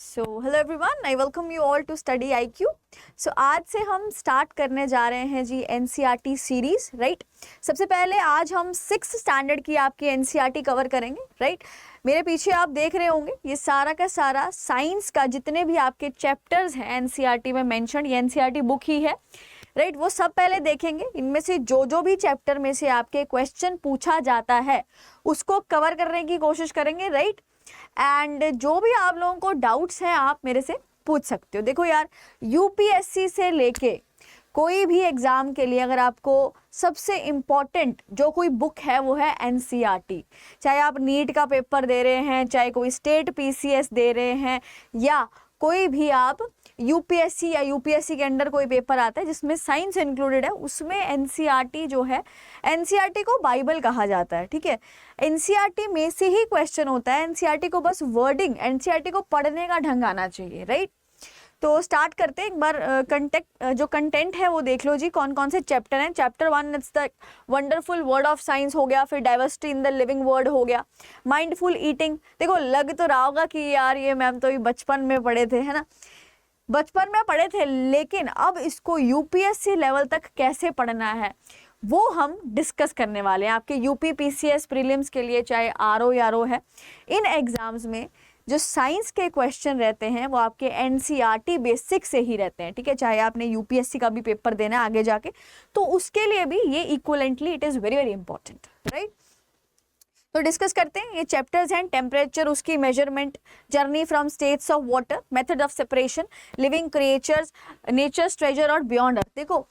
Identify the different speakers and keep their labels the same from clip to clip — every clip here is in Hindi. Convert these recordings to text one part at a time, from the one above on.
Speaker 1: Hello everyone, I welcome you all to study IQ. आज से हम स्टार्ट करने जा रहे हैं जी एनसीईआरटी सीरीज, राइट। सबसे पहले आज हम 6th स्टैंडर्ड की आपकी एनसीईआरटी कवर करेंगे, राइट। मेरे पीछे आप देख रहे होंगे ये सारा का सारा साइंस का जितने भी आपके चैप्टर्स हैं एनसीईआरटी में मेंशन, ये एनसीईआरटी बुक ही है, राइट। वो सब पहले देखेंगे। इनमें से जो भी चैप्टर में से आपके क्वेश्चन पूछा जाता है उसको कवर करने की कोशिश करेंगे, राइट। एंड जो भी आप लोगों को डाउट्स हैं आप मेरे से पूछ सकते हो। देखो यार, यूपीएससी से लेके कोई भी एग्जाम के लिए अगर आपको सबसे इम्पॉर्टेंट जो कोई बुक है वो है एनसीईआरटी। चाहे आप नीट का पेपर दे रहे हैं, चाहे कोई स्टेट पीसीएस दे रहे हैं, या कोई भी आप यूपीएससी या यूपीएससी के अंडर कोई पेपर आता है जिसमें साइंस इंक्लूडेड है, उसमें एनसीईआरटी जो है, एनसीईआरटी को बाइबल कहा जाता है, ठीक है। एनसीईआरटी में से ही क्वेश्चन होता है। एनसीईआरटी को बस वर्डिंग, एनसीईआरटी को पढ़ने का ढंग आना चाहिए, राइट। तो स्टार्ट करते हैं। एक बार जो कंटेंट है वो देख लो जी, कौन कौन से चैप्टर हैं। Chapter 1 it's the wonderful word of science हो गया, फिर diversity in the living world हो गया, माइंडफुल ईटिंग। देखो लग तो रहा होगा कि यार ये मैम तो बचपन में पढ़े थे, है ना, बचपन में पढ़े थे, लेकिन अब इसको यूपीएससी लेवल तक कैसे पढ़ना है वो हम डिस्कस करने वाले हैं। आपके यूपी पीसीएस प्रीलिम्स के लिए, चाहे आरओ या रो है, इन एग्जाम्स में जो साइंस के क्वेश्चन रहते हैं वो आपके एनसीईआरटी बेसिक से ही रहते हैं, ठीक है। चाहे आपने यूपीएससी का भी पेपर देना है आगे जाके, तो उसके लिए भी ये equivalently it is very very important, right. तो डिस्कस करते हैं। ये चैप्टर्स हैं टेम्परेचर, उसकी measurement, journey from states of water, method of separation, living creatures, nature's treasure और बियॉन्ड अर्थ। देखो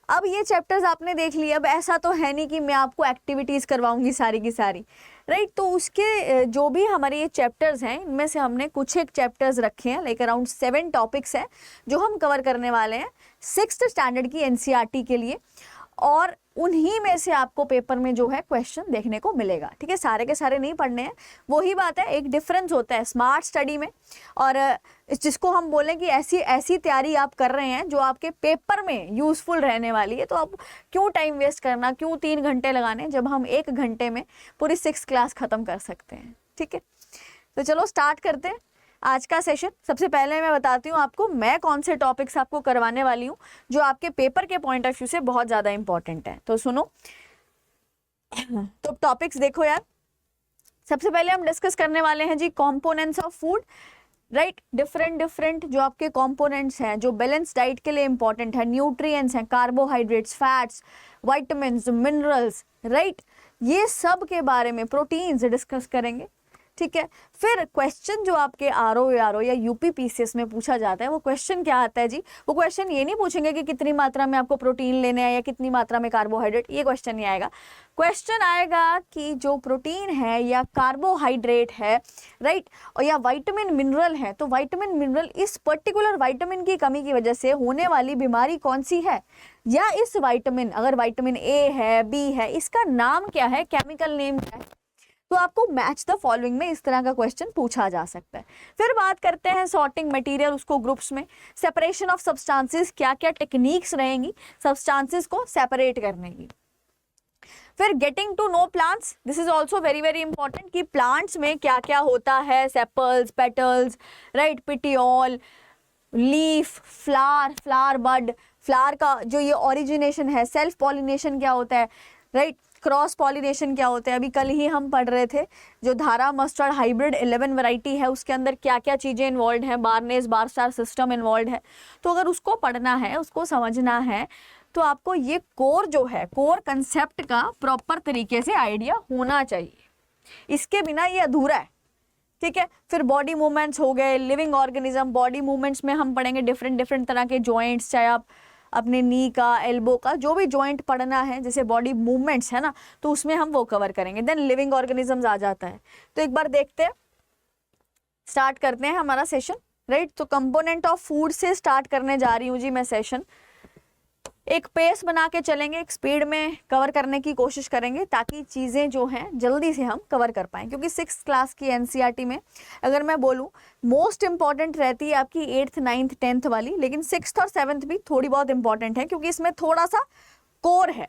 Speaker 1: अब ये चैप्टर्स आपने देख लिए। अब ऐसा तो है नहीं कि मैं आपको एक्टिविटीज़ करवाऊंगी सारी की सारी, राइट। तो उसके जो भी हमारे ये चैप्टर्स हैं इनमें से हमने कुछ एक चैप्टर्स रखे हैं, लाइक अराउंड 7 टॉपिक्स हैं जो हम कवर करने वाले हैं 6th स्टैंडर्ड की एनसीईआरटी के लिए, और उन्हीं में से आपको पेपर में जो है क्वेश्चन देखने को मिलेगा, ठीक है। सारे के सारे नहीं पढ़ने हैं। वही बात है, एक डिफरेंस होता है स्मार्ट स्टडी में और जिसको हम बोलें कि ऐसी तैयारी आप कर रहे हैं जो आपके पेपर में यूजफुल रहने वाली है। तो आप क्यों टाइम वेस्ट करना, क्यों 3 घंटे लगाने जब हम 1 घंटे में पूरी 6 क्लास खत्म कर सकते हैं, ठीक है। तो चलो स्टार्ट करते हैं आज का सेशन। सबसे पहले मैं बताती हूँ आपको मैं कौन से टॉपिक्स आपको करवाने वाली हूँ जो आपके पेपर के पॉइंट ऑफ व्यू से बहुत ज़्यादा इंपॉर्टेंट है। तो सुनो, तो टॉपिक्स देखो यार। सबसे पहले हम डिस्कस करने वाले हैं जी components of food, right. Different जो आपके कंपोनेंट्स हैं जो बैलेंस डाइट के लिए इंपॉर्टेंट है, न्यूट्रिएंट्स हैं, carbohydrates, fats, vitamins, minerals, right. ये सब के बारे में, प्रोटीन्स डिस्कस करेंगे, ठीक है। फिर क्वेश्चन जो आपके आरओ या यूपी पीसीएस में पूछा जाता है वो क्वेश्चन क्या आता है जी, वो क्वेश्चन ये नहीं पूछेंगे कि कितनी मात्रा में आपको प्रोटीन लेने हैं या कितनी मात्रा में कार्बोहाइड्रेट, ये क्वेश्चन नहीं आएगा। क्वेश्चन आएगा कि जो प्रोटीन है या कार्बोहाइड्रेट है, राइट, और या विटामिन मिनरल है, तो विटामिन मिनरल इस पर्टिकुलर विटामिन की कमी की वजह से होने वाली बीमारी कौन सी है, या इस विटामिन, अगर विटामिन ए है, बी है, इसका नाम क्या है, केमिकल नेम क्या है। तो आपको मैच द फॉलोइंग में इस तरह का क्वेश्चन पूछा जा सकता है। फिर बात करते हैं सॉर्टिंग मटेरियल, उसको ग्रुप्स में, सेपरेशन ऑफ सब्सटेंसेस, क्या क्या टेक्निक्स रहेंगी सब्सटेंसेस को सेपरेट करने की। फिर getting to know plants, this is also very very important कि प्लांट्स में क्या क्या होता है, sepals, petals, right, petiole, leaf, flower bud, flower का जो ये ओरिजिनेशन है, सेल्फ पॉलिनेशन क्या होता है, राइट, क्रॉस पॉलिनेशन क्या होता है। अभी कल ही हम पढ़ रहे थे जो धारा मस्टर्ड हाइब्रिड 11 वैरायटी है उसके अंदर क्या क्या चीज़ें इन्वॉल्व हैं, बारनेस बार स्टार सिस्टम इन्वॉल्व है। तो अगर उसको पढ़ना है, उसको समझना है, तो आपको ये कोर जो है, कोर कंसेप्ट का प्रॉपर तरीके से आइडिया होना चाहिए, इसके बिना ये अधूरा है, ठीक है। फिर बॉडी मूवमेंट्स हो गए, लिविंग ऑर्गेनिज्म, बॉडी मूवमेंट्स में हम पढ़ेंगे डिफरेंट तरह के जॉइंट्स, चाहे आप अपने नी का, एल्बो का, जो भी जॉइंट पढ़ना है जैसे बॉडी मूवमेंट्स है ना, तो उसमें हम वो कवर करेंगे। देन लिविंग ऑर्गेनिजम्स आ जाता है। तो एक बार देखते हैं, स्टार्ट करते हैं हमारा सेशन, राइट। तो कंपोनेंट ऑफ फूड से स्टार्ट करने जा रही हूँ जी मैं सेशन। एक पेस बना के चलेंगे, एक स्पीड में कवर करने की कोशिश करेंगे ताकि चीज़ें जो हैं जल्दी से हम कवर कर पाएँ, क्योंकि 6th क्लास की एनसीईआरटी में अगर मैं बोलूँ मोस्ट इंपॉर्टेंट रहती है आपकी 8th 9th 10th वाली, लेकिन 6th और 7th भी थोड़ी बहुत इंपॉर्टेंट है क्योंकि इसमें थोड़ा सा कोर है,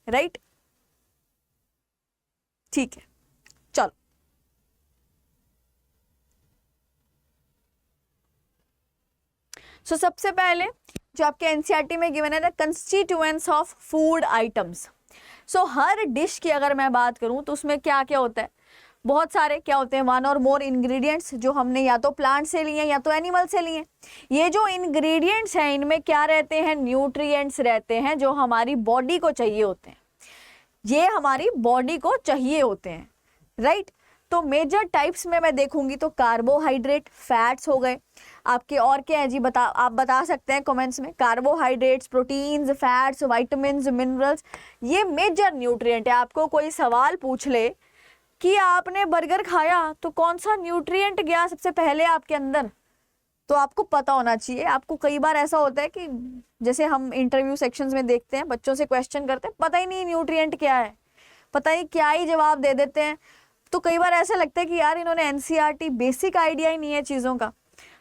Speaker 1: राइट, ठीक है। चलो सो सबसे पहले जो आपके एनसीईआरटी में गिवन है the constituents of food items. So her dish की अगर मैं बात करूं तो उसमें क्या क्या होता है, बहुत सारे क्या होते हैं, वन और मोर इंग्रेडिएंट्स जो हमने या तो प्लांट से लिए या तो एनिमल से लिए। ये जो इंग्रेडिएंट्स हैं इनमें क्या रहते हैं, न्यूट्रिएंट्स रहते हैं जो हमारी बॉडी को चाहिए होते हैं, ये हमारी बॉडी को चाहिए होते हैं, राइट। तो मेजर टाइप्स में मैं देखूंगी तो कार्बोहाइड्रेट, फैट्स हो गए आपके, और क्या है जी आप बता सकते हैं कमेंट्स में। Carbohydrates, proteins, fats, vitamins, minerals, ये मेजर न्यूट्रिएंट है। आपको कोई सवाल पूछ ले कि आपने बर्गर खाया तो कौन सा न्यूट्रिएंट गया सबसे पहले आपके अंदर, तो आपको पता होना चाहिए। आपको कई बार ऐसा होता है कि जैसे हम इंटरव्यू सेक्शंस में देखते हैं, बच्चों से क्वेश्चन करते हैं, पता ही नहीं न्यूट्रिएंट क्या है, पता ही क्या ही जवाब दे देते हैं। तो कई बार ऐसा लगता है कि यार इन्होंने एनसीईआरटी बेसिक आइडिया ही नहीं है चीज़ों का,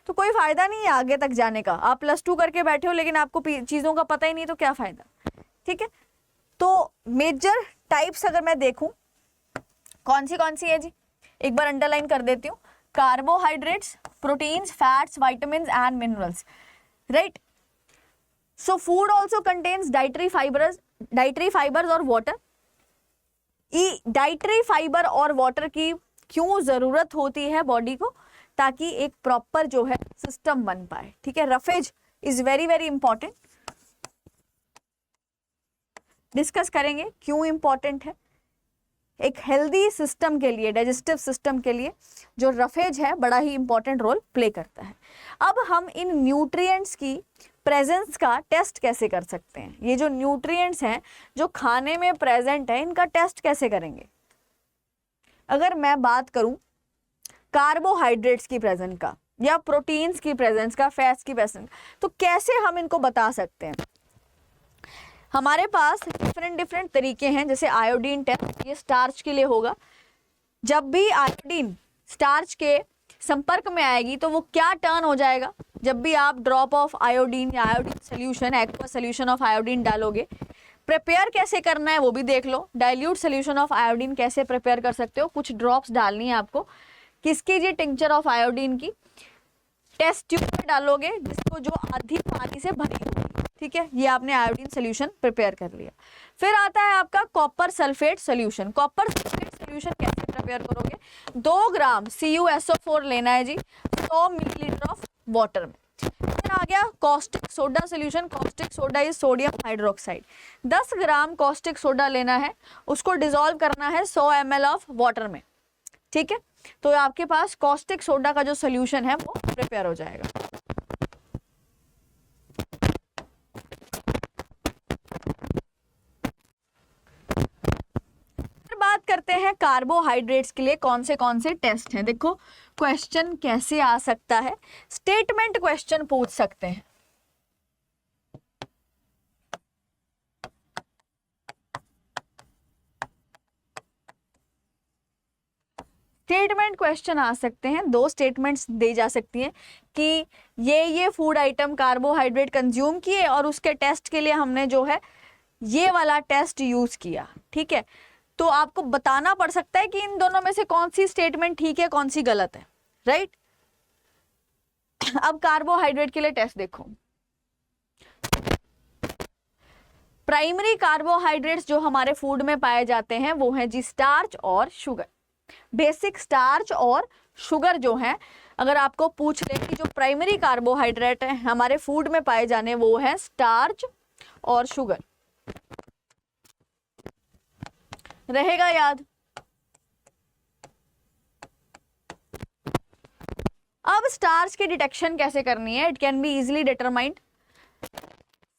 Speaker 1: तो कोई फ़ायदा नहीं है आगे तक जाने का। आप +2 करके बैठे हो लेकिन आपको चीज़ों का पता ही नहीं, तो क्या फ़ायदा, ठीक है। तो मेजर टाइप्स अगर मैं देखूं कौन सी है जी, एक बार अंडरलाइन कर देती हूँ। Carbohydrates, proteins, fats, vitamins and minerals, right. So food also contains dietary fibres और वाटर। डाइटरी फाइबर और वाटर की क्यों जरूरत होती है बॉडी को, ताकि एक प्रॉपर जो है सिस्टम बन पाए, ठीक है। Roughage is very very important, discuss करेंगे क्यों इंपॉर्टेंट है। एक हेल्दी सिस्टम के लिए, डाइजेस्टिव सिस्टम के लिए जो रफेज है बड़ा ही इंपॉर्टेंट रोल प्ले करता है। अब हम इन न्यूट्रिएंट्स की प्रेजेंस का टेस्ट कैसे कर सकते हैं, ये जो न्यूट्रिएंट्स हैं जो खाने में प्रेजेंट है इनका टेस्ट कैसे करेंगे। अगर मैं बात करूं कार्बोहाइड्रेट्स की प्रेजेंस का या प्रोटीन्स की प्रेजेंस का, फैट्स की प्रेजेंस, तो कैसे हम इनको बता सकते हैं। हमारे पास डिफरेंट तरीके हैं, जैसे आयोडीन टेस्ट, ये स्टार्च के लिए होगा। जब भी आयोडीन स्टार्च के संपर्क में आएगी तो वो क्या टर्न हो जाएगा, जब भी आप ड्रॉप ऑफ आयोडीन या iodine solution, aqua solution of iodine डालोगे। प्रिपेयर कैसे करना है वो भी देख लो, डाइल्यूट सोल्यूशन ऑफ आयोडीन कैसे प्रिपेयर कर सकते हो। कुछ ड्रॉप्स डालनी है आपको, किसकी जी, टिंचर ऑफ आयोडीन की। टेस्ट ट्यूब में डालोगे जिसको जो आधी पानी से भरी होगी, ठीक है। ये आपने आयोडीन सोल्यूशन प्रिपेयर कर लिया। फिर आता है आपका copper sulphate solution. Copper sulphate solution कैसे प्रिपेयर करोगे, 2 ग्राम CuSO4 लेना है जी 100 मिलीलीटर ऑफ वाटर में। फिर आ गया caustic soda solution. Caustic soda is sodium hydroxide, 10 gram caustic soda लेना है, उसको डिसॉल्व करना है 100 ml ऑफ वाटर में, ठीक है। तो आपके पास कॉस्टिक सोडा का जो सोल्यूशन है वो प्रिपेयर हो जाएगा। बात करते हैं कार्बोहाइड्रेट्स के लिए कौन से टेस्ट हैं। देखो क्वेश्चन कैसे आ सकता है, स्टेटमेंट क्वेश्चन पूछ सकते हैं। स्टेटमेंट क्वेश्चन आ सकते हैं, 2 स्टेटमेंट्स दी जा सकती हैं कि ये फूड आइटम कार्बोहाइड्रेट कंज्यूम किए और उसके टेस्ट के लिए हमने जो है ये वाला टेस्ट यूज किया, ठीक है। तो आपको बताना पड़ सकता है कि इन दोनों में से कौन सी स्टेटमेंट ठीक है, कौन सी गलत है, राइट। अब कार्बोहाइड्रेट के लिए टेस्ट देखो। प्राइमरी कार्बोहाइड्रेट्स जो हमारे फूड में पाए जाते हैं वो है जी स्टार्च और शुगर। बेसिक स्टार्च और शुगर जो है, अगर आपको पूछ ले कि जो प्राइमरी कार्बोहाइड्रेट है हमारे फूड में पाए जाने वो है स्टार्च और शुगर, रहेगा याद। अब स्टार्च की डिटेक्शन कैसे करनी है, it can be easily determined.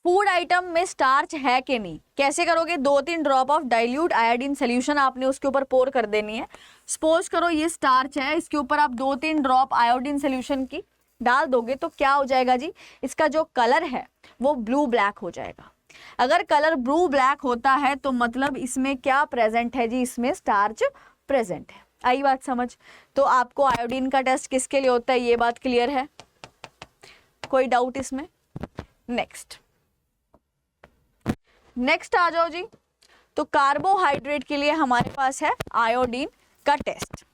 Speaker 1: Food item में स्टार्च है कि नहीं, कैसे करोगे, 2-3 drop of dilute iodine solution आपने उसके ऊपर पोर कर देनी है। सपोज करो ये स्टार्च है, इसके ऊपर आप 2-3 ड्रॉप आयोडीन सोल्यूशन की डाल दोगे तो क्या हो जाएगा जी, इसका जो कलर है वो ब्लू ब्लैक हो जाएगा। अगर कलर ब्लू ब्लैक होता है तो मतलब इसमें क्या प्रेजेंट है जी, इसमें स्टार्च प्रेजेंट है। आई बात समझ। तो आपको आयोडीन का टेस्ट किसके लिए होता है ये बात क्लियर है, कोई डाउट इसमें। नेक्स्ट आ जाओ जी। तो कार्बोहाइड्रेट के लिए हमारे पास है आयोडीन का टेस्ट।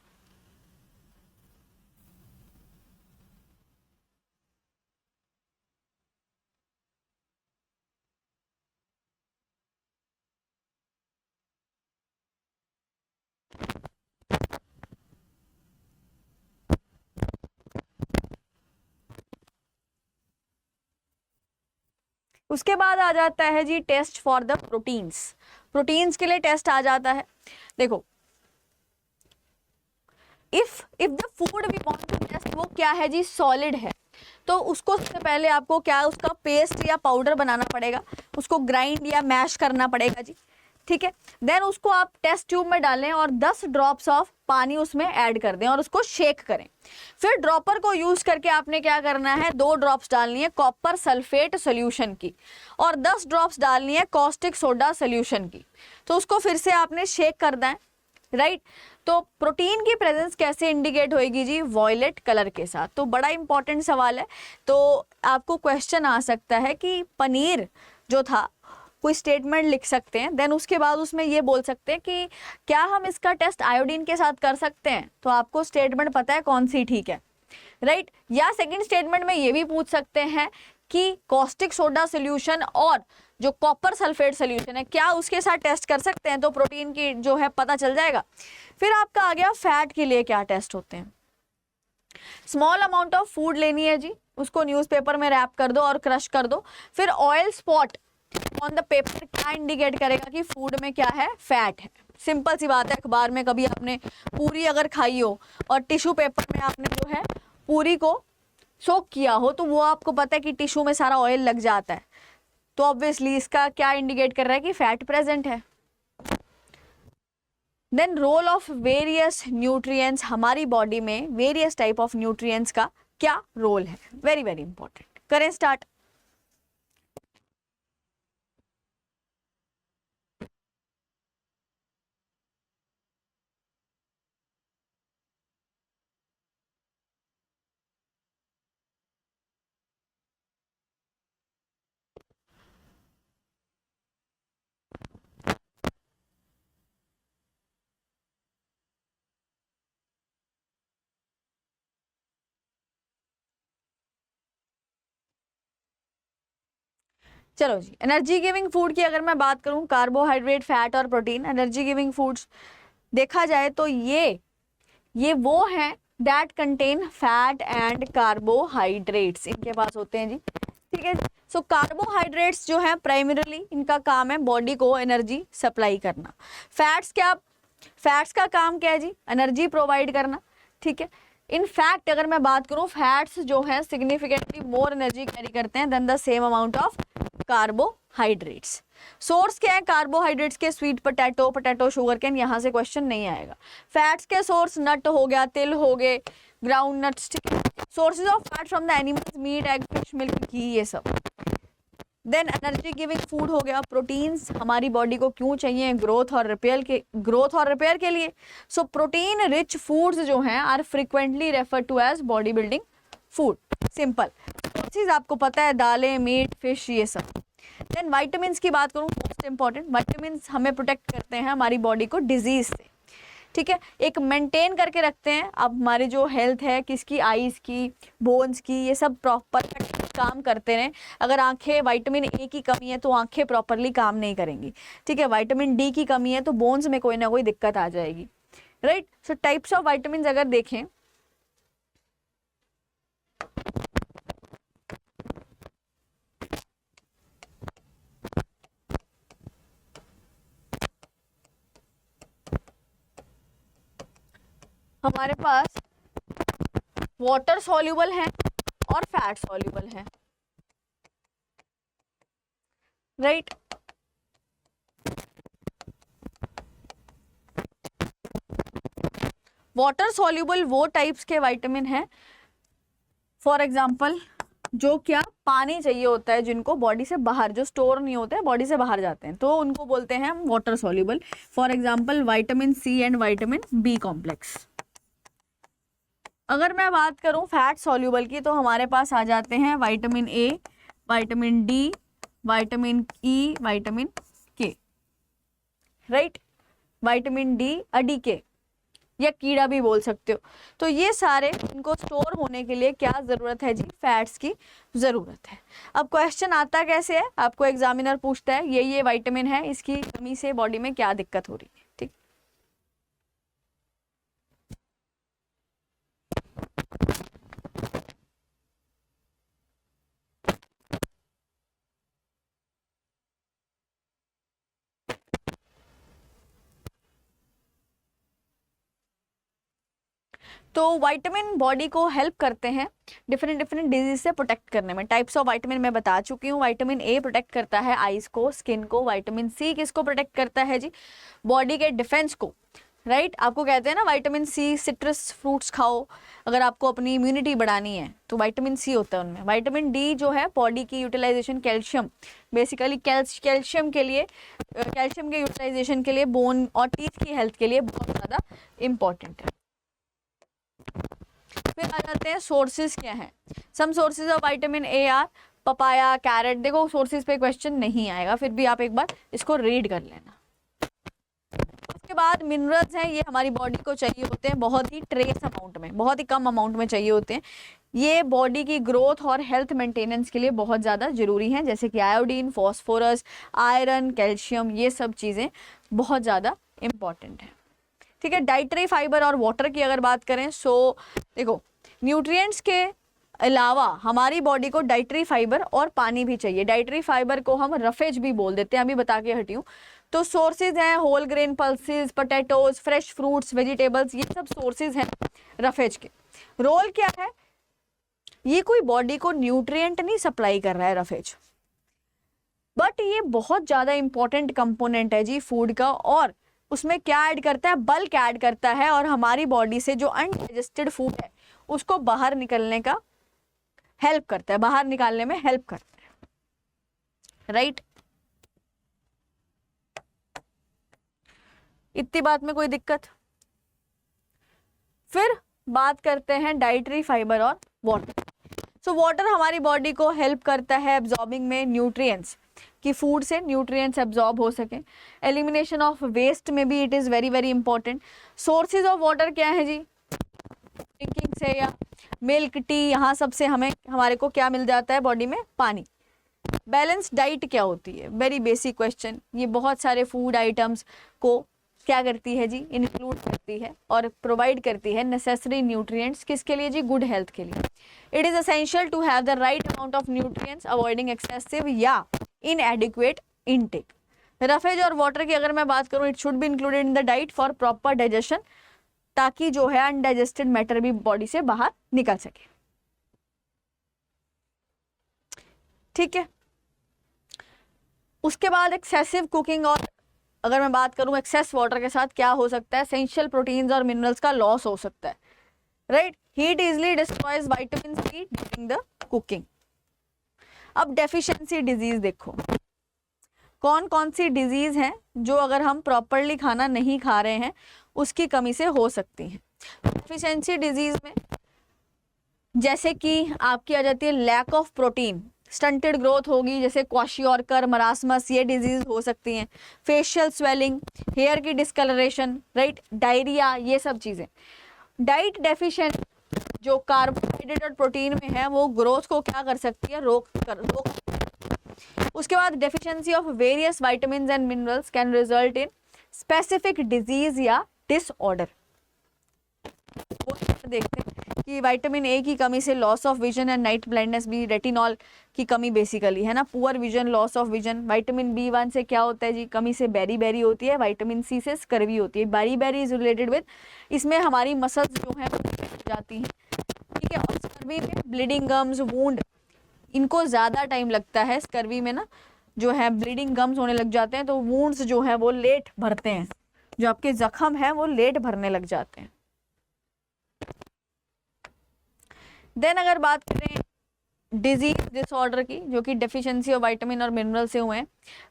Speaker 1: उसके बाद आ जाता है जी test for the proteins. Proteins के लिए टेस्ट आ जाता है। देखो, if the food we want to test, वो क्या है जी, सॉलिड है, तो उसको सबसे पहले आपको क्या, उसका पेस्ट या पाउडर बनाना पड़ेगा, उसको ग्राइंड या मैश करना पड़ेगा जी, ठीक है। देन उसको आप टेस्ट ट्यूब में डालें और 10 ड्रॉप्स ऑफ पानी उसमें ऐड कर दें और उसको शेक करें। फिर ड्रॉपर को यूज करके आपने क्या करना है, 2 ड्रॉप्स डालनी है कॉपर सल्फेट सोल्यूशन की और 10 ड्रॉप्स डालनी है कॉस्टिक सोडा सोल्यूशन की। तो उसको फिर से आपने शेक करना है, राइट। तो प्रोटीन की प्रेजेंस कैसे इंडिकेट होएगी जी, वॉयलेट कलर के साथ। तो बड़ा इंपॉर्टेंट सवाल है। तो आपको क्वेश्चन आ सकता है कि पनीर जो था, कोई स्टेटमेंट लिख सकते हैं, देन उसके बाद उसमें ये बोल सकते हैं कि क्या हम इसका टेस्ट आयोडीन के साथ कर सकते हैं, तो आपको स्टेटमेंट पता है कौन सी ठीक है, राइट। या सेकंड स्टेटमेंट में ये भी पूछ सकते हैं कि कॉस्टिक सोडा सोल्यूशन और जो कॉपर सल्फेट सोल्यूशन है, क्या उसके साथ टेस्ट कर सकते हैं, तो प्रोटीन की जो है पता चल जाएगा। फिर आपका आ गया फैट के लिए क्या टेस्ट होते हैं। स्मॉल अमाउंट ऑफ फूड लेनी है जी, उसको न्यूज़पेपर में रैप कर दो और क्रश कर दो। फिर oil spot on the paper क्या इंडिकेट करेगा कि फूड में क्या है, फैट है। सिंपल सी बात है, अखबार में कभी आपने पूरी अगर खाई हो और टिश्यू पेपर में आपने जो है पूरी को सोक किया हो, तो वो आपको पता है कि टिश्यू में सारा ऑयल लग जाता है, तो ऑब्वियसली इसका क्या इंडिकेट कर रहा है कि फैट प्रेजेंट है। Then role of various nutrients, हमारी बॉडी में वेरियस टाइप ऑफ न्यूट्रिएंट्स का क्या रोल है, वेरी वेरी इंपॉर्टेंट। करें स्टार्ट। चलो जी, एनर्जी गिविंग फूड की अगर मैं बात करूं, कार्बोहाइड्रेट, फैट और प्रोटीन, एनर्जी गिविंग फूड्स देखा जाए तो ये वो हैं that contain fat and carbohydrates, इनके पास होते हैं जी, ठीक है। सो कार्बोहाइड्रेट्स जो है प्राइमरीली इनका काम है बॉडी को एनर्जी सप्लाई करना। फैट्स का काम क्या है जी, एनर्जी प्रोवाइड करना, ठीक है। इन फैक्ट अगर मैं बात करूं, फैट्स जो है सिग्निफिकेंटली मोर एनर्जी कैरी करते हैं then the same amount of carbohydrates. Source क्या है कार्बोहाइड्रेट्स के, sweet potato, potato, sugar cane, यहाँ से क्वेश्चन नहीं आएगा। फैट्स के सोर्स नट हो गया, तिल हो गए, ग्राउंड नट्स, ठीक है। Sources of fat from the animals, meat, egg, fish, milk, ghee, ये सब। देन एनर्जी गिविंग फूड हो गया, प्रोटीन्स हमारी बॉडी को क्यों चाहिए, ग्रोथ और रिपेयर के लिए। सो प्रोटीन रिच फूड्स जो हैं are frequently refer to as body building food. Simple चीज आपको पता है, दालें, मीट, फिश, ये सब। देन वाइटामिन की बात करूँ, मोस्ट इंपॉर्टेंट, वाइटामिन हमें प्रोटेक्ट करते हैं हमारी बॉडी को डिजीज से, ठीक है। एक मेंटेन करके रखते हैं अब हमारी जो हेल्थ है, किसकी, आईज की, बोन्स की, ये सब प्रॉपर काम करते रहें। अगर आंखें, विटामिन ए की कमी है तो आंखें प्रॉपरली काम नहीं करेंगी, ठीक है। विटामिन डी की कमी है तो बोन्स में कोई ना कोई दिक्कत आ जाएगी, right. So types of vitamin अगर देखें, हमारे पास वाटर सॉल्युबल है और फैट सॉल्युबल है, राइट। वाटर सॉल्युबल वो टाइप्स के विटामिन हैं, फॉर एग्जांपल जो क्या पानी चाहिए होता है, जिनको बॉडी से बाहर, जो स्टोर नहीं होते हैं बॉडी से बाहर जाते हैं, तो उनको बोलते हैं हम water soluble. For example vitamin C and vitamin B complex. अगर मैं बात करूं फैट सॉल्युबल की, तो हमारे पास आ जाते हैं vitamin A, vitamin D, vitamin E, vitamin के, राइट। विटामिन डी अडीके या कीड़ा भी बोल सकते हो। तो ये सारे, इनको स्टोर होने के लिए क्या जरूरत है जी, फैट्स की जरूरत है। अब क्वेश्चन आता कैसे है, आपको एग्जामिनर पूछता है ये विटामिन है, इसकी कमी से बॉडी में क्या दिक्कत हो रही है, ठीक। तो विटामिन बॉडी को हेल्प करते हैं डिफरेंट डिफरेंट डिजीज से प्रोटेक्ट करने में। टाइप्स ऑफ विटामिन मैं बता चुकी हूँ। विटामिन ए प्रोटेक्ट करता है आईज को, स्किन को। विटामिन सी किसको प्रोटेक्ट करता है जी? बॉडी के डिफेंस को, राइट। आपको कहते हैं ना विटामिन सी, सिट्रस फ्रूट्स खाओ अगर आपको अपनी इम्यूनिटी बढ़ानी है, तो विटामिन सी होता है उनमें। विटामिन डी जो है बॉडी की यूटिलाइजेशन, कैल्शियम बेसिकली कैल्शियम के लिए, कैल्शियम के यूटिलाइजेशन के लिए, बोन और टीथ की हेल्थ के लिए बहुत ज़्यादा इम्पॉर्टेंट है। फिर आ जाते हैं सोर्सेज क्या हैं। Some sources of vitamin A are papaya, carrot. देखो सोर्सेज पे क्वेश्चन नहीं आएगा, फिर भी आप एक बार इसको रीड कर लेना। उसके बाद मिनरल्स हैं, ये हमारी बॉडी को चाहिए होते हैं बहुत ही ट्रेस अमाउंट में, बहुत ही कम अमाउंट में चाहिए होते हैं। ये बॉडी की ग्रोथ और हेल्थ मेंटेनेंस के लिए बहुत ज़्यादा जरूरी हैं, जैसे कि आयोडीन, फॉस्फोरस, आयरन, कैल्शियम, ये सब चीज़ें बहुत ज़्यादा इम्पॉर्टेंट है। ठीक है। डाइटरी फाइबर और वाटर की अगर बात करें, सो देखो न्यूट्रिएंट्स के अलावा हमारी बॉडी को डाइटरी फाइबर और पानी भी चाहिए। डाइटरी फाइबर को हम रफेज भी बोल देते हैं, अभी बता के हटी हूँ। तो सोर्सेज हैं whole grain pulses, potatoes, fresh fruits, vegetables, ये सब सोर्सेज हैं रफेज के। रोल क्या है? ये कोई बॉडी को न्यूट्रिएंट नहीं सप्लाई कर रहा है रफेज, बट ये बहुत ज़्यादा इंपॉर्टेंट कंपोनेंट है जी फूड का। और उसमें क्या ऐड करता है? बल्क ऐड करता है, और हमारी बॉडी से जो अनडाइजेस्टेड फूड है उसको बाहर निकलने का हेल्प करता है, बाहर निकालने में हेल्प करता है, राइट। इतनी बात में कोई दिक्कत? फिर बात करते हैं डाइटरी फाइबर और वाटर। सो वाटर हमारी बॉडी को हेल्प करता है एब्जॉर्बिंग में न्यूट्रिएंट्स, कि फूड से न्यूट्रिएंट्स एब्जॉर्ब हो सके। एलिमिनेशन ऑफ वेस्ट में भी it is very very important. Sources of water क्या है जी? ड्रिंकिंग से या मिल्क, टी, यहाँ सबसे हमें हमारे को क्या मिल जाता है बॉडी में? पानी। बैलेंस डाइट क्या होती है? Very basic question. ये बहुत सारे फूड आइटम्स को क्या करती है जी? इंक्लूड करती है और प्रोवाइड करती है नेसेसरी न्यूट्रिएंट्स। किसके लिए जी? गुड हेल्थ के लिए। It is essential to have the right amount of nutrients, avoiding excessive या इनएडिक्वेट इनटेक। रफेज और वाटर की अगर मैं बात करूं, it should be included in the diet for proper digestion, ताकि जो है अनडाइजेस्टेड मैटर भी बॉडी से बाहर निकल सके। ठीक है। उसके बाद एक्सेसिव कुकिंग, और अगर मैं बात करूं एक्सेस वाटर के साथ क्या हो सकता है? एसेंशियल प्रोटीन्स और मिनरल्स का लॉस हो सकता है, right. Heat easily destroys vitamin C during the cooking. अब डेफिशिएंसी डिजीज देखो, कौन कौन सी डिजीज हैं जो अगर हम प्रॉपरली खाना नहीं खा रहे हैं उसकी कमी से हो सकती हैं। डेफिशिएंसी डिजीज में जैसे कि आपकी आ जाती है lack of protein, stunted growth होगी, जैसे क्वाशियोरकर, मरासमस, ये डिजीज हो सकती हैं। फेशियल स्वेलिंग, हेयर की डिस्कलरेशन, राइट, डायरिया, ये सब चीज़ें। डाइट डेफिशिएंट जो कार्बोहाइड्रेट और प्रोटीन में है वो ग्रोथ को क्या कर सकती है? रोक। उसके बाद deficiency of various vitamins and minerals can result in specific disease या डिसऑर्डर। देखते हैं कि विटामिन ए की कमी से loss of vision and night blindness भी, रेटिनॉल की कमी बेसिकली है ना, poor vision, loss of vision. Vitamin B1 से क्या होता है जी? कमी से बेरी बेरी होती है। विटामिन सी से स्कर्वी होती है। Beriberi is related with, इसमें हमारी मसल्स जो है जाती हैं, ठीक है। और स्कर्वी में ब्लीडिंग गम्स, वूंड, इनको ज़्यादा टाइम लगता है स्कर्वी में ना, जो है ब्लीडिंग गम्स होने लग जाते हैं, तो वूंड्स जो है वो लेट भरते हैं, जो आपके जख्म है वो लेट भरने लग जाते हैं। देन अगर बात करें डिजीज डिसऑर्डर की, जो कि डेफिशिएंसी ऑफ विटामिन और मिनरल से हुए हैं।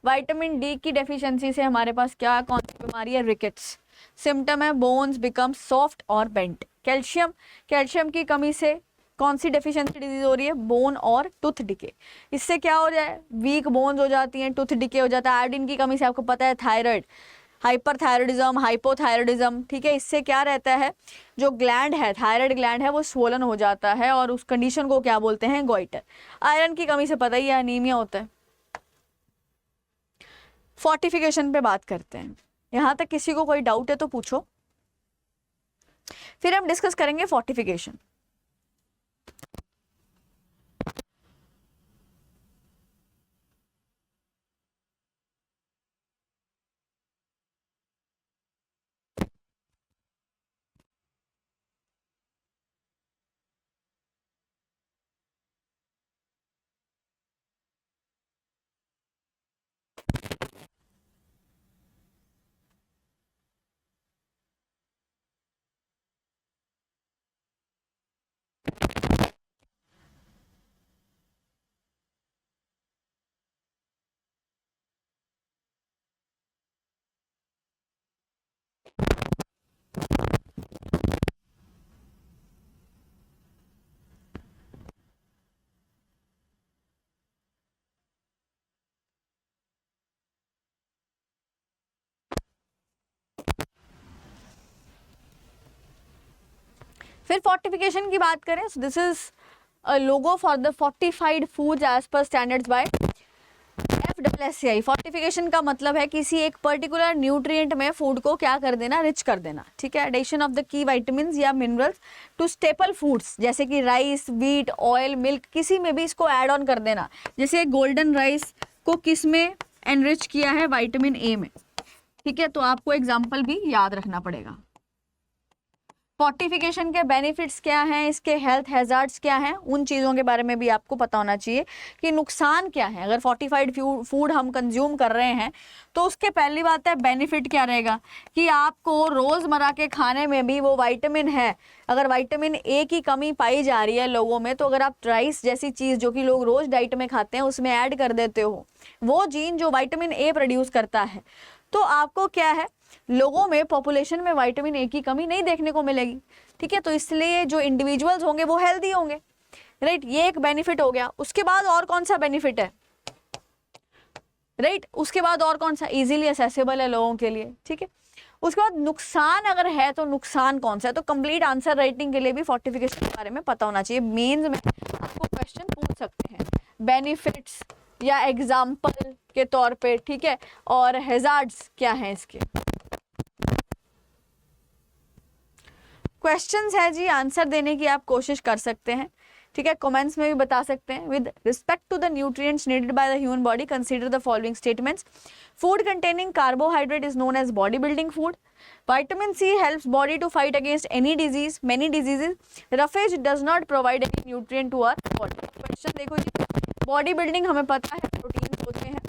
Speaker 1: विटामिन डी की डेफिशिएंसी से हमारे पास क्या कौन सी बीमारी है? रिकेट्स। सिम्टम है बोन्स बिकम सॉफ्ट और बेंट। कैल्शियम, कैल्शियम की कमी से कौन सी डेफिशिएंसी डिजीज हो रही है? बोन और टूथ डिके। इससे क्या हो जाए? वीक बोन्स हो जाती हैं, टूथ डिके हो जाता है। आयोडीन की कमी से आपको पता है थायराइड, हाइपरथायरॉयडिज्म, हाइपोथायरॉयडिज्म, ठीक है। इससे क्या रहता है? जो ग्लैंड है, थायराइड ग्लैंड है, वो स्वोलन हो जाता है, और उस कंडीशन को क्या बोलते हैं? गोइटर। आयरन की कमी से पता ही है अनीमिया होता है। फोर्टिफिकेशन पे बात करते हैं। यहां तक किसी को कोई डाउट है तो पूछो, फिर हम डिस्कस करेंगे फोर्टिफिकेशन। फिर फोर्टिफिकेशन की बात करें, so this is a logo for the fortified foods as per standards by FSSAI। Fortification का मतलब है किसी एक पर्टिकुलर न्यूट्रिएंट में फूड को क्या कर देना, रिच कर देना, ठीक है। Addition of the key vitamins या मिनरल्स टू स्टेपल फूड्स, जैसे कि राइस, व्हीट, ऑयल, मिल्क, किसी में भी इसको ऐड ऑन कर देना। जैसे गोल्डन राइस को किस में एनरिच किया है, विटामिन ए में, ठीक है। तो आपको एग्जाम्पल भी याद रखना पड़ेगा। फोर्टिफिकेशन के बेनिफिट्स क्या हैं, इसके हेल्थ हैजार्ड्स क्या हैं, उन चीज़ों के बारे में भी आपको पता होना चाहिए कि नुकसान क्या है। अगर फोर्टिफाइड फूड हम कंज्यूम कर रहे हैं तो उसके पहली बात है बेनिफिट क्या रहेगा कि आपको रोज़मर्रा के खाने में भी वो विटामिन है। अगर विटामिन ए की कमी पाई जा रही है लोगों में, तो अगर आप राइस जैसी चीज़ जो कि लोग रोज़ डाइट में खाते हैं उसमें ऐड कर देते हो वो जीन जो विटामिन ए प्रोड्यूस करता है, तो आपको क्या है, लोगों में, पॉपुलेशन में विटामिन ए की कमी नहीं देखने को मिलेगी, ठीक है। तो इसलिए जो इंडिविजुअल्स होंगे वो हेल्दी होंगे, राइट। ये एक बेनिफिट हो गया। उसके बाद और कौन सा बेनिफिट है, राइट। उसके बाद और कौन सा इजीली एक्सेसिबल है लोगों के लिए, ठीक है। उसके बाद नुकसान अगर है तो नुकसान कौन सा है, तो कंप्लीट आंसर राइटिंग के लिए भी फोर्टिफिकेशन के बारे में पता होना चाहिए। मेंस में आपको क्वेश्चन पूछ सकते हैं बेनिफिट्स या एग्जाम्पल के तौर पे, ठीक है, और हैजार्ड्स क्या हैं इसके। क्वेश्चंस है जी, आंसर देने की आप कोशिश कर सकते हैं, ठीक है। कमेंट्स में भी बता सकते हैं। With respect to the nutrients needed by the human body consider the following statements. Food containing carbohydrate is known as body building food. Vitamin C helps body to fight against any disease, many diseases. Roughage does not provide any nutrient to our body. Question देखो जी, बॉडी बिल्डिंग हमें पता है प्रोटीन होते हैं।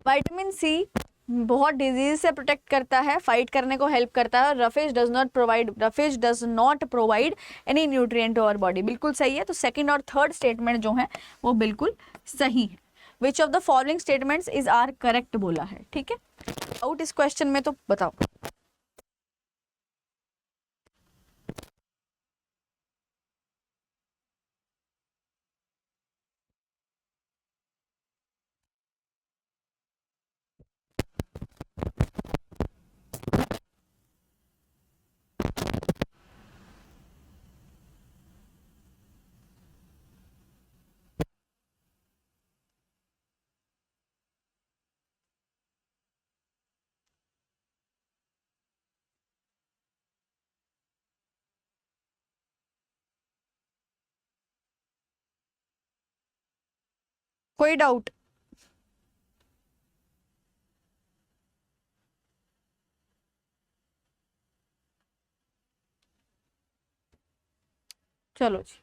Speaker 1: विटामिन सी बहुत डिजीज से प्रोटेक्ट करता है, फाइट करने को हेल्प करता है। Roughage does not provide any nutrient to our body, बिल्कुल सही है। तो सेकंड और थर्ड स्टेटमेंट जो है वो बिल्कुल सही है। Which of the following statements is are correct बोला है, ठीक है। आउट इस क्वेश्चन में तो बताओ। कोई डाउट? चलो जी,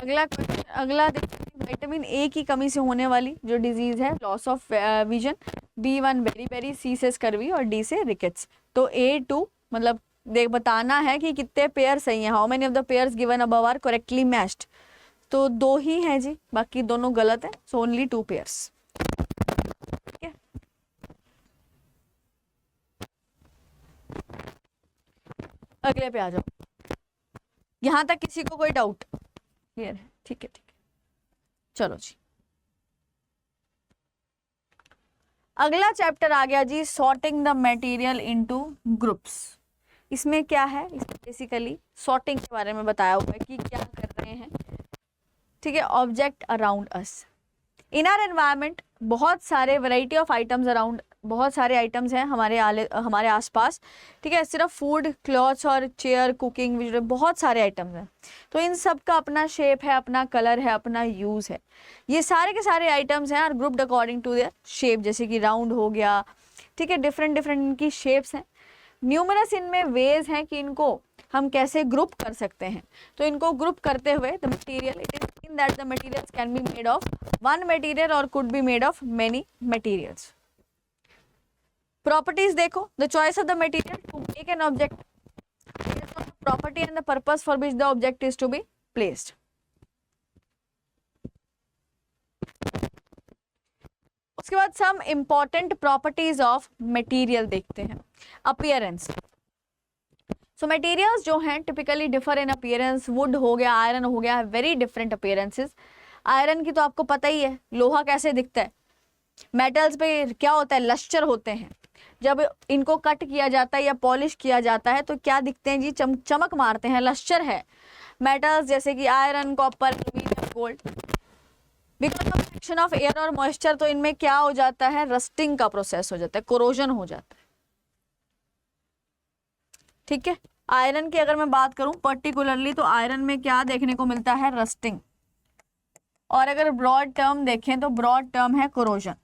Speaker 1: अगला देखते हैं। विटामिन ए की कमी से होने वाली जो डिजीज है, loss of vision. B1 beriberi, C से स्कर्वी और D से रिकेट्स। तो A2 मतलब देख बताना है कि कितने पेयर सही हैं। How many of the pairs given above are correctly matched. तो 2 ही हैं जी, बाकी दोनों गलत है। सो ओनली 2 पेयर्स, ठीक है। अगले पे आ जाओ। यहां तक किसी को कोई डाउट? क्लियर है, ठीक है, ठीक है। चलो जी, अगला चैप्टर आ गया जी, sorting the material into groups. इसमें क्या है, इसमें बेसिकली सॉर्टिंग के बारे में बताया हुआ है कि क्या कर रहे हैं, ठीक है। Object around us in our environment, बहुत सारे वैरायटी ऑफ आइटम्स अराउंड, बहुत सारे आइटम्स हैं हमारे आसपास, ठीक है। सिर्फ फूड, क्लॉथ्स और चेयर, कुकिंग, बहुत सारे आइटम्स हैं। तो इन सब का अपना शेप है, अपना कलर है, अपना यूज़ है। ये सारे के सारे आइटम्स हैं are grouped according to their shape, जैसे कि राउंड हो गया, ठीक है। डिफरेंट डिफरेंट इनकी शेप्स हैं। न्यूमरस इनमें वेज हैं कि इनको हम कैसे ग्रुप कर सकते हैं। तो इनको ग्रुप करते हुए the material, it is seen that the materials can be made of one material और could be made of many materials. Properties देखो, the choice of the material to make an object based on the property and the purpose for which the object is to be placed. उसके बाद some important properties of material देखते हैं। अपीयरेंस, सो मटेरियल्स जो हैं typically differ in appearance. Wood हो गया, आयरन हो गया, वेरी डिफरेंट अपीयरेंसेस। आयरन की तो आपको पता ही है, लोहा कैसे दिखता है। मेटल्स पे क्या होता है, लस्टर होते हैं। जब इनको कट किया जाता है या पॉलिश किया जाता है तो क्या दिखते हैं जी, चमक मारते हैं, लश्चर है। मेटल्स जैसे कि iron, copper, aluminium, gold, because of action of air और मॉइस्चर तो इनमें क्या हो जाता है, रस्टिंग का प्रोसेस हो जाता है, कोरोजन हो जाता है। ठीक है, आयरन की अगर मैं बात करूं पर्टिकुलरली तो आयरन में क्या देखने को मिलता है, रस्टिंग, और अगर ब्रॉड टर्म देखें तो ब्रॉड टर्म है corrosion.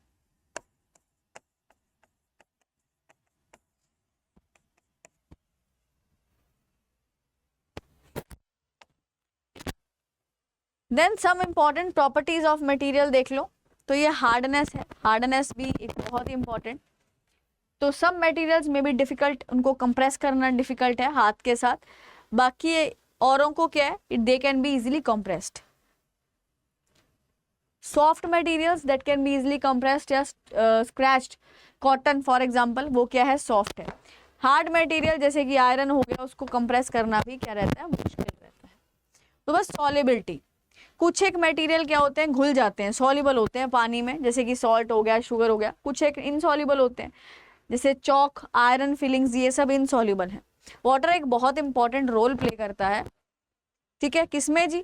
Speaker 1: Then some important properties of material देख लो, तो ये हार्डनेस है, हार्डनेस भी एक बहुत ही इंपॉर्टेंट। तो सब मटेरियल्स में भी डिफिकल्ट, उनको कंप्रेस करना डिफिकल्ट है हाथ के साथ, बाकी औरों को क्या है, they can be easily compressed. Soft materials that can be easily compressed या स्क्रैच्ड, कॉटन फॉर एग्जांपल, वो क्या है, सॉफ्ट है। हार्ड मटेरियल जैसे कि आयरन हो गया, उसको कंप्रेस करना भी क्या रहता है, मुश्किल रहता है। तो बस सॉल्युबिलिटी, कुछ एक मटेरियल क्या होते हैं, घुल जाते हैं, सॉल्युबल होते हैं पानी में, जैसे कि सॉल्ट हो गया, शुगर हो गया। कुछ एक इनसॉल्युबल होते हैं, जैसे चॉक, आयरन फिलिंग्स, ये सब इनसॉल्युबल है। वाटर एक बहुत इंपॉर्टेंट रोल प्ले करता है, ठीक है, किसमें जी,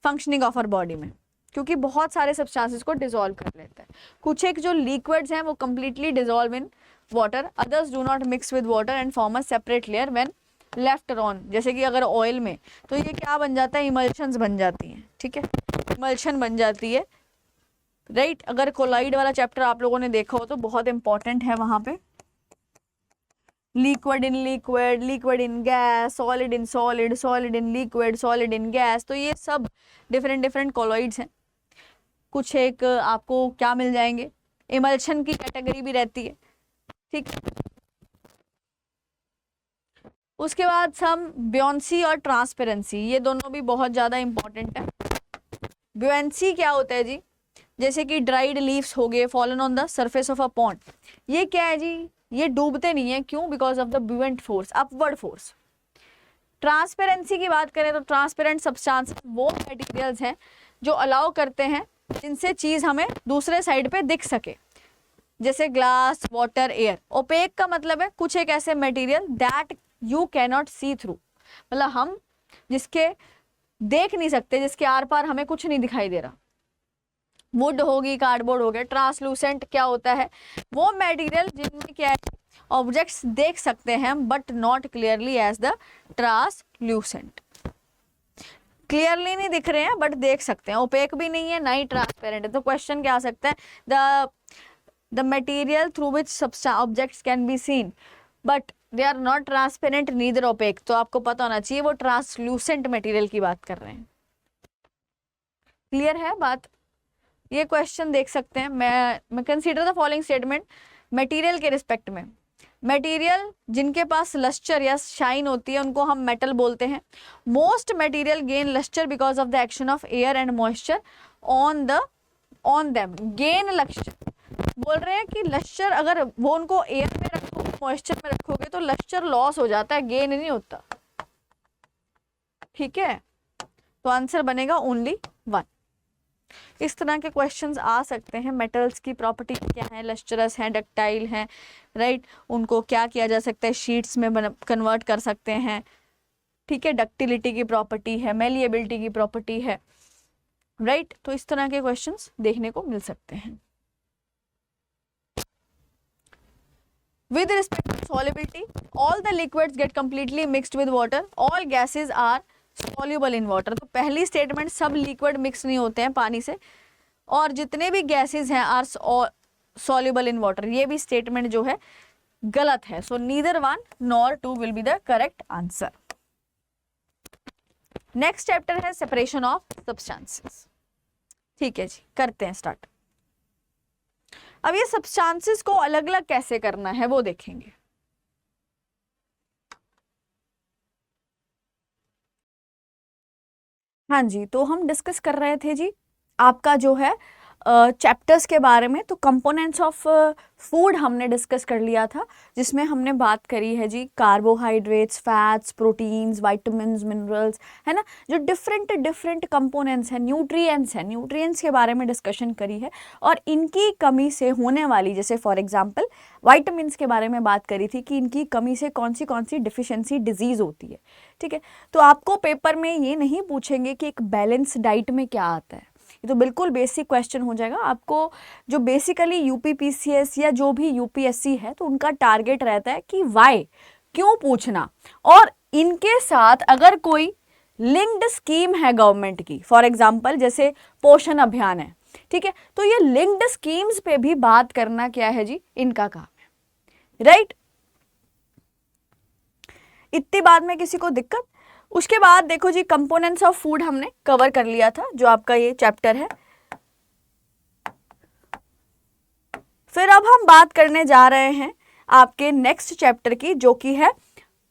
Speaker 1: फंक्शनिंग ऑफ आवर बॉडी में, क्योंकि बहुत सारे सब्सटेंसेस को डिसॉल्व कर लेता है। कुछ एक जो लिक्विड्स हैं वो completely dissolve in water, others do not mix with water and form a separate layer when left on. जैसे कि अगर ऑयल में, तो ये क्या बन जाता है, इमल्शंस बन जाती हैं, ठीक है, इमल्शन बन जाती है, राइट। अगर कोलाइड वाला चैप्टर आप लोगों ने देखा हो तो बहुत इंपॉर्टेंट है वहां पे, liquid in liquid, liquid in gas, solid in solid, solid in liquid, solid in gas, तो ये सब डिफरेंट डिफरेंट कोलॉइड्स हैं। कुछ एक आपको क्या मिल जाएंगे, इमल्शन की कैटेगरी भी रहती है, ठीक। उसके बाद सम ब्योंसी और ट्रांसपेरेंसी, ये दोनों भी बहुत ज़्यादा इंपॉर्टेंट है। ब्योंसी क्या होता है जी, जैसे कि ड्राइड लीव्स हो गए, fallen on the surface of a pond, ये क्या है जी, ये डूबते नहीं है, क्यों, because of the buoyant force, upward force. Transparency की बात करें तो ट्रांसपेरेंट सब्सटेंस वो मटेरियल्स हैं जो अलाउ करते हैं जिनसे चीज हमें दूसरे साइड पे दिख सके, जैसे ग्लास, वाटर, एयर। ओपेक का मतलब है कुछ एक ऐसे material that you cannot see through, मतलब हम जिसके देख नहीं सकते, जिसके आर पार हमें कुछ नहीं दिखाई दे रहा। वुड होगी, कार्डबोर्ड हो गया। ट्रांसलूसेंट क्या होता है, वो मटेरियल जिनमें क्या है, ऑब्जेक्ट्स देख सकते हैं but not clearly as the translucent, clearly नहीं दिख रहे हैं बट देख सकते हैं। ओपेक भी नहीं है, ना ही ट्रांसपेरेंट है। तो क्वेश्चन क्या आ सकता है, the material through which objects can be seen but they are not transparent neither opaque, तो आपको पता होना चाहिए वो ट्रांसलूसेंट मटेरियल की बात कर रहे हैं। क्लियर है बात, ये क्वेश्चन देख सकते हैं। मैं consider the following statement material के रिस्पेक्ट में, मटेरियल जिनके पास लस्टर या शाइन होती है उनको हम मेटल बोलते हैं। Most material gain lustre because of the action of air and moisture on them. Gain lustre बोल रहे हैं कि लस्टर अगर वो उनको एयर में रखोगे, मॉइस्चर में रखोगे तो लस्टर लॉस हो जाता है, गेन नहीं होता, ठीक है। तो आंसर बनेगा ओनली 1। इस तरह के क्वेश्चंस आ सकते हैं। मेटल्स की प्रॉपर्टी क्या है, लस्टरस हैं, डक्टाइल हैं, राइट, उनको क्या किया जा सकता है, शीट्स में कन्वर्ट कर सकते हैं, ठीक है। डक्टिलिटी की प्रॉपर्टी है, मेलिएबिलिटी की प्रॉपर्टी है, राइट। तो इस तरह के क्वेश्चंस देखने को मिल सकते हैं। With respect to solubility, all the liquids get completely mixed with water. All gases are soluble in water. तो पहली स्टेटमेंट, सब लिक्विड मिक्स नहीं होते हैं पानी से, और जितने भी गैसेस हैं आर soluble in water, ये भी स्टेटमेंट जो है गलत है। So neither 1 nor 2 will be the correct answer. Next chapter है सेपरेशन ऑफ सब्सटेंसेस, ठीक है जी, करते हैं स्टार्ट। अब ये सब्सटेंसेस को अलग अलग कैसे करना है वो देखेंगे। हाँ जी, तो हम डिस्कस कर रहे थे जी आपका जो है चैप्टर्स के बारे में। तो कंपोनेंट्स ऑफ फूड हमने डिस्कस कर लिया था, जिसमें हमने बात करी है जी carbohydrates, fats, proteins, vitamins, minerals, है ना, जो डिफरेंट डिफरेंट कंपोनेंट्स हैं, न्यूट्रिएंट्स हैं, न्यूट्रिएंट्स के बारे में डिस्कशन करी है। और इनकी कमी से होने वाली, जैसे फॉर एग्जांपल विटामिन्स के बारे में बात करी थी कि इनकी कमी से कौन सी डिफिशियंसी डिजीज़ होती है। ठीक है, तो आपको पेपर में ये नहीं पूछेंगे कि एक बैलेंस डाइट में क्या आता है, ये तो बिल्कुल बेसिक क्वेश्चन हो जाएगा। आपको जो बेसिकली यूपीपीसीएस या जो भी यूपीएससी है तो उनका टारगेट रहता है कि वाई, क्यों पूछना, और इनके साथ अगर कोई लिंक्ड स्कीम है गवर्नमेंट की, फॉर एग्जांपल जैसे पोषण अभियान है, ठीक है, तो ये लिंक्ड स्कीम्स पे भी बात करना क्या है जी, इनका काम है, राइट। इतनी बात में किसी को दिक्कत? उसके बाद देखो जी कंपोनेंट्स ऑफ फूड हमने कवर कर लिया था, जो आपका ये चैप्टर है। फिर अब हम बात करने जा रहे हैं आपके नेक्स्ट चैप्टर की, जो कि है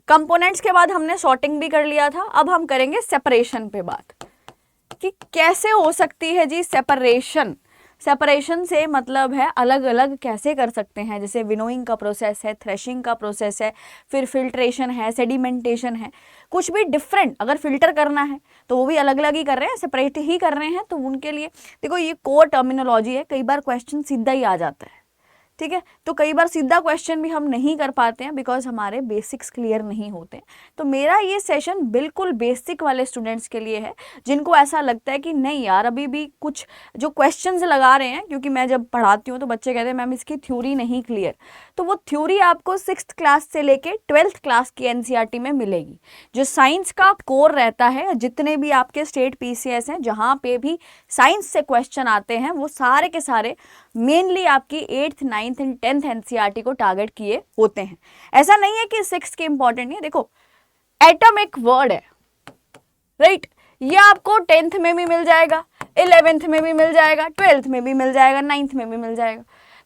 Speaker 1: कंपोनेंट्स के बाद हमने सॉर्टिंग भी कर लिया था। अब हम करेंगे सेपरेशन पे बात कि कैसे हो सकती है जी सेपरेशन। सेपरेशन से मतलब है अलग अलग कैसे कर सकते हैं, जैसे विनोइंग का प्रोसेस है, थ्रेशिंग का प्रोसेस है, फिर फिल्ट्रेशन है, सेडिमेंटेशन है, कुछ भी डिफरेंट अगर फिल्टर करना है तो वो भी अलग अलग ही कर रहे हैं, सेपरेट ही कर रहे हैं। तो उनके लिए देखो ये कोर टर्मिनोलॉजी है, कई बार क्वेश्चन सीधा ही आ जाता है, ठीक है, तो कई बार सीधा क्वेश्चन भी हम नहीं कर पाते हैं बिकॉज हमारे बेसिक्स क्लियर नहीं होते। तो मेरा ये सेशन बिल्कुल बेसिक वाले स्टूडेंट्स के लिए है, जिनको ऐसा लगता है कि नहीं यार अभी भी कुछ जो क्वेश्चंस लगा रहे हैं, क्योंकि मैं जब पढ़ाती हूँ तो बच्चे कहते हैं मैम इसकी थ्योरी नहीं क्लियर, तो वो थ्योरी आपको 6th क्लास से लेके 12th क्लास की एनसीईआरटी में मिलेगी। जो साइंस का कोर रहता है, जितने भी आपके स्टेट पीसीएस हैं जहाँ पे भी साइंस से क्वेश्चन आते हैं, वो सारे के सारे मेनली आपकी 8th, 9th and 10th NCERT को टारगेट किए होते हैं। ऐसा नहीं है कि 6th के इंपॉर्टेंट नहीं है। देखो एटम एक वर्ड है, राइट, ये आपको 10th में भी मिल जाएगा, 11th में भी मिल जाएगा, 12th में भी मिल जाएगा, 9th में भी मिल जाएगा।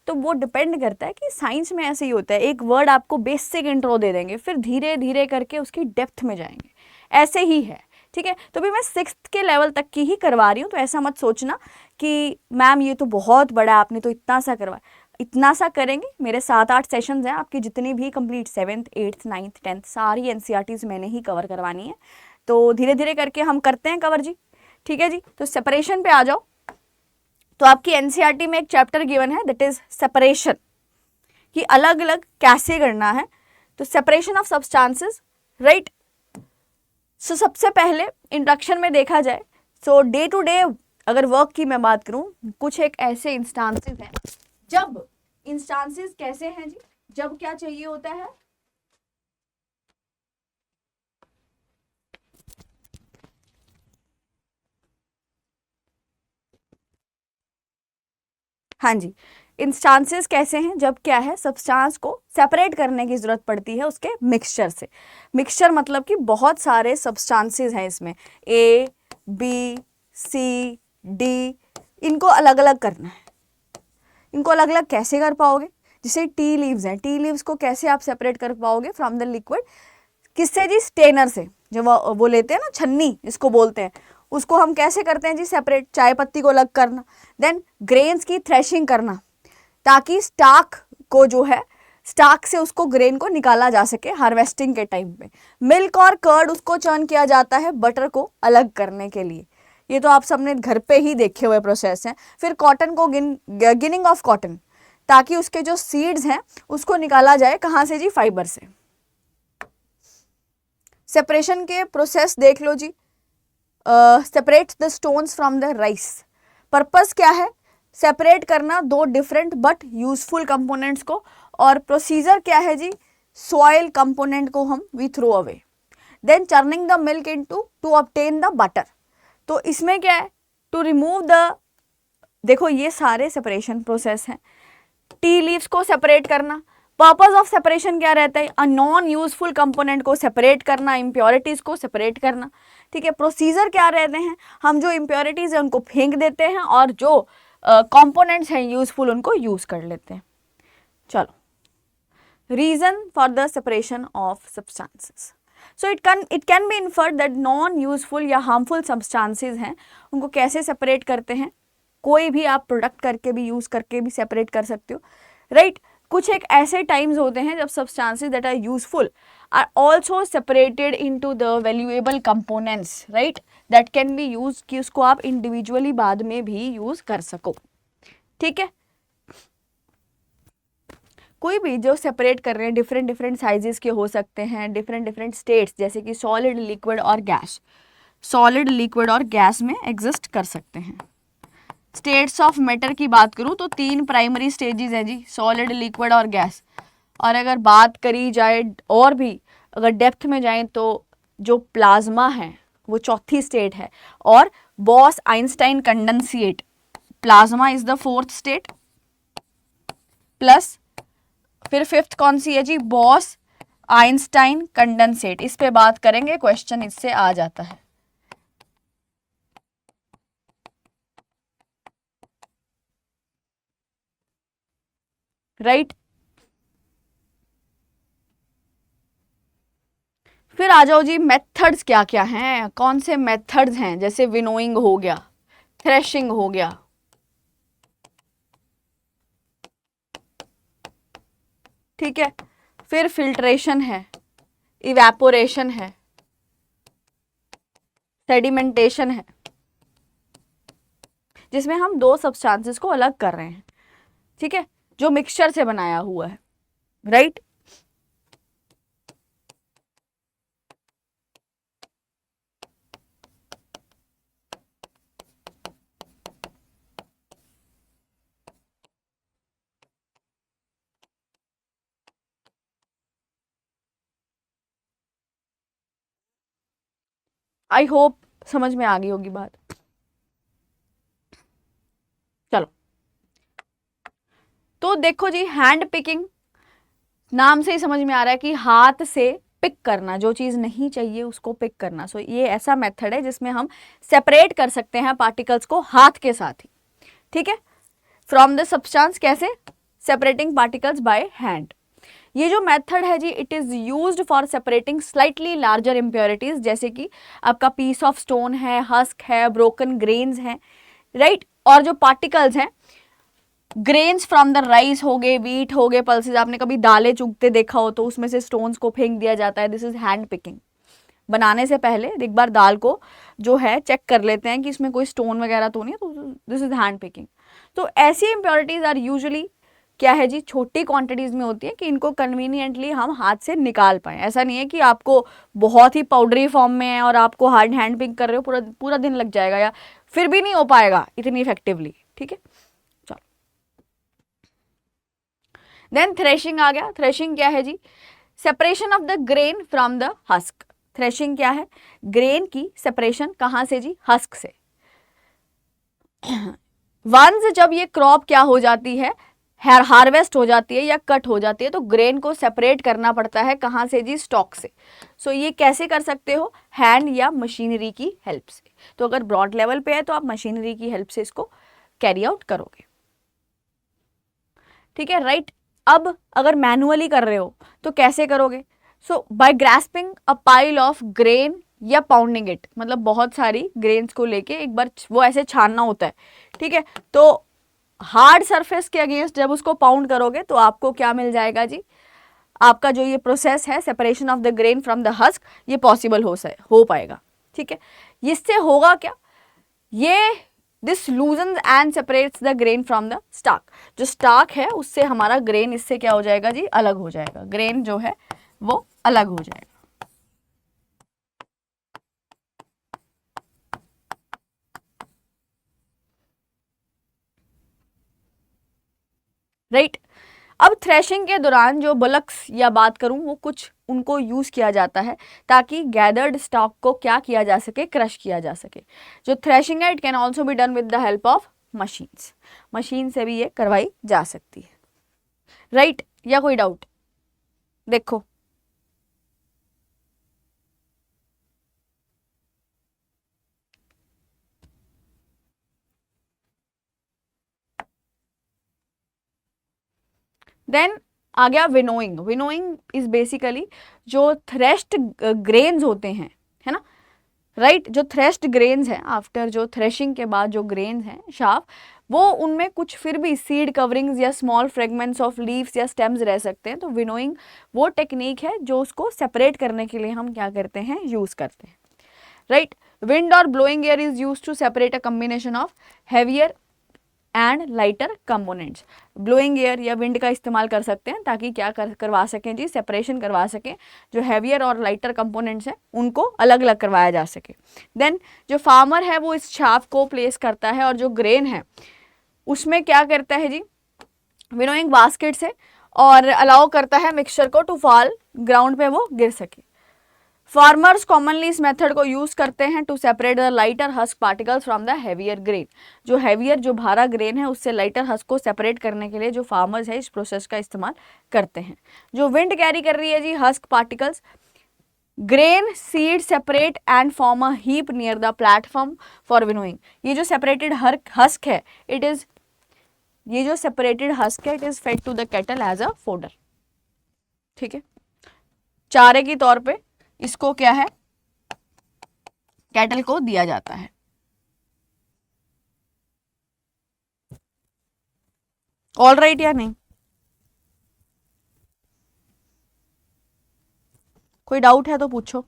Speaker 1: तो वो डिपेंड करता है कि साइंस में ऐसे ही होता है, एक वर्ड आपको बेसिक इंट्रो दे देंगे, फिर धीरे धीरे करके उसकी डेप्थ में जाएंगे, ऐसे ही है, ठीक है। तो भी मैं 6th के लेवल तक की ही करवा रही हूँ, तो ऐसा मत सोचना कि मैम ये तो बहुत बड़ा, आपने तो इतना सा करवाया। इतना सा करेंगे, मेरे 7-8 सेशंस हैं, आपकी जितनी भी complete 7th, 8th, 9th, 10th सारी एनसीईआरटीज मैंने ही कवर करवानी है। तो धीरे धीरे करके हम करते हैं कवर जी, ठीक है जी। तो सेपरेशन पे आ जाओ। तो आपकी एनसीईआरटी में एक चैप्टर गिवन है दैट इज सेपरेशन, कि अलग अलग कैसे करना है। तो सेपरेशन ऑफ सब्सटेंसेस, राइट। सो सबसे पहले इंट्रोडक्शन में देखा जाए, सो डे टू डे अगर वर्क की मैं बात करूं, कुछ एक ऐसे इंस्टांसेस हैं, जब इंस्टांसेस कैसे हैं जी, जब क्या चाहिए होता है, हाँ जी, इंस्टांसेस कैसे हैं, जब क्या है सब्सटेंस को सेपरेट करने की जरूरत पड़ती है उसके मिक्सचर से। मिक्सचर मतलब कि बहुत सारे सब्सटेंसेस हैं इसमें, ए बी सी डी, इनको अलग अलग करना है। इनको अलग अलग कैसे कर पाओगे, जैसे टी लीव्स हैं, टी लीव्स को कैसे आप सेपरेट कर पाओगे फ्रॉम द लिक्विड, किससे जी, स्टेनर से, जो वो लेते हैं ना छन्नी इसको बोलते हैं, उसको हम कैसे करते हैं जी सेपरेट, चाय पत्ती को अलग करना। देन ग्रेन्स की थ्रेशिंग करना, ताकि स्टार्क को जो है, स्टार्क से उसको ग्रेन को निकाला जा सके हार्वेस्टिंग के टाइम पे। मिल्क और कर्ड उसको चर्न किया जाता है बटर को अलग करने के लिए, ये तो आप सबने घर पे ही देखे हुए प्रोसेस हैं। फिर कॉटन को गिनिंग ऑफ कॉटन, ताकि उसके जो सीड्स हैं उसको निकाला जाए, कहाँ से जी, फाइबर से। सेपरेशन के प्रोसेस देख लो जी, separate the stones from the rice, purpose क्या है, सेपरेट करना दो डिफरेंट बट यूजफुल कंपोनेंट्स को। और प्रोसीजर क्या है जी, सॉइल कंपोनेंट को हम we throw away. Then churning the milk into to obtain the butter, तो इसमें क्या है, टू रिमूव द, देखो ये सारे सेपरेशन प्रोसेस हैं। टी लीव्स को सेपरेट करना, पर्पस ऑफ सेपरेशन क्या रहता है, अ नॉन यूजफुल कंपोनेंट को सेपरेट करना, इम्प्योरिटीज को सेपरेट करना, ठीक है। प्रोसीजर क्या रहते हैं, हम जो इम्प्योरिटीज है उनको फेंक देते हैं और जो कंपोनेंट्स हैं यूजफुल उनको यूज कर लेते हैं। चलो, reason for the separation of substances, so it can be inferred that non useful या हार्मफुल सब्सटेंसेस हैं, उनको कैसे सेपरेट करते हैं, कोई भी आप प्रोडक्ट करके भी यूज़ करके भी सेपरेट कर सकते हो, राइट। कुछ एक ऐसे टाइम्स होते हैं जब substances that are useful are also separated into the valuable components, right, that can be use, कि उसको आप इंडिविजुअली बाद में भी यूज कर सको, ठीक है। कोई भी जो सेपरेट कर रहे हैं डिफरेंट डिफरेंट साइजेस के हो सकते हैं, डिफरेंट डिफरेंट स्टेट्स, जैसे कि सॉलिड, लिक्विड और गैस, सॉलिड, लिक्विड और गैस में एग्जिस्ट कर सकते हैं। स्टेट्स ऑफ मैटर की बात करूं तो 3 प्राइमरी स्टेजेस है जी, सॉलिड, लिक्विड और गैस। और अगर बात करी जाए और भी अगर डेप्थ में जाए तो जो प्लाज्मा है वो चौथी स्टेट है, और boss Einstein condensate, plasma is the 4th state, plus फिर 5th कौन सी है जी, बॉस आइंस्टाइन कंडेंसेट। इस पे बात करेंगे, क्वेश्चन इससे आ जाता है, राइट। फिर आ जाओ जी, मेथड्स क्या क्या हैं, कौन से मेथड्स हैं, जैसे विनोइंग हो गया, थ्रेशिंग हो गया, ठीक है। फिर फिल्ट्रेशन है, इवेपोरेशन है, सेडिमेंटेशन है, जिसमें हम 2 सब्सटेंसेस को अलग कर रहे हैं, ठीक है, जो मिक्सचर से बनाया हुआ है, राइट। आई होप समझ में आ गई होगी बात। चलो, तो देखो जी, हैंड पिकिंग नाम से ही समझ में आ रहा है कि हाथ से पिक करना, जो चीज़ नहीं चाहिए उसको पिक करना। सो ये ऐसा मेथड है जिसमें हम सेपरेट कर सकते हैं पार्टिकल्स को हाथ के साथ ही, ठीक है, फ्रॉम द सब्सटेंस। कैसे? Separating particles by hand. ये जो मेथड है जी, it is used for separating slightly larger impurities, जैसे कि आपका पीस ऑफ स्टोन है, हस्क है, ब्रोकन ग्रेन्स हैं, राइट। और जो पार्टिकल्स हैं, ग्रेन्स फ्रॉम द राइस हो गए, वीट हो गए, पल्सेस, आपने कभी दालें चुगते देखा हो तो उसमें से स्टोन्स को फेंक दिया जाता है, दिस इज हैंड पिकिंग। बनाने से पहले एक बार दाल को जो है चेक कर लेते हैं कि इसमें कोई स्टोन वगैरह तो नहीं है, तो दिस इज हैंड पिकिंग। तो ऐसी इम्प्योरिटीज आर यूजुअली क्या है जी, छोटी क्वांटिटीज में होती है कि इनको कन्वीनियंटली हम हाथ से निकाल पाएँ। ऐसा नहीं है कि आपको बहुत ही पाउडरी फॉर्म में है और आपको हार्ड हैंड पिक कर रहे हो, पूरा पूरा दिन लग जाएगा या फिर भी नहीं हो पाएगा इतनी इफेक्टिवली, ठीक है। चलो, देन थ्रेशिंग आ गया। थ्रेशिंग क्या है जी? Separation of the grain from the husk. Threshing क्या है? ग्रेन की सेपरेशन कहाँ से जी? हस्क से। वंस जब ये क्रॉप क्या हो जाती है, हार्वेस्ट हो जाती है या कट हो जाती है, तो ग्रेन को सेपरेट करना पड़ता है कहाँ से जी? स्टॉक से। सो ये कैसे कर सकते हो? हैंड या मशीनरी की हेल्प से। तो अगर ब्रॉड लेवल पे है तो आप मशीनरी की हेल्प से इसको कैरी आउट करोगे, ठीक है, राइट। अब अगर मैनुअली कर रहे हो तो कैसे करोगे? So by grasping a pile of grain या पाउंडिंग इट, मतलब बहुत सारी ग्रेन्स को लेके एक बार वो ऐसे छानना होता है, ठीक है। तो हार्ड सरफेस के अगेंस्ट जब उसको पाउंड करोगे तो आपको क्या मिल जाएगा जी? आपका जो ये प्रोसेस है separation of the grain from the husk, ये पॉसिबल हो पाएगा, ठीक है। इससे होगा क्या? ये this loosens and separates the grain from the stalk. जो स्टार्क है उससे हमारा ग्रेन इससे क्या हो जाएगा जी? अलग हो जाएगा। ग्रेन जो है वो अलग हो जाएगा, राइट। अब थ्रेशिंग के दौरान जो बुलक्स या बात करूं, वो कुछ उनको यूज किया जाता है ताकि गैदर्ड स्टॉक को क्या किया जा सके? क्रश किया जा सके। जो थ्रेशिंग है, it can also be done with the help of machines. Machine से भी ये करवाई जा सकती है, राइट। या कोई डाउट? देखो, देन आ गया विनोइंग। विनोइंग इज बेसिकली जो थ्रेश्ड ग्रेन्स होते हैं, है ना, राइट। जो थ्रेश्ड ग्रेन्स हैं, आफ्टर जो थ्रेशिंग के बाद जो ग्रेन्स हैं शार्प, वो उनमें कुछ फिर भी सीड कवरिंग्स या स्मॉल फ्रेगमेंट्स ऑफ लीव्स या स्टेम्स रह सकते हैं। तो विनोइंग वो टेक्निक है जो उसको सेपरेट करने के लिए हम क्या करते हैं, यूज करते हैं, राइट। विंड और blowing air is use to separate a combination of heavier and lighter components. Blowing air या विंड का इस्तेमाल कर सकते हैं ताकि क्या करवा सकें जी, सेपरेशन करवा सकें, जो हैवियर और लाइटर कंपोनेंट्स हैं उनको अलग अलग करवाया जा सके। देन जो फार्मर है वो इस शाफ्ट को प्लेस करता है और जो ग्रेन है उसमें क्या करता है जी, विनोइंग बास्केट से, और अलाउ करता है मिक्सचर को टू फॉल, ग्राउंड पे वो गिर सके। फार्मर्स कॉमनली इस मेथड को यूज करते हैं to separate the lighter husk particles from the heavier grain. जो हैवियर, जो भारा ग्रेन है उससे लाइटर हस्क को सेपरेट करने के लिए जो फार्मर्स है इस प्रोसेस का इस्तेमाल करते हैं। जो विंड कैरी कर रही है जी husk particles, grain seed separate and form a heap near the platform for winnowing. ये जो सेपरेटेड हस्क है इट इज, ये जो सेपरेटेड हस्क है it is fed to the cattle as a fodder, ठीक है, चारे की तौर पे इसको क्या है, कैटल को दिया जाता है। ऑल राइट या नहीं? कोई डाउट है तो पूछो।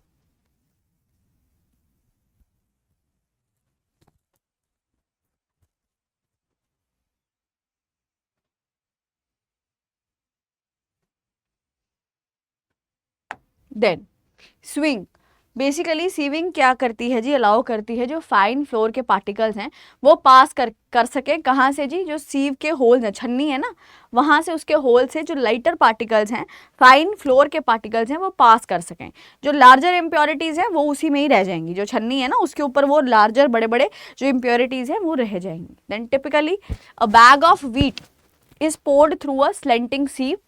Speaker 1: देन स्विंग, बेसिकली सीविंग क्या करती है जी, अलाउ करती है जो फाइन फ्लोर के पार्टिकल्स हैं वो पास कर सके, कहाँ से जी, जो सीव के होल्स हैं, छन्नी है ना, वहाँ से उसके होल से जो लाइटर पार्टिकल्स हैं, फाइन फ्लोर के पार्टिकल्स हैं वो पास कर सकें। जो लार्जर इम्प्योरिटीज़ हैं वो उसी में ही रह जाएंगी, जो छन्नी है ना उसके ऊपर वो लार्जर बड़े बड़े जो इम्प्योरिटीज़ हैं वो रह जाएंगी। Then typically a bag of wheat is poured through a slanting sieve,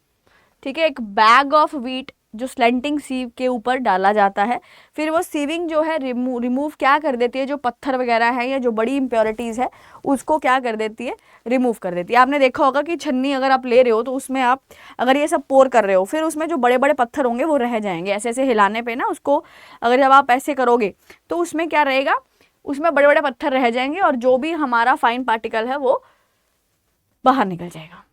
Speaker 1: ठीक है, एक बैग ऑफ व्हीट जो स्लेंटिंग सीव के ऊपर डाला जाता है, फिर वो सीविंग जो है रिमूव क्या कर देती है, जो पत्थर वगैरह है या जो बड़ी इम्प्योरिटीज़ है उसको क्या कर देती है, रिमूव कर देती है। आपने देखा होगा कि छन्नी अगर आप ले रहे हो तो उसमें आप अगर ये सब पोर कर रहे हो फिर उसमें जो बड़े बड़े पत्थर होंगे वो रह जाएंगे, ऐसे ऐसे हिलाने पर ना उसको, अगर जब आप ऐसे करोगे तो उसमें क्या रहेगा, उसमें बड़े बड़े पत्थर रह जाएंगे और जो भी हमारा फाइन पार्टिकल है वो बाहर निकल जाएगा,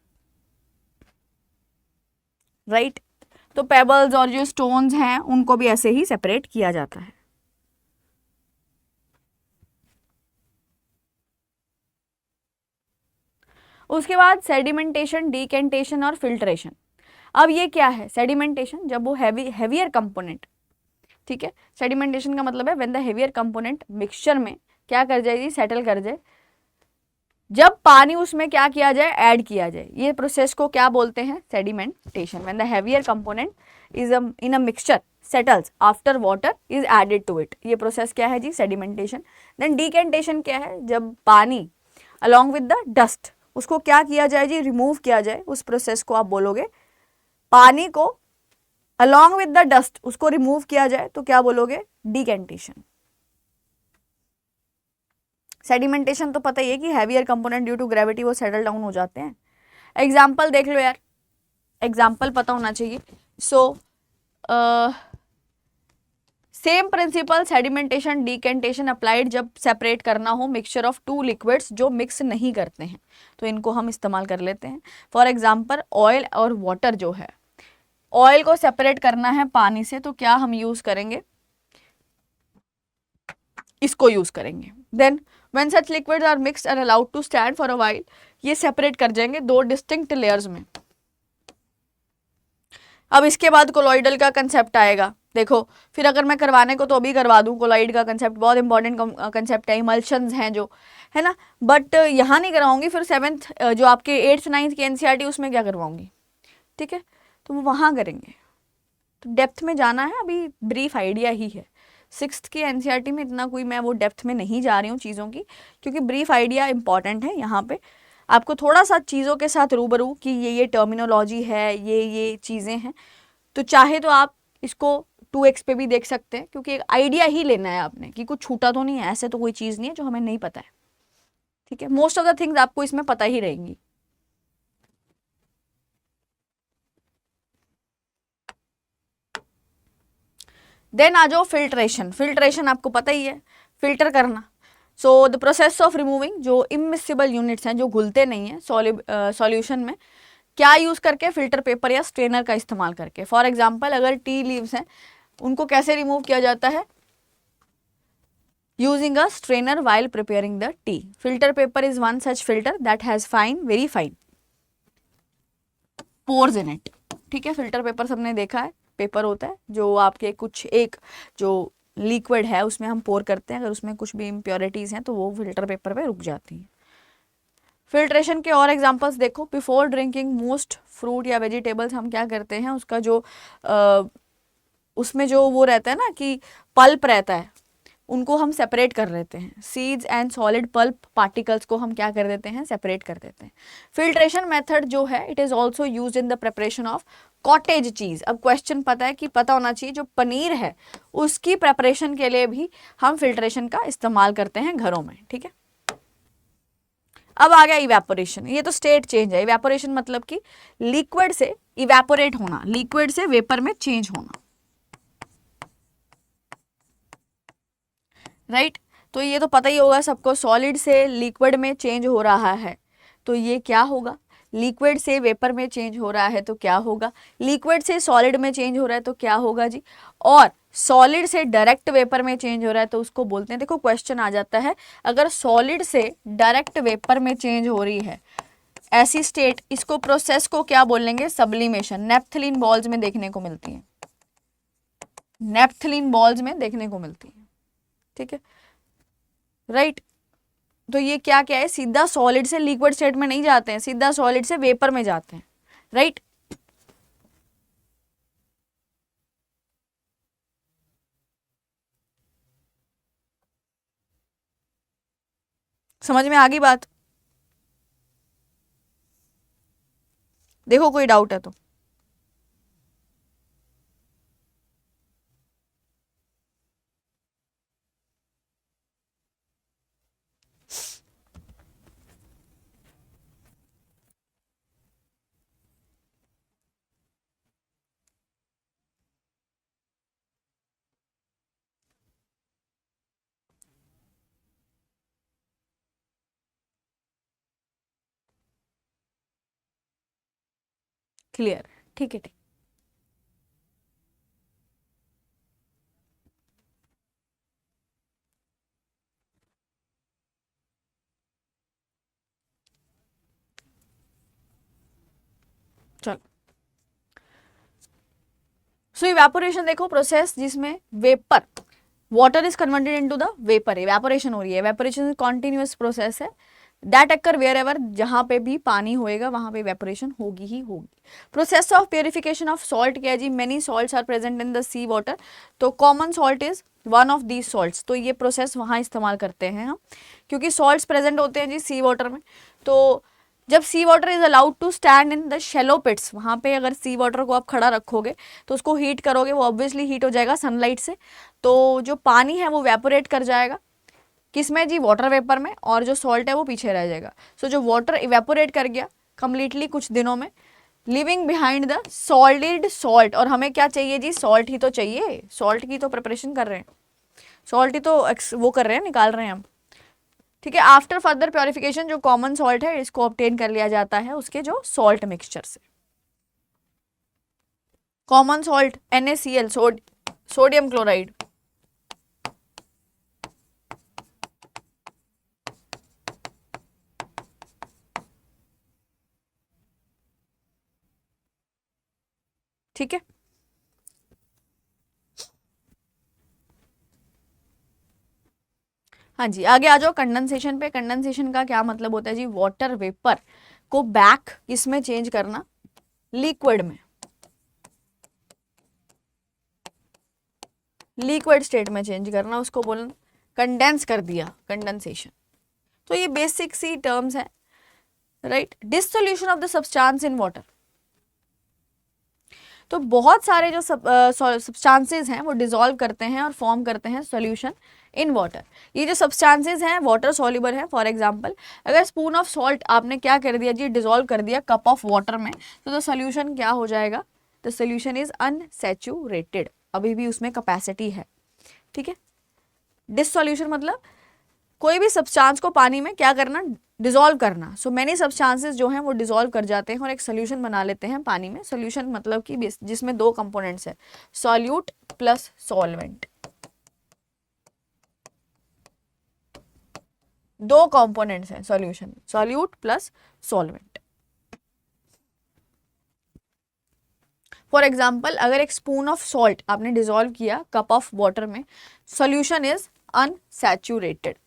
Speaker 1: राइट। तो पेबल्स और जो स्टोन्स हैं उनको भी ऐसे ही सेपरेट किया जाता है। उसके बाद सेडिमेंटेशन, डिकेंटेशन और फिल्ट्रेशन। अब ये क्या है सेडिमेंटेशन, जब वो हैवियर कंपोनेंट, ठीक है, सेडिमेंटेशन का मतलब है when the heavier component mixture में क्या कर जाए जी, सेटल कर जाए, जब पानी उसमें क्या किया जाए, ऐड किया जाए, ये प्रोसेस को क्या बोलते हैं, sedimentation. When the heavier component is in a mixture settles after water is added to it, ये प्रोसेस क्या है जी, सेडिमेंटेशन। देन डिकेंटेशन क्या है, जब पानी अलॉन्ग विद द डस्ट उसको क्या किया जाए जी, रिमूव किया जाए, उस प्रोसेस को आप बोलोगे, पानी को अलॉन्ग विद द डस्ट उसको रिमूव किया जाए तो क्या बोलोगे, डिकेंटेशन। सेडिमेंटेशन तो पता ही है कि heavier component due to gravity वो सेटल डाउन हो जाते हैं। एग्जाम्पल देख लो यार, एग्जाम्पल पता होना चाहिए। So same principle sedimentation decantation applied जब सेपरेट करना हो मिक्सचर ऑफ टू लिक्विड्स जो मिक्स नहीं करते हैं तो इनको हम इस्तेमाल कर लेते हैं। फॉर एग्जाम्पल ऑयल और वाटर जो है, ऑयल को सेपरेट करना है पानी से तो क्या हम यूज करेंगे, इसको यूज करेंगे। Then when such liquids are mixed and allowed to stand for a while, ये सेपरेट कर जाएंगे दो डिस्टिंक्ट लेयर्स में। अब इसके बाद कोलॉइडल का कंसेप्ट आएगा। देखो फिर अगर मैं करवाने को तो अभी करवा दूं, कोलॉइड का कंसेप्ट बहुत इंपॉर्टेंट कंसेप्ट है, इमल्शंस हैं जो है ना, बट यहाँ नहीं करवाऊंगी, फिर 7th जो आपके 8th 9th की एनसीईआरटी उसमें क्या करवाऊंगी, ठीक है, तो वो वहाँ करेंगे। तो डेप्थ में जाना है, अभी ब्रीफ आइडिया ही है। 6th की एनसीईआरटी में इतना कोई मैं वो डेप्थ में नहीं जा रही हूँ चीज़ों की, क्योंकि ब्रीफ आइडिया इंपॉर्टेंट है। यहाँ पे आपको थोड़ा सा चीज़ों के साथ रूबरू कि ये टर्मिनोलॉजी है, ये चीज़ें हैं, तो चाहे तो आप इसको 2x पे भी देख सकते हैं, क्योंकि एक आइडिया ही लेना है आपने कि कुछ छूटा तो नहीं है, ऐसे तो कोई चीज़ नहीं है जो हमें नहीं पता है, ठीक है। मोस्ट ऑफ द थिंग्स आपको इसमें पता ही रहेंगी। देन आ जाओ फिल्ट्रेशन। फिल्ट्रेशन आपको पता ही है, फिल्टर करना। So the process of removing, जो इमिसिबल यूनिट्स हैं जो घुलते नहीं हैं सॉल्यूशन में, क्या यूज करके, फिल्टर पेपर या स्ट्रेनर का इस्तेमाल करके। फॉर एग्जाम्पल अगर टी लीव्स हैं उनको कैसे रिमूव किया जाता है, using a strainer while preparing the tea. Filter paper is one such filter that has fine, very fine pores in it. ठीक है, फिल्टर पेपर सबने देखा है, पेपर होता है जो आपके कुछ एक जो लिक्विड है उसमें हम पोर करते हैं, अगर उसमें कुछ भी इम्प्योरिटीज हैं तो वो फिल्टर पेपर पे रुक जाती हैं। फिल्ट्रेशन के और एग्जांपल्स देखो, बिफोर ड्रिंकिंग मोस्ट फ्रूट या वेजिटेबल्स हम क्या करते हैं, उसका जो उसमें जो वो रहता है ना कि पल्प रहता है, उनको हम सेपरेट कर लेते हैं। Seeds and solid pulp particles को हम क्या कर देते हैं, सेपरेट कर देते हैं। फिल्ट्रेशन मेथड जो है it is also used in the preparation of cottage cheese. अब क्वेश्चन पता है कि पता होना चाहिए, जो पनीर है उसकी प्रिपरेशन के लिए भी हम फिल्ट्रेशन का इस्तेमाल करते हैं घरों में। ठीक है, अब आ गया इवेपोरेशन। ये तो स्टेट चेंज है। इवेपोरेशन मतलब कि लिक्विड से इवेपोरेट होना, लिक्विड से वेपर में चेंज होना, राइट। तो ये तो पता ही होगा सबको, सॉलिड से लिक्विड में चेंज हो रहा है तो ये क्या होगा, लिक्विड से वेपर में चेंज हो रहा है तो क्या होगा, लिक्विड से सॉलिड में चेंज हो रहा है तो क्या होगा जी, और सॉलिड से डायरेक्ट वेपर में चेंज हो रहा है तो उसको बोलते हैं, देखो क्वेश्चन आ जाता है, अगर सॉलिड से डायरेक्ट वेपर में चेंज हो रही है ऐसी स्टेट, इसको प्रोसेस को क्या बोलेंगे, सब्लिमेशन। नेप्थलीन बॉल्स में देखने को मिलती है, नेप्थलीन बॉल्स में देखने को मिलती है। ठीक है, राइट। तो ये क्या क्या है, सीधा सॉलिड से लिक्विड स्टेट में नहीं जाते हैं, सीधा सॉलिड से वेपर में जाते हैं, राइट। समझ में आ गई बात, देखो कोई डाउट है तो। क्लियर, ठीक है, ठीक। चलो, सो इवेपोरेशन देखो, प्रोसेस जिसमें vapour, water is converted into the vapour, evaporation हो रही है। इवेपोरेशन कॉन्टिन्यूअस प्रोसेस है, दैट अक्कर वेयर एवर, जहां पे भी पानी होएगा वहां पे इवेपोरेशन होगी ही होगी। Process of purification of salt क्या है जी, many salts are present in the sea water, तो common salt is one of these salts. तो ये प्रोसेस वहां इस्तेमाल करते हैं हम, क्योंकि सॉल्ट्स प्रेजेंट होते हैं जी सी वाटर में। तो जब sea water is allowed to stand in the shallow pits, वहां पे अगर सी वाटर को आप खड़ा रखोगे तो उसको हीट करोगे, वो ऑब्वियसली हीट हो जाएगा सनलाइट से, तो जो पानी है वो वेपोरेट कर जाएगा, किसमें जी, वाटर वेपर में, और जो सॉल्ट है वो पीछे रह जाएगा। सो जो वाटर इवेपोरेट कर गया कंप्लीटली कुछ दिनों में, living behind the solid salt, और हमें क्या चाहिए जी, सॉल्ट ही तो चाहिए, सॉल्ट की तो प्रिपरेशन कर रहे हैं, सॉल्ट ही तो वो कर रहे हैं, निकाल रहे हैं हम। ठीक है, आफ्टर फर्दर प्योरिफिकेशन जो कॉमन सॉल्ट है इसको ऑब्टेन कर लिया जाता है उसके जो सॉल्ट मिक्सचर से। Common salt NaCl, sodium chloride, ठीक है। हाँ जी, आगे आ जाओ कंडेंसेशन पे। कंडेंसेशन का क्या मतलब होता है जी, वाटर वेपर को बैक इसमें चेंज करना, लिक्विड में, लिक्विड स्टेट में चेंज करना, उसको बोलना कंडेंस कर दिया, कंडेंसेशन। तो ये बेसिक सी टर्म्स है, right. Dissolution of the substance in water, तो बहुत सारे जो सब्सटेंसेस हैं वो डिसॉल्व करते हैं और फॉर्म करते हैं सॉल्यूशन इन वाटर। ये जो सब्सटेंसेस हैं वाटर सॉल्युबल हैं। फॉर एग्जांपल अगर स्पून ऑफ सॉल्ट आपने क्या कर दिया जी, डिसॉल्व कर दिया कप ऑफ वाटर में, तो द सॉल्यूशन क्या हो जाएगा, द सॉल्यूशन इज अनसैचुरेटेड, अभी भी उसमें कैपेसिटी है। ठीक है, डिसोल्यूशन मतलब कोई भी सब्सटेंस को पानी में क्या करना, डिसॉल्व करना। सो मैनी सब्सटेंसेस जो हैं वो डिसॉल्व कर जाते हैं और एक सोल्यूशन बना लेते हैं पानी में। सोल्यूशन मतलब कि जिसमें दो कंपोनेंट्स है, सॉल्यूट प्लस सॉल्वेंट, दो कंपोनेंट्स हैं solution, solute plus solvent. For example अगर एक स्पून ऑफ सॉल्ट आपने डिसॉल्व किया कप ऑफ वाटर में, सोल्यूशन इज अनसैचुरेटेड।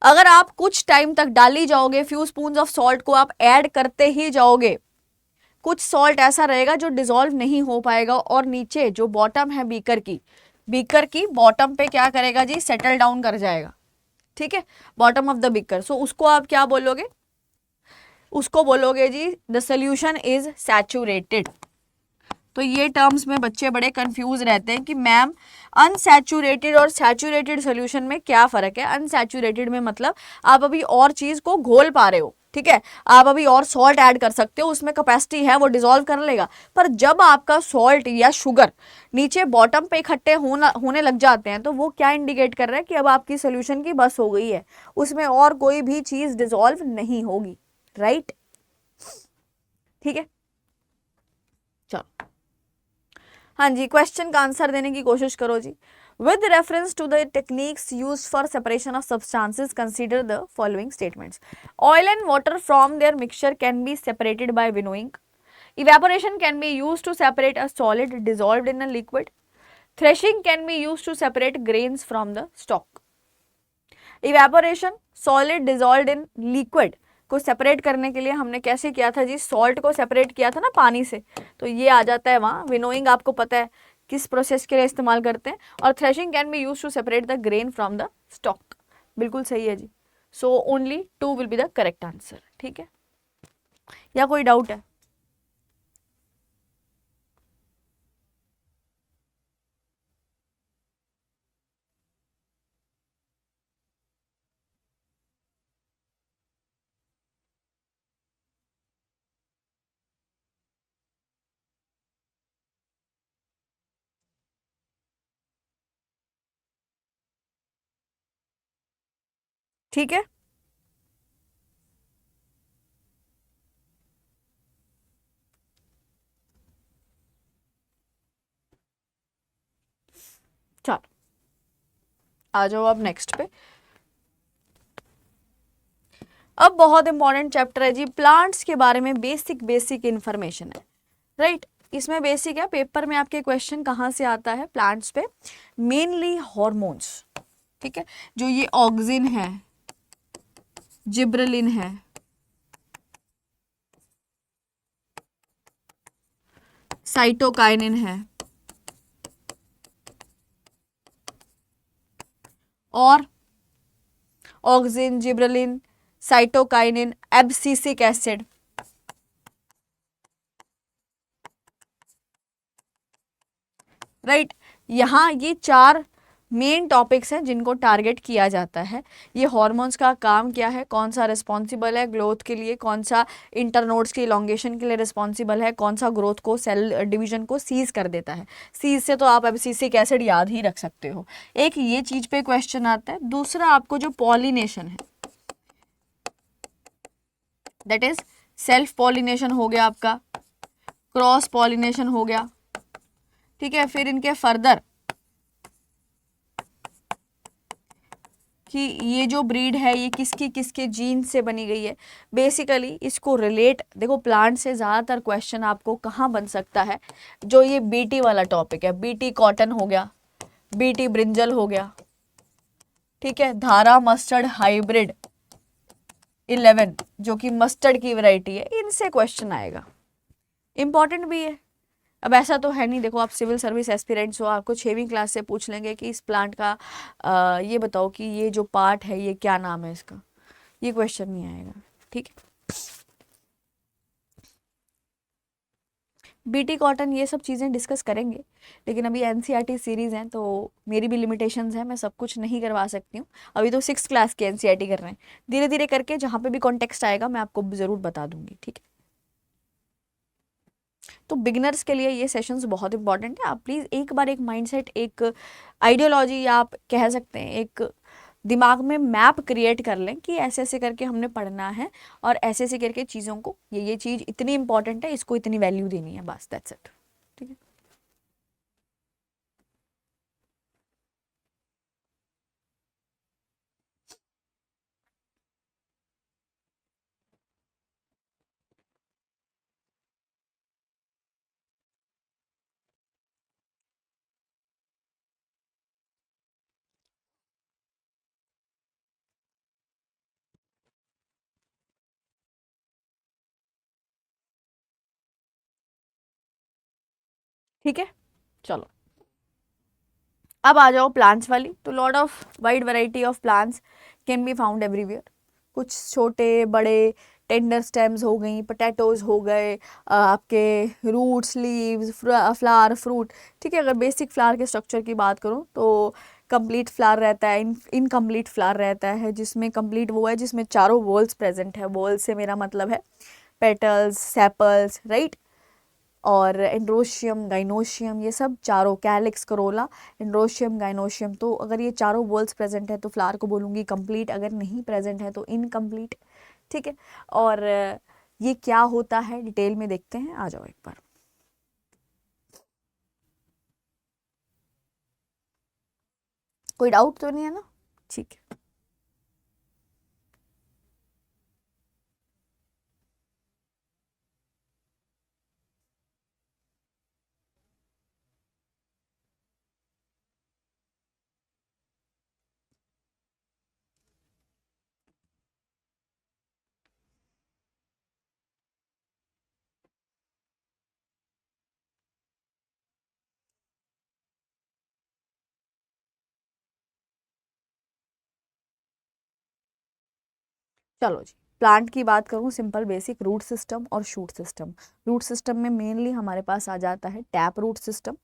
Speaker 1: अगर आप कुछ टाइम तक डाली जाओगे, फ्यू स्पून ऑफ सॉल्ट को आप ऐड करते ही जाओगे, कुछ सॉल्ट ऐसा रहेगा जो डिसॉल्व नहीं हो पाएगा और नीचे जो बॉटम है बीकर की बॉटम पे क्या करेगा जी, सेटल डाउन कर जाएगा। ठीक है, बॉटम ऑफ द बीकर। सो उसको आप क्या बोलोगे, उसको बोलोगे जी द सोल्यूशन इज सैचुरेटेड। तो ये टर्म्स में बच्चे बड़े कंफ्यूज रहते हैं कि मैम अनसैचुरेटेड और सैचुरेटेड सोल्यूशन में क्या फर्क है। अनसैचुरेटेड में मतलब आप अभी और चीज को घोल पा रहे हो, ठीक है, आप अभी और सॉल्ट ऐड कर सकते हो, उसमें कैपेसिटी है, वो डिसॉल्व कर लेगा। पर जब आपका सॉल्ट या शुगर नीचे बॉटम पे इकट्ठे होने लग जाते हैं, तो वो क्या इंडिकेट कर रहा है कि अब आपकी सोल्यूशन की बस हो गई है, उसमें और कोई भी चीज डिसॉल्व नहीं होगी। राइट, ठीक है, चलो हाँ जी, क्वेश्चन का आंसर देने की कोशिश करो जी। With reference to the techniques used for separation of substances, consider the following statements. Oil and water from their mixture can be separated by winnowing. Evaporation can be used to separate a solid dissolved in a liquid. Threshing can be used to separate grains from the stalk. Evaporation, solid dissolved in liquid को सेपरेट करने के लिए हमने कैसे किया था जी, सॉल्ट को सेपरेट किया था ना पानी से, तो ये आ जाता है वहाँ। विनोइंग आपको पता है किस प्रोसेस के लिए इस्तेमाल करते हैं। और threshing can be use to separate the grain from the stalk. बिल्कुल सही है जी। So only 2 will be the correct answer. ठीक है, या कोई डाउट है? ठीक है, चलो आ जाओ अब नेक्स्ट पे। अब बहुत इंपॉर्टेंट चैप्टर है जी, प्लांट्स के बारे में बेसिक इंफॉर्मेशन है। राइट, इसमें बेसिक है, पेपर में आपके क्वेश्चन कहाँ से आता है, प्लांट्स पे मेनली हॉर्मोन्स। ठीक है, जो ये ऑक्सिन है, जिब्रेलिन है, साइटोकाइनिन है और auxin, gibberellin, cytokinin, abscisic acid, right, यहाँ ये 4 मेन टॉपिक्स हैं जिनको टारगेट किया जाता है। ये हॉर्मोन्स का काम क्या है, कौन सा रिस्पॉन्सिबल है ग्रोथ के लिए, कौन सा इंटरनोड्स की इलोंगेशन के लिए रिस्पॉन्सिबल है, कौन सा ग्रोथ को, सेल डिवीजन को सीज कर देता है। सीज से तो आप एब्सिसिक एसिड याद ही रख सकते हो। एक ये चीज पे क्वेश्चन आता है। दूसरा आपको जो पॉलिनेशन है, दैट इज सेल्फ पॉलिनेशन हो गया आपका, क्रॉस पॉलिनेशन हो गया। ठीक है, फिर इनके फर्दर कि ये जो ब्रीड है ये किसकी किसके जीन से बनी गई है। बेसिकली इसको रिलेट, देखो प्लांट से ज़्यादातर क्वेश्चन आपको कहाँ बन सकता है, जो ये बीटी वाला टॉपिक है, बीटी कॉटन हो गया, बीटी ब्रिंजल हो गया, ठीक है, धारा मस्टर्ड हाइब्रिड 11 जो कि मस्टर्ड की वैरायटी है, इनसे क्वेश्चन आएगा। इंपॉर्टेंट भी है। अब ऐसा तो है नहीं, देखो आप सिविल सर्विस एस्पिरेंट्स हो, आपको 6वीं क्लास से पूछ लेंगे कि इस प्लांट का ये बताओ कि ये जो पार्ट है ये क्या नाम है इसका, ये क्वेश्चन नहीं आएगा। ठीक है, बीटी कॉटन ये सब चीज़ें डिस्कस करेंगे, लेकिन अभी एनसीईआरटी सीरीज़ हैं तो मेरी भी लिमिटेशंस हैं, मैं सब कुछ नहीं करवा सकती हूँ। अभी तो 6th क्लास की एनसीईआरटी कर रहे हैं, धीरे धीरे करके जहाँ पे भी कॉन्टेक्स्ट आएगा मैं आपको ज़रूर बता दूंगी। ठीक है, तो बिगिनर्स के लिए ये सेशंस बहुत इंपॉर्टेंट है। आप प्लीज़ एक बार एक माइंडसेट, एक आइडियोलॉजी, आप कह सकते हैं एक दिमाग में मैप क्रिएट कर लें कि ऐसे ऐसे करके हमने पढ़ना है और ऐसे ऐसे करके चीज़ों को ये चीज़ इतनी इंपॉर्टेंट है, इसको इतनी वैल्यू देनी है, बस दैट्स इट। ठीक है, ठीक है, चलो अब आ जाओ प्लांट्स वाली। तो lot of wide variety of plants can be found everywhere. कुछ छोटे बड़े टेंडर स्टेम्स हो गई, पोटैटोज हो गए, आपके रूट्स, लीव्स, फ्लावर, फ्रूट। ठीक है, अगर बेसिक फ्लावर के स्ट्रक्चर की बात करूँ तो कंप्लीट फ्लावर रहता है, इनकम्प्लीट फ्लावर रहता है, जिसमें कंप्लीट वो है जिसमें चारों वॉल्स प्रेजेंट है। वॉल्स से मेरा मतलब है पेटल्स, सेपल्स, राइट, और एंड्रोशियम, गाइनोशियम, ये सब चारों, कैलिक्स, करोला, एंड्रोशियम, गाइनोशियम। तो अगर ये चारों वर्ड्स प्रेजेंट है तो फ्लावर को बोलूँगी कंप्लीट, अगर नहीं प्रेजेंट है तो इनकम्प्लीट। ठीक है, और ये क्या होता है डिटेल में देखते हैं, आ जाओ एक बार। कोई डाउट तो नहीं है ना? ठीक है, चलो जी। प्लांट की बात करूँ, सिंपल बेसिक रूट सिस्टम और शूट सिस्टम। रूट सिस्टम में मेनली हमारे पास आ जाता है टैप रूट सिस्टम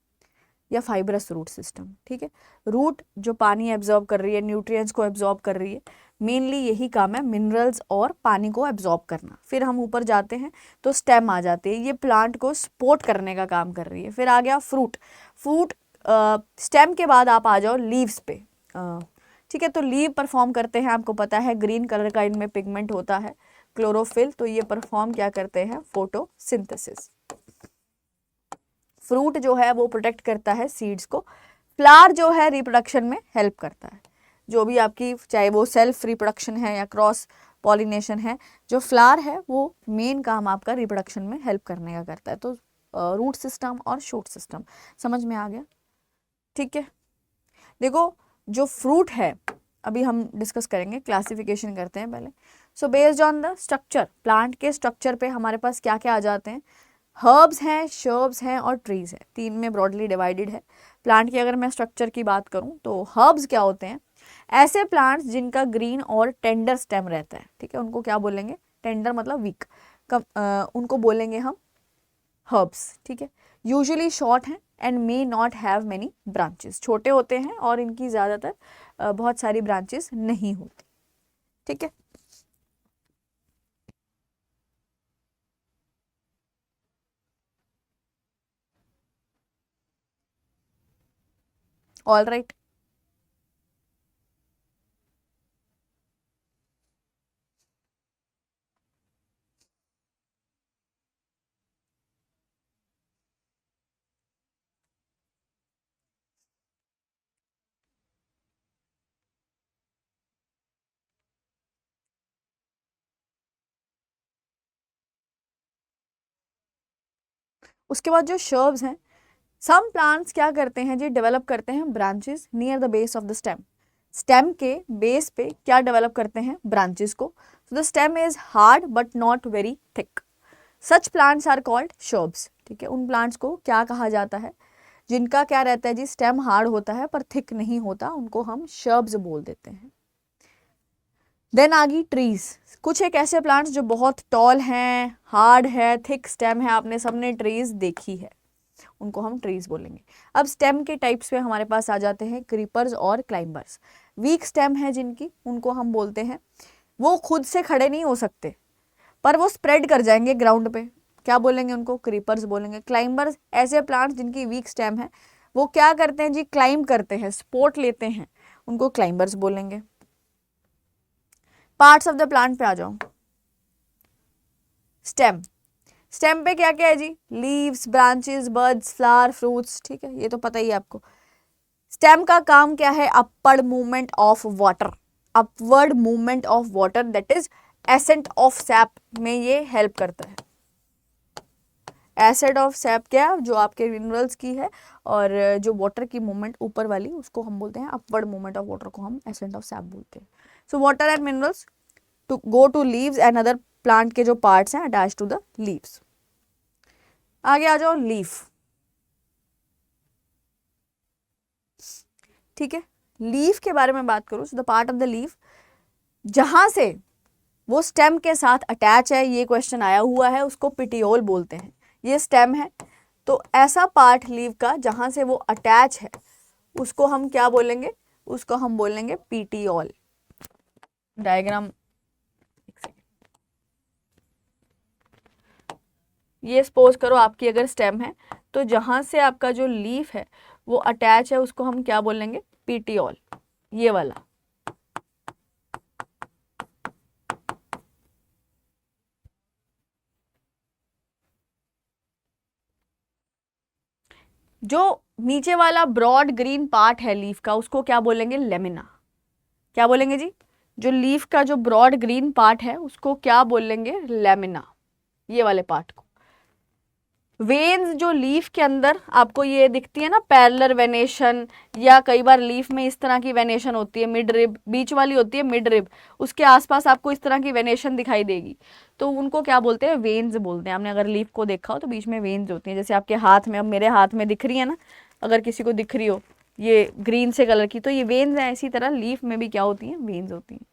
Speaker 1: या फाइब्रस रूट सिस्टम। ठीक है, रूट जो पानी एब्जॉर्ब कर रही है, न्यूट्रिएंट्स को एब्जॉर्ब कर रही है, मेनली यही काम है, मिनरल्स और पानी को एब्जॉर्ब करना। फिर हम ऊपर जाते हैं तो स्टेम आ जाती है, ये प्लांट को सपोर्ट करने का काम कर रही है। फिर आ गया फ्रूट। फ्रूट स्टेम के बाद आप आ जाओ लीव्स पे। ठीक है, तो लीव परफॉर्म करते हैं, आपको पता है ग्रीन कलर का इनमें पिगमेंट होता है, क्लोरोफिल। तो ये परफॉर्म क्या करते हैं, फोटोसिंथेसिस। फ्रूट जो है वो प्रोटेक्ट करता है सीड्स को। फ्लावर जो है रिप्रोडक्शन में हेल्प करता है, जो भी आपकी चाहे वो सेल्फ रिप्रोडक्शन है या क्रॉस पॉलिनेशन है, जो फ्लावर है वो मेन काम आपका रिप्रोडक्शन में हेल्प करने का करता है। तो रूट सिस्टम और शूट सिस्टम समझ में आ गया? ठीक है, देखो जो फ्रूट है अभी हम डिस्कस करेंगे, क्लासिफिकेशन करते हैं पहले। So based on the structure, plant के स्ट्रक्चर पे हमारे पास क्या क्या आ जाते हैं, हर्ब्स हैं, शर्ब्स हैं और ट्रीज हैं, तीन में ब्रॉडली डिवाइडेड है प्लांट की। अगर मैं स्ट्रक्चर की बात करूं तो हर्ब्स क्या होते हैं, ऐसे प्लांट्स जिनका ग्रीन और टेंडर स्टेम रहता है। ठीक है, उनको क्या बोलेंगे, टेंडर मतलब वीक, उनको बोलेंगे हम हर्ब्स। ठीक है, यूजुअली शॉर्ट हैं and may not have many branches, छोटे होते हैं और इनकी ज़्यादातर बहुत सारी ब्रांचेस नहीं होती। ठीक है, ऑल राइट। उसके बाद जो शर्ब्स हैं, सम प्लांट्स क्या करते हैं जी, डेवलप करते हैं branches near the base of the stem. Stem के बेस पे क्या डेवलप करते हैं, ब्रांचेस को। So the stem is hard but not very thick, such plants are called shrubs. ठीक है, उन प्लांट्स को क्या कहा जाता है, जिनका क्या रहता है जी, स्टेम हार्ड होता है पर थिक नहीं होता, उनको हम शर्ब्स बोल देते हैं। देन आ गई ट्रीज। कुछ एक ऐसे प्लांट्स जो बहुत टॉल हैं, हार्ड है, थिक स्टेम है, आपने सबने ट्रीज देखी है, उनको हम ट्रीज बोलेंगे। अब स्टेम के टाइप्स पे हमारे पास आ जाते हैं क्रीपर्स और क्लाइंबर्स। वीक स्टेम है जिनकी, उनको हम बोलते हैं, वो खुद से खड़े नहीं हो सकते पर वो स्प्रेड कर जाएंगे ग्राउंड पे, क्या बोलेंगे उनको, क्रीपर्स बोलेंगे। क्लाइंबर्स ऐसे प्लांट्स जिनकी वीक स्टेम है, वो क्या करते हैं जी, क्लाइंब करते हैं, सपोर्ट लेते हैं, उनको क्लाइंबर्स बोलेंगे। पार्ट्स ऑफ द प्लांट पे आ जाओ। स्टेम, स्टेम पे क्या क्या है जी? Leaves, branches, buds, flower, fruits, ठीक है, ये तो पता ही है आपको। स्टेम का काम क्या है? Upward movement of water, upward movement of water, that is ascent of SAP में ये हेल्प करता है। एसिड ऑफ सैप क्या? जो आपके मिनरल्स की है, और जो वाटर की मूवमेंट ऊपर वाली, उसको हम बोलते हैं अपवर्ड मूवमेंट ऑफ वाटर, को हम एसेंट ऑफ सैप बोलते हैं। So water and minerals to go to leaves and other plant के जो पार्ट्स हैं अटैच टू द लीव्स। आगे आ जाओ, लीफ, ठीक है। लीफ के बारे में बात करूं, so the part of the leaf जहां से वो स्टेम के साथ अटैच है, ये क्वेश्चन आया हुआ है, उसको पिटियोल बोलते हैं। ये स्टेम है, तो ऐसा पार्ट लीव का जहां से वो अटैच है उसको हम क्या बोलेंगे? उसको हम बोलेंगे पीटियोल। डायग्राम, ये सपोज करो आपकी अगर स्टेम है, तो जहां से आपका जो लीफ है वो अटैच है, उसको हम क्या बोलेंगे? पीटियोल, ये वाला। जो नीचे वाला ब्रॉड ग्रीन पार्ट है लीफ का, उसको क्या बोलेंगे? लेमिना। क्या बोलेंगे जी? जो लीफ का जो ब्रॉड ग्रीन पार्ट है उसको क्या बोलेंगे? लेमिना, ये वाले पार्ट को। वेन्स जो लीफ के अंदर आपको ये दिखती है ना, पैरेलल वेनेशन, या कई बार लीफ में इस तरह की वेनेशन होती है, मिड रिब, बीच वाली होती है मिड रिब, उसके आसपास आपको इस तरह की वेनेशन दिखाई देगी, तो उनको क्या बोलते हैं? वेन्स बोलते हैं। आपने अगर लीफ को देखा हो तो बीच में वेन्स होती हैं, जैसे आपके हाथ में, अब मेरे हाथ में दिख रही है ना, अगर किसी को दिख रही हो ये ग्रीन से कलर की, तो ये वेन्स हैं। इसी तरह लीफ में भी क्या होती हैं? वेन्स होती हैं।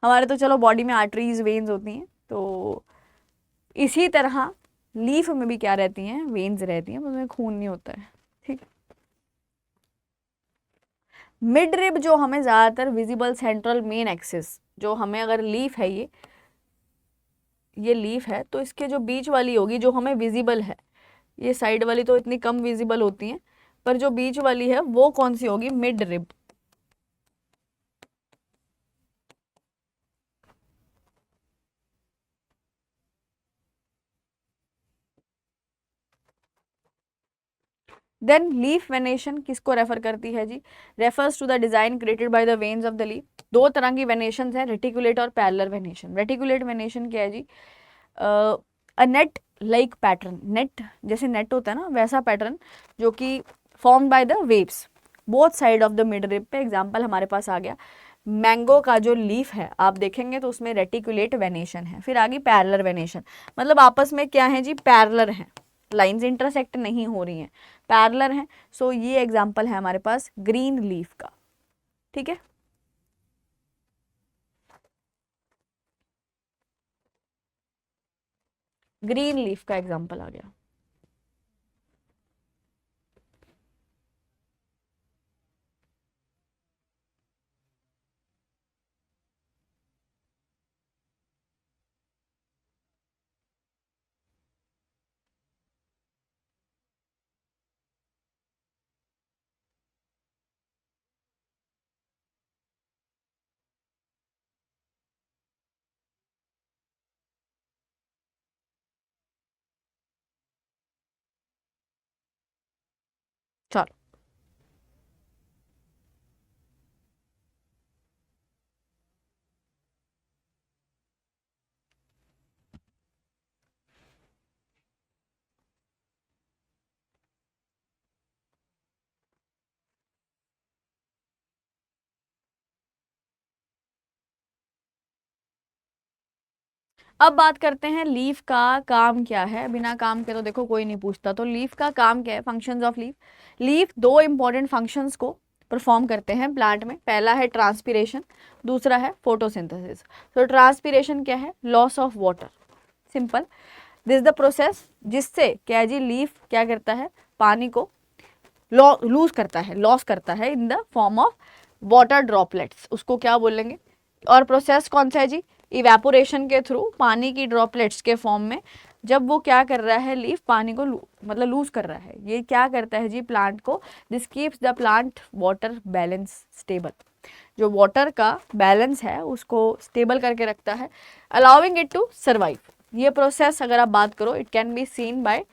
Speaker 1: हमारे तो चलो बॉडी में आर्टरीज, वेन्स होती हैं, तो इसी तरह लीफ में भी क्या रहती हैं? वेन्स रहती हैं, उसमें खून नहीं होता है, ठीक। मिड रिब जो हमें ज़्यादातर विजिबल सेंट्रल मेन एक्सिस, जो हमें अगर लीफ है, ये लीफ है, तो इसके जो बीच वाली होगी जो हमें विजिबल है, ये साइड वाली तो इतनी कम विजिबल होती हैं, पर जो बीच वाली है वो कौन सी होगी? Mid rib. Then leaf venation किसको रेफर करती है जी? Refers to the design created by the veins of the leaf. दो तरह की वेनेशन है, रेटिकुलेट और पैरेलल वेनेशन। रेटिकुलेट वेनेशन क्या है जी? अ नेट लाइक पैटर्न, नेट जैसे नेट होता है ना, वैसा पैटर्न जो कि form by the waves both side of the mid rib पे। एग्जाम्पल हमारे पास आ गया, मैंगो का जो लीफ है आप देखेंगे तो उसमें रेटिकुलेट वेनेशन है। फिर आ गई पैरेलल वेनेशन, मतलब आपस में क्या है जी? पैरेलल है, लाइंस इंटरसेक्ट नहीं हो रही हैं, पैरेलल हैं। सो ये एग्जाम्पल है हमारे पास ग्रीन लीफ का, ठीक है। ग्रीन लीफ का एग्जाम्पल आ गया। चलो, अब बात करते हैं लीफ का काम क्या है। बिना काम के तो देखो कोई नहीं पूछता, तो लीफ का काम क्या है? Functions of leaf. लीफ दो इंपॉर्टेंट फंक्शंस को परफॉर्म करते हैं प्लांट में। पहला है ट्रांसपीरेशन, दूसरा है फोटोसिंथेसिस। तो ट्रांसपीरेशन क्या है? Loss of water, simple. This the process जिससे क्या है जी? लीफ क्या करता है? पानी को लूज करता है, लॉस करता है in the form of water droplets, उसको क्या बोलेंगे? और प्रोसेस कौन सा है जी? इवेपोरेशन के थ्रू पानी की ड्रॉपलेट्स के फॉर्म में जब वो क्या कर रहा है? लीफ पानी को मतलब लूज कर रहा है। ये क्या करता है जी? प्लांट को, this keeps the plant water balance stable. जो वाटर का बैलेंस है उसको स्टेबल करके रखता है, अलाउिंग इट टू सर्वाइव। ये प्रोसेस अगर आप बात करो, it can be seen by,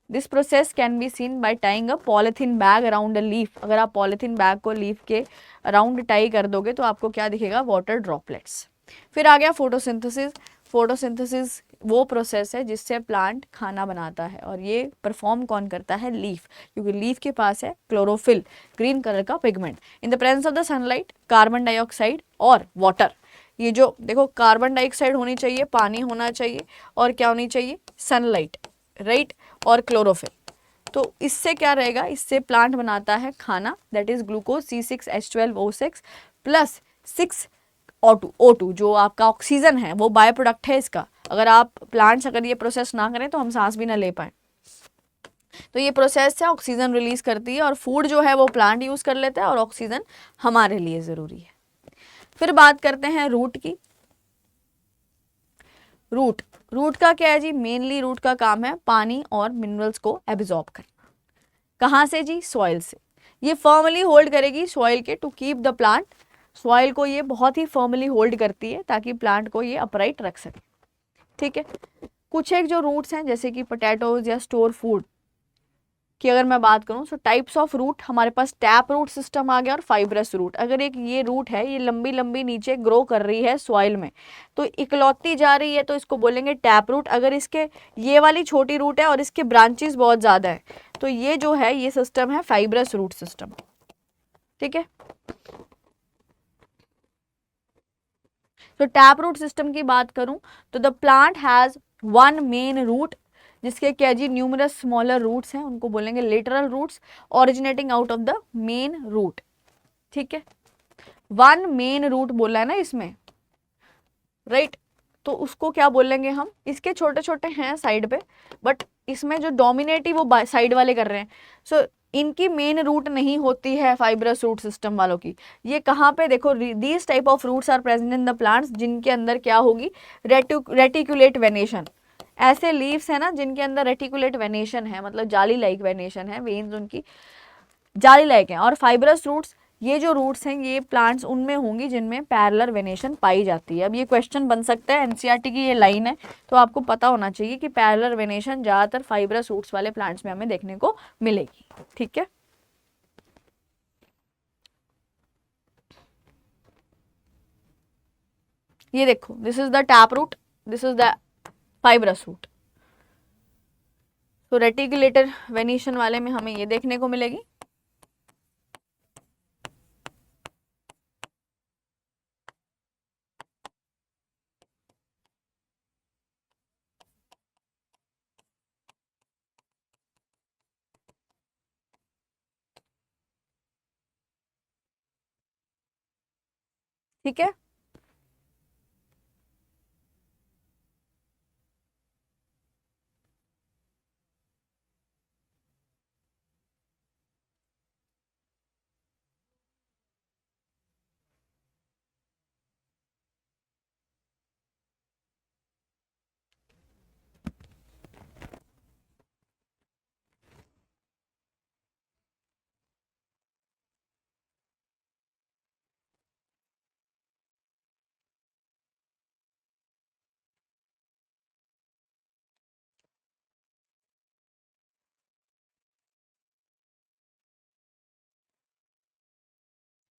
Speaker 1: this process can be seen by tying a polythene bag around a leaf. अगर आप पॉलिथीन बैग को लीफ के अराउंड टाई कर दोगे तो आपको क्या दिखेगा, वाटर ड्रॉपलेट्स। फिर आ गया फोटोसिंथेसिस। फोटोसिंथेसिस वो प्रोसेस है जिससे प्लांट खाना बनाता है, और ये परफॉर्म कौन करता है, लीफ, क्योंकि लीफ के पास है क्लोरोफिल, ग्रीन कलर का pigment. In the presence of the sunlight, carbon dioxide और वाटर। ये जो देखो, कार्बन डाइऑक्साइड होनी चाहिए, पानी होना चाहिए, और क्या होनी चाहिए, सनलाइट, राइट, और क्लोरोफिल। तो इससे क्या रहेगा, इससे प्लांट बनाता है खाना, that is glucose C6H12O6 plus 6O2, जो आपका ऑक्सीजन है वो बाय प्रोडक्ट है इसका। अगर आप प्लांट्स अगर ये प्रोसेस ना करें तो हम सांस भी ना ले पाए। तो ये प्रोसेस है, ऑक्सीजन रिलीज करती है, और फूड जो है वो प्लांट यूज कर लेता है, और ऑक्सीजन हमारे लिए जरूरी है। फिर बात करते हैं रूट की। रूट का क्या है जी, मेनली रूट का काम है पानी और मिनरल्स को एब्जॉर्ब करना। कहाँ से जी, सॉइल से। ये फर्मली होल्ड करेगी सॉइल के, to keep the plant, soil को ये बहुत ही फर्मली होल्ड करती है ताकि प्लांट को ये अपराइट रख सके, ठीक है। कुछ एक जो रूट्स हैं जैसे कि पोटैटोज या स्टोर फूड की अगर मैं बात करूं, सो टाइप्स ऑफ रूट हमारे पास टैप रूट सिस्टम आ गया और फाइब्रस रूट। अगर एक ये रूट है, ये लंबी लंबी नीचे ग्रो कर रही है सॉइल में, तो इकलौती जा रही है, तो इसको बोलेंगे टैप रूट। अगर इसके ये वाली छोटी रूट है और इसके ब्रांचेस बहुत ज्यादा है, तो ये जो है ये सिस्टम है फाइब्रस रूट सिस्टम, ठीक है। तो टैप रूट सिस्टम की बात करूं तो the plant has one main root, जिसके क्या जी न्यूमरस स्मॉलर रूट्स हैं, उनको बोलेंगे lateral roots, originating out of the main root, ठीक है। वन मेन रूट बोला है ना इसमें, राइट, तो उसको क्या बोलेंगे हम, इसके छोटे छोटे हैं साइड पे, बट इसमें जो डोमिनेट ही वो साइड वाले कर रहे हैं। सो इनकी मेन रूट नहीं होती है फाइब्रस रूट सिस्टम वालों की। ये कहाँ पे देखो, these type of roots are present in the plants जिनके अंदर क्या होगी, रेटिकुलेट वेनेशन। ऐसे लीव्स है ना जिनके अंदर रेटिकुलेट वेनेशन है, मतलब जाली लाइक वेनेशन है, वेन्स उनकी जाली लाइक हैं। और फाइब्रस रूट्स, ये जो रूट्स हैं ये प्लांट्स उनमें होंगी जिनमें पैरेलल वेनेशन पाई जाती है। अब ये क्वेश्चन बन सकता है, एनसीईआरटी की ये लाइन है, तो आपको पता होना चाहिए कि पैरेलल वेनेशन ज्यादातर फाइब्रस रूट्स वाले प्लांट्स में हमें देखने को मिलेगी, ठीक है। ये देखो, this is the tap root, this is the fibrous root. तो रेटिकुलेटर वेनेशन वाले में हमें ये देखने को मिलेगी। ठीक है,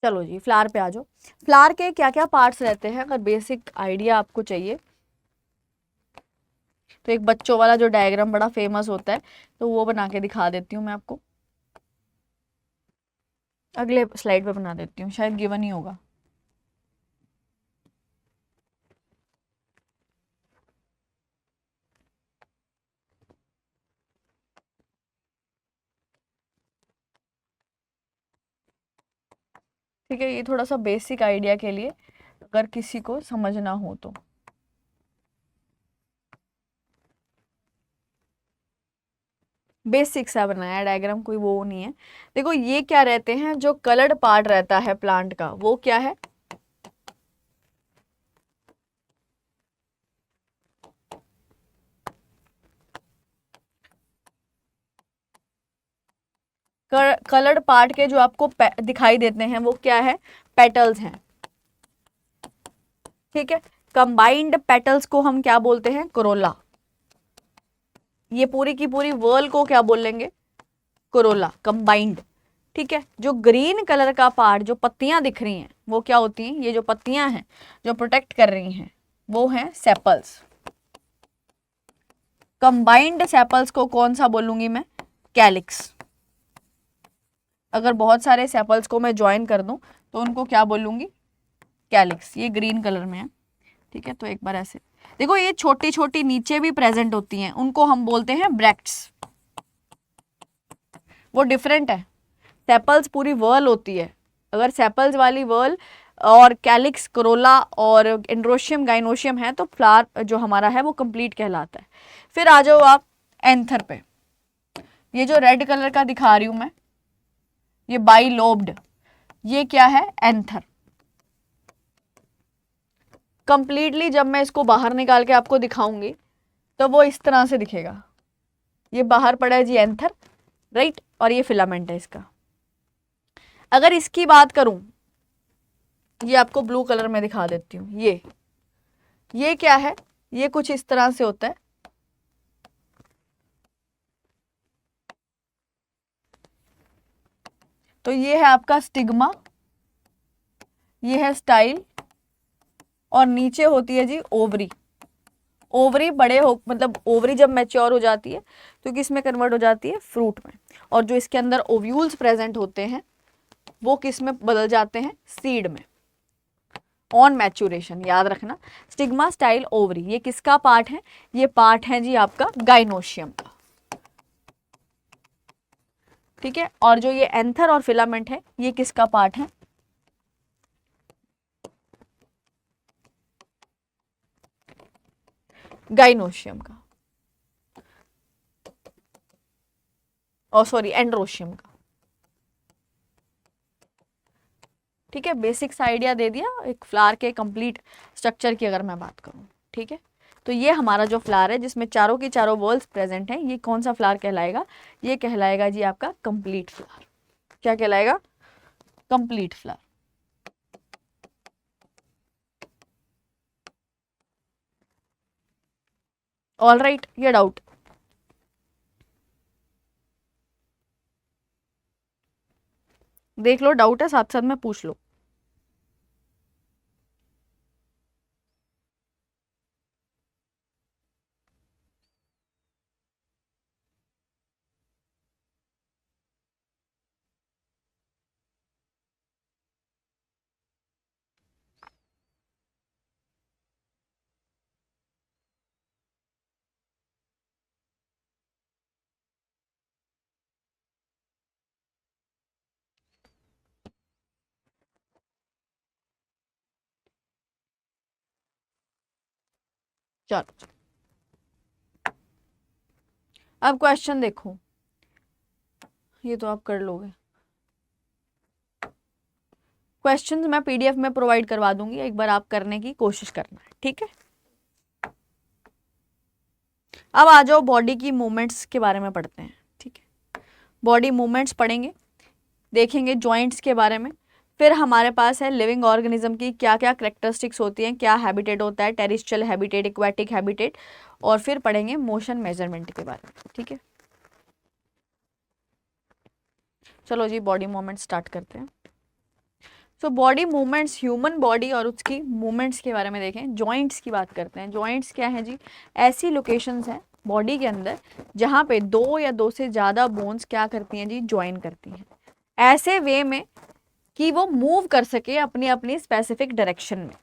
Speaker 1: चलो जी फ्लावर पे आ जाओ। फ्लावर के क्या क्या पार्ट्स रहते हैं, अगर बेसिक आइडिया आपको चाहिए तो एक बच्चों वाला जो डायग्राम बड़ा फेमस होता है, तो वो बना के दिखा देती हूँ मैं आपको, अगले स्लाइड पे बना देती हूँ, शायद गिवन ही होगा। ठीक है, ये थोड़ा सा बेसिक आइडिया के लिए, अगर किसी को समझना हो तो। बेसिक सा बनाया डायग्राम, कोई वो नहीं है। देखो ये क्या रहते हैं, जो कलर्ड पार्ट रहता है प्लांट का वो क्या है, कलर्ड पार्ट के जो आपको दिखाई देते हैं वो क्या है, पेटल्स हैं, ठीक है। कंबाइंड पेटल्स को हम क्या बोलते हैं, कोरोला। ये पूरी की पूरी वर्ल को क्या बोलेंगे, कोरोला, कंबाइंड, ठीक है। जो ग्रीन कलर का पार्ट, जो पत्तियां दिख रही हैं वो क्या होती हैं, ये जो पत्तियां हैं जो प्रोटेक्ट कर रही हैं वो हैं सेपल्स। कंबाइंड सेपल्स को कौन सा बोलूंगी मैं, कैलिक्स। अगर बहुत सारे सेपल्स को मैं ज्वाइन कर दूं तो उनको क्या बोलूंगी, कैलिक्स। ये ग्रीन कलर में है, ठीक है। तो एक बार ऐसे देखो, ये छोटी छोटी नीचे भी प्रेजेंट होती हैं, उनको हम बोलते हैं ब्रैक्ट्स। वो डिफरेंट है, सेपल्स पूरी वर्ल होती है। अगर सेपल्स वाली वर्ल और कैलिक्स, कोरोला और एंड्रोशियम, गाइनोशियम है तो फ्लावर जो हमारा है वो कंप्लीट कहलाता है। फिर आ जाओ आप एंथर पे। ये जो रेड कलर का दिखा रही हूं मैं, ये बाइलोब्ड, ये क्या है, एंथर। कंप्लीटली जब मैं इसको बाहर निकाल के आपको दिखाऊंगी तो वो इस तरह से दिखेगा। ये बाहर पड़ा है जी एंथर, राइट, और ये फिलामेंट है इसका। अगर इसकी बात करूं, ये आपको ब्लू कलर में दिखा देती हूँ। ये क्या है, ये कुछ इस तरह से होता है। तो ये है आपका स्टिग्मा, ये है स्टाइल, और नीचे होती है जी ओवरी। ओवरी बड़े हो, मतलब ओवरी जब मैच्योर हो जाती है तो किस में कन्वर्ट हो जाती है, फ्रूट में। और जो इसके अंदर ओव्यूल्स प्रेजेंट होते हैं वो किस में बदल जाते हैं, सीड में, ऑन मैच्योरेशन। याद रखना, स्टिग्मा, स्टाइल, ओवरी, ये किसका पार्ट है, ये पार्ट है जी आपका गाइनोशियम का, ठीक है। और जो ये एंथर और फिलामेंट है ये किसका पार्ट है, गाइनोशियम का, और सॉरी एंड्रोशियम का, ठीक है। बेसिक्स आइडिया दे दिया एक फ्लावर के कंप्लीट स्ट्रक्चर की अगर मैं बात करूं, ठीक है। तो ये हमारा जो फ्लावर है जिसमें चारों की चारों वर्ल्स प्रेजेंट हैं, ये कौन सा फ्लावर कहलाएगा, ये कहलाएगा जी आपका कंप्लीट फ्लावर। क्या कहलाएगा, कंप्लीट फ्लावर। ऑल राइट, ये डाउट, देख लो, डाउट है साथ साथ में पूछ लो। चलो अब क्वेश्चन देखो, ये तो आप कर लोगे। क्वेश्चंस मैं पीडीएफ में प्रोवाइड करवा दूंगी, एक बार आप करने की कोशिश करना है, ठीक है। अब आ जाओ बॉडी की मूवमेंट्स के बारे में पढ़ते हैं, ठीक है। बॉडी मूवमेंट्स पढ़ेंगे, देखेंगे जॉइंट्स के बारे में। फिर हमारे पास है लिविंग ऑर्गेनिज्म की क्या क्या करेक्टरिस्टिक्स होती हैं, क्या हैबिटेट होता है, टेरेस्ट्रियल हैबिटेट, एक्वाटिक हैबिटेट, और फिर पढ़ेंगे मोशन मेजरमेंट के बारे में, ठीक है। चलो जी बॉडी मूवमेंट स्टार्ट करते हैं। So body movements, human body और उसकी मूवमेंट्स के बारे में देखें। जॉइंट्स की बात करते हैं। जॉइंट्स क्या है जी, ऐसी लोकेशंस हैं बॉडी के अंदर जहाँ पे दो या दो से ज़्यादा बोन्स क्या करती हैं जी, ज्वाइन करती हैं, ऐसे वे में कि वो मूव कर सके अपनी अपनी स्पेसिफिक डायरेक्शन में।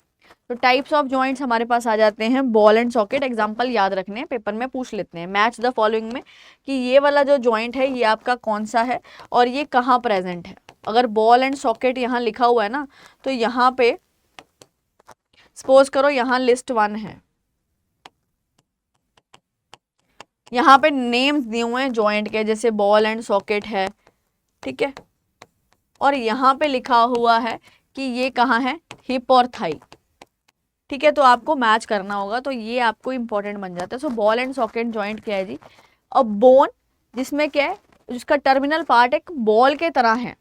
Speaker 1: तो टाइप्स ऑफ जॉइंट्स हमारे पास आ जाते हैं, बॉल एंड सॉकेट। एग्जांपल याद रखने हैं, पेपर में पूछ लेते हैं, मैच द फॉलोइंग में कि ये वाला जो जॉइंट है ये आपका कौन सा है और ये कहाँ प्रेजेंट है। अगर बॉल एंड सॉकेट यहाँ लिखा हुआ है ना, तो यहाँ पे सपोज करो यहाँ लिस्ट 1 है, यहाँ पे नेम्स दिए हुए हैं जॉइंट के, जैसे बॉल एंड सॉकेट है, ठीक है। और यहाँ पे लिखा हुआ है कि ये कहाँ है, हिप और थाई, ठीक है। तो आपको मैच करना होगा, तो ये आपको इंपॉर्टेंट बन जाता है। सो बॉल एंड सॉकेट जॉइंट क्या है जी, अब बोन जिसमें क्या है, जिसका टर्मिनल पार्ट एक बॉल के तरह है,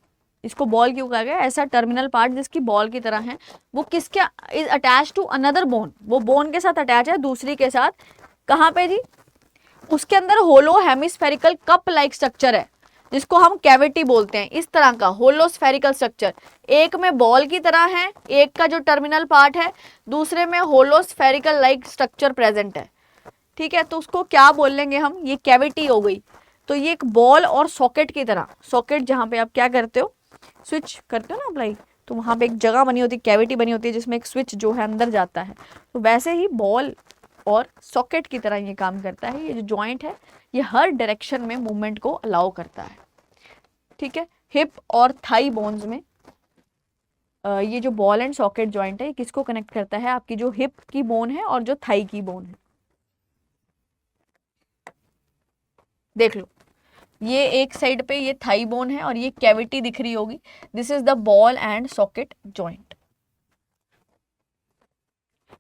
Speaker 1: इसको बॉल क्यों कहा गया, ऐसा टर्मिनल पार्ट जिसकी बॉल की तरह है, वो किसके is attach to another bone, वो बोन के साथ अटैच है दूसरी के साथ, कहाँ पे जी, उसके अंदर होलो हेमिस्फेरिकल कप लाइक स्ट्रक्चर है जिसको हम कैविटी बोलते हैं, इस तरह का होलो स्फेरिकल स्ट्रक्चर, एक में बॉल की तरह है, एक का जो टर्मिनल पार्ट है, दूसरे में hollow spherical like structure present है, ठीक है, तो उसको क्या बोल लेंगे हम, ये कैविटी हो गई। तो ये एक बॉल और सॉकेट की तरह, सॉकेट जहाँ पे आप क्या करते हो, स्विच करते हो ना अप्लाई, तो वहाँ पे एक जगह बनी होती है, कैविटी बनी होती है जिसमें एक स्विच जो है अंदर जाता है, तो वैसे ही बॉल और सॉकेट की तरह ये काम करता है। ये जो जॉइंट है ये हर डायरेक्शन में मूवमेंट को अलाउ करता है, ठीक है। हिप और थाई बोन्स में ये जो बॉल एंड सॉकेट जॉइंट है ये किसको कनेक्ट करता है, आपकी जो हिप की बोन है और जो थाई की बोन है। देख लो, ये एक साइड पे ये थाई बोन है और ये कैविटी दिख रही होगी, this is the ball and socket joint.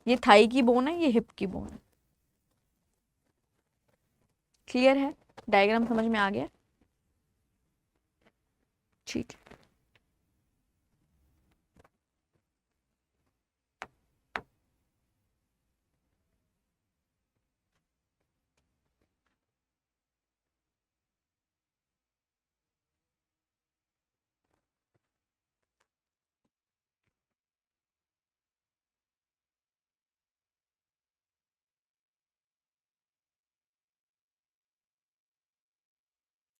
Speaker 1: ये थाई की बोन है, ये हिप की बोन है। क्लियर है, डायग्राम समझ में आ गया, ठीक है।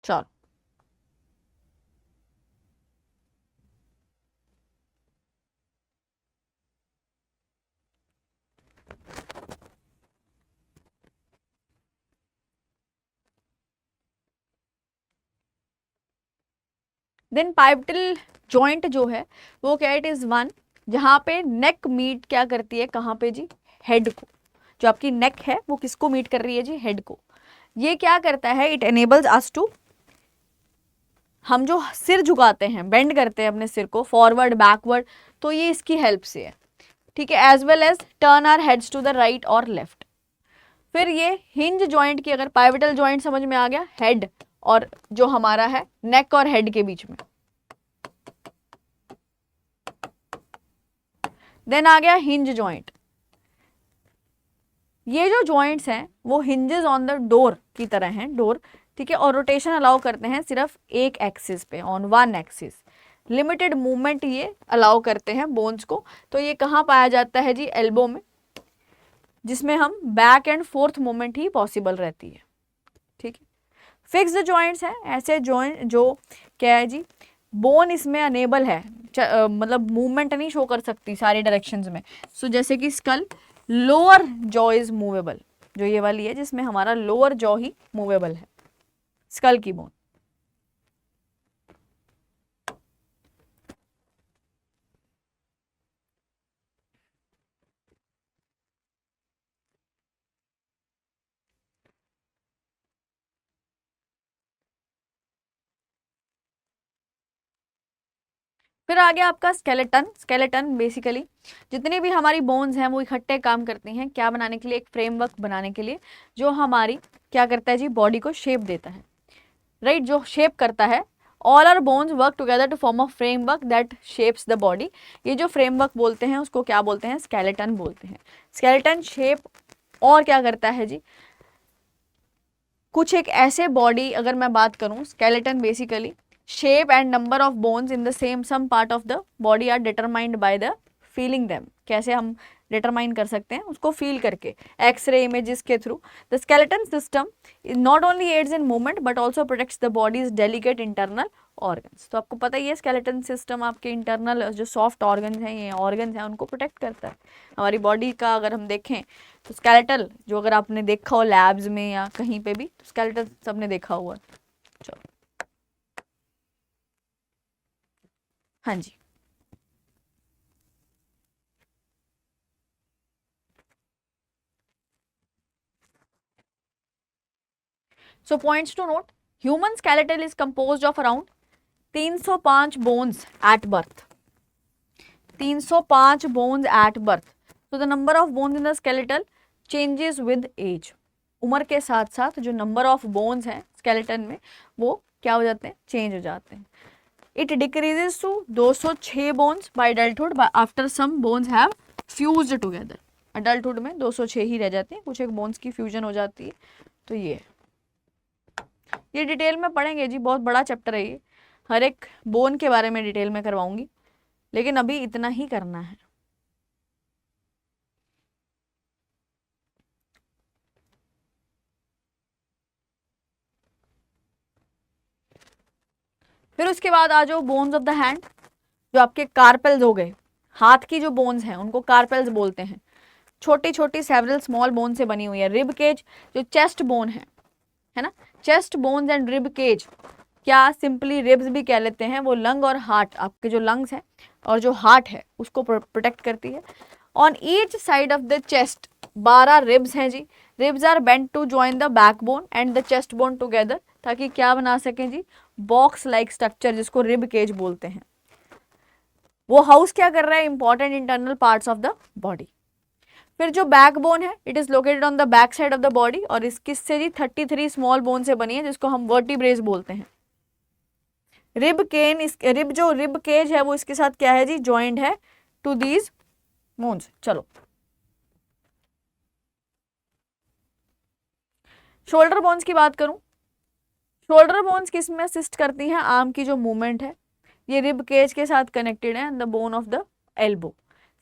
Speaker 1: चलो, देन पाइवटल जॉइंट जो है वो क्या, इट इज वन जहाँ पे नेक मीट क्या करती है, कहाँ पे जी, हेड को, जो आपकी नेक है वो किसको मीट कर रही है जी, हेड को। ये क्या करता है, इट एनेबल्स अस टू, हम जो सिर झुकाते हैं, बेंड करते हैं अपने सिर को फॉरवर्ड बैकवर्ड, तो ये इसकी हेल्प से है, ठीक है। As well as turn our heads to the right और लेफ्ट। फिर ये हिंज जॉइंट की, अगर पाइवटल जॉइंट समझ में आ गया, हेड और जो हमारा है नेक और हेड के बीच में, देन आ गया हिंज जॉइंट। ये जो जॉइंट्स हैं वो हिंजेस ऑन द डोर की तरह हैं, डोर, ठीक है, और रोटेशन अलाउ करते हैं सिर्फ एक एक्सिस पे, on one axis, limited movement ये अलाउ करते हैं बोन्स को। तो ये कहाँ पाया जाता है जी, एल्बो में, जिसमें हम back and fourth movement he possible रहती है, ठीक है। फिक्स्ड जॉइंट्स हैं ऐसे जॉइंट जो क्या है जी, बोन इसमें अनेबल है, मतलब मूवमेंट नहीं शो कर सकती सारे डायरेक्शंस में। सो जैसे कि skull, lower jaw is movable, जो ये वाली है जिसमें हमारा लोअर जॉ ही मूवेबल है, स्कल की बोन। फिर आ गया आपका स्केलेटन। स्केलेटन बेसिकली जितनी भी हमारी बोन्स हैं वो इकट्ठे काम करती हैं, क्या बनाने के लिए, एक फ्रेमवर्क बनाने के लिए, जो हमारी क्या करता है जी, बॉडी को शेप देता है, राइट, जो शेप करता है। All are bones work together to form a framework that shapes the body. ये जो फ्रेमवर्क बोलते हैं उसको क्या बोलते हैं, स्केलेटन बोलते हैं। स्केलेटन शेप और क्या करता है जी, कुछ एक ऐसे बॉडी, अगर मैं बात करूं, skeleton basically shape and number of bones in the some part of the body are determined by the feeling them। कैसे हम determine कर सकते हैं उसको feel करके, x-ray images के through। the skeleton system not only aids in movement but also protects the body's delicate internal organs। तो आपको पता ही है skeleton system आपके internal जो soft organs हैं, ये organs हैं, उनको protect करता है हमारी body का। अगर हम देखें तो skeletal जो अगर आपने देखा हो labs में या कहीं पे भी, तो skeleton सबने देखा हुआ है। चलो, हाँ जी, so points to note, human skeletal is composed of around 305 bones at birth, 305 bones at birth। so the number of bones in the skeletal changes with age। उम्र के साथ साथ जो नंबर ऑफ बोन्स हैं स्केलेटन में वो क्या हो जाते हैं, चेंज हो जाते हैं। It decreases to 206 bones by adulthood after some bones have fused together. Adulthood में 206 ही रह जाते हैं, कुछ एक बोन्स की फ्यूजन हो जाती है। तो ये डिटेल में पढ़ेंगे जी, बहुत बड़ा चैप्टर है ये, हर एक बोन के बारे में डिटेल में करवाऊंगी, लेकिन अभी इतना ही करना है। फिर उसके बाद आ जाओ बोन्स ऑफ द हैंड, जो आपके कार्पेल्स हो गए, हाथ की जो बोन्स हैं उनको कार्पेल्स बोलते हैं। छोटी छोटी सेवरल स्मॉल बोन से बनी हुई है। रिब केज जो चेस्ट बोन है ना, chest bones and rib cage, क्या सिंपली रिब्स भी कह लेते हैं, वो लंग और हार्ट, आपके जो लंग्स हैं और जो हार्ट है उसको प्रोटेक्ट करती है। On each side of the chest 12 ribs हैं जी। Ribs are bent to join the backbone and the chest bone together, ताकि क्या बना सकें जी, बॉक्स लाइक स्ट्रक्चर, जिसको रिब केज बोलते हैं। वो हाउस क्या कर रहा है, important internal parts of the body. फिर जो बैकबोन है, it is located on the back side of the body, और इस किससे जी, 33 स्मॉल बोन से बनी है, जिसको हम वर्टिब्रेस बोलते हैं। रिब केन, इस रिब जो रिब केज है वो इसके साथ क्या है जी, ज्वाइंट है टू दीज बोन्स। चलो शोल्डर बोन्स की बात करूं, शोल्डर बोन्स किस में असिस्ट करती हैं, आर्म की जो मूवमेंट है, ये रिब केज के साथ कनेक्टेड है, the bone of the elbow.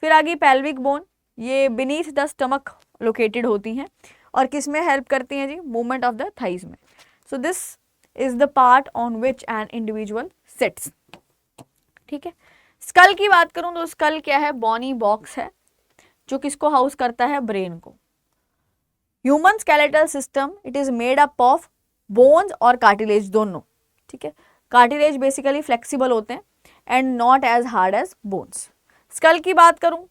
Speaker 1: फिर आगे पेल्विक बोन, ये बीनीथ द स्टमक लोकेटेड होती हैं, और किस में हेल्प करती हैं जी, मूवमेंट ऑफ द थाइज में। So this is the part on which an individual sits. ठीक है, स्कल की बात करूं तो स्कल क्या है, बॉनी बॉक्स है, जो किसको हाउस करता है, ब्रेन को। Human skeletal system, it is made up of bones और कार्टिलेज दोनों। ठीक है, कार्टिलेज बेसिकली फ्लेक्सिबल होते हैं and not as hard as bones. Skull की बात करूं,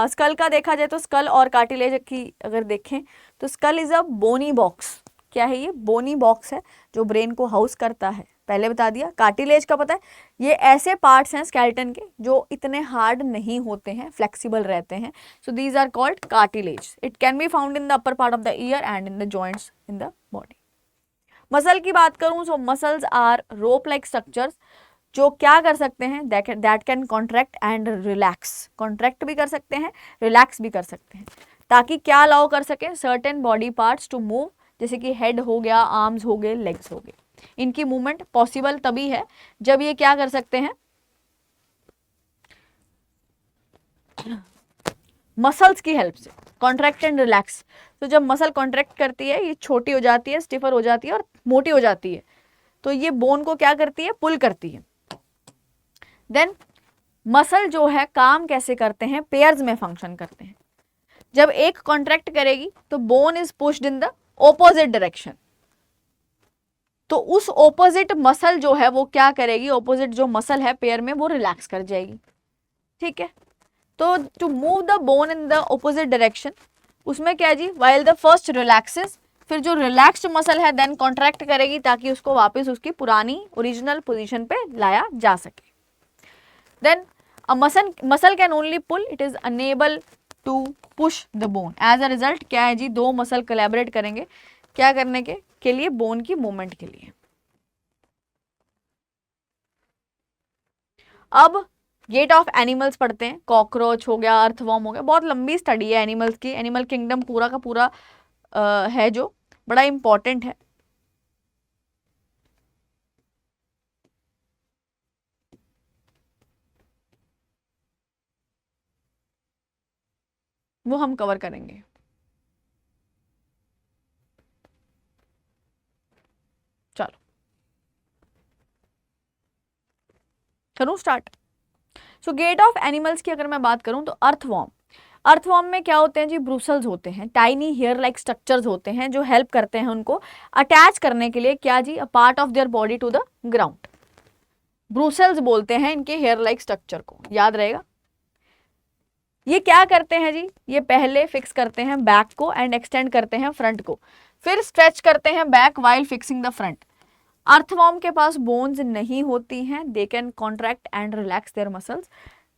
Speaker 1: स्कल का देखा जाए तो स्कल और कार्टिलेज की अगर देखें तो skull is a bony box. क्या है ये, बोनी बॉक्स है जो ब्रेन को हाउस करता है, पहले बता दिया। कार्टिलेज का पता है, ये ऐसे पार्ट्स हैं स्केलेटन के जो इतने हार्ड नहीं होते हैं, फ्लेक्सिबल रहते हैं। So these are called cartilage. It can be found in the upper part of the ear and in the joints in the body. Muscle की बात करूं, so muscles are rope like structures, जो क्या कर सकते हैं, that can contract and relax. Contract भी कर सकते हैं, रिलैक्स भी कर सकते हैं, ताकि क्या अलाउ कर सके, certain body parts to move, जैसे कि हेड हो गया, आर्म्स हो गए, लेग्स हो गए। इनकी मूवमेंट पॉसिबल तभी है जब ये क्या कर सकते हैं, मसल्स की हेल्प से, कॉन्ट्रैक्ट एंड रिलैक्स। तो जब मसल कॉन्ट्रैक्ट करती है, ये छोटी हो जाती है, स्टिफर हो जाती है और मोटी हो जाती है, तो ये बोन को क्या करती है, पुल करती है। देन मसल जो है काम कैसे करते हैं, पेयर्स में फंक्शन करते हैं। जब एक कॉन्ट्रैक्ट करेगी तो bone is pushed in the opposite direction, तो उस ऑपोजिट मसल जो है वो क्या करेगी, ऑपोजिट जो मसल है पेयर में वो रिलैक्स कर जाएगी। ठीक है, तो to move the bone in the opposite direction, उसमें क्या जी, वाइल द फर्स्ट रिलैक्सेस, फिर जो रिलैक्स्ड मसल है देन कॉन्ट्रैक्ट करेगी, ताकि उसको वापस उसकी पुरानी ओरिजिनल पोजीशन पे लाया जा सके। Then a muscle can only pull, it is unable to push the bone. as a result क्या है जी, दो मसल कोलैबोरेट करेंगे क्या करने के लिए, बोन की मूवमेंट के लिए। अब गेट ऑफ एनिमल्स पढ़ते हैं। कॉकरोच हो गया, अर्थवॉर्म हो गया, बहुत लंबी स्टडी है एनिमल्स की, एनिमल किंगडम पूरा का पूरा है जो बड़ा इंपॉर्टेंट है। वो हम कवर करेंगे। चलो करूं start. So gate of animals की अगर मैं बात करूं तो अर्थवॉर्म, अर्थवॉर्म में क्या होते हैं जी, ब्रूसल्स होते हैं, टाइनी हेयर लाइक स्ट्रक्चर्स होते हैं जो हेल्प करते हैं उनको अटैच करने के लिए, क्या जी, a part of their body to the ground. Bristles बोलते हैं इनके हेयर लाइक स्ट्रक्चर को, याद रहेगा। ये क्या करते हैं जी, ये पहले फिक्स करते हैं बैक को एंड एक्सटेंड करते हैं फ्रंट को, फिर स्ट्रेच करते हैं back while fixing the front. Earthworm के पास बोन्स नहीं होती हैं, they can contract and relax their muscles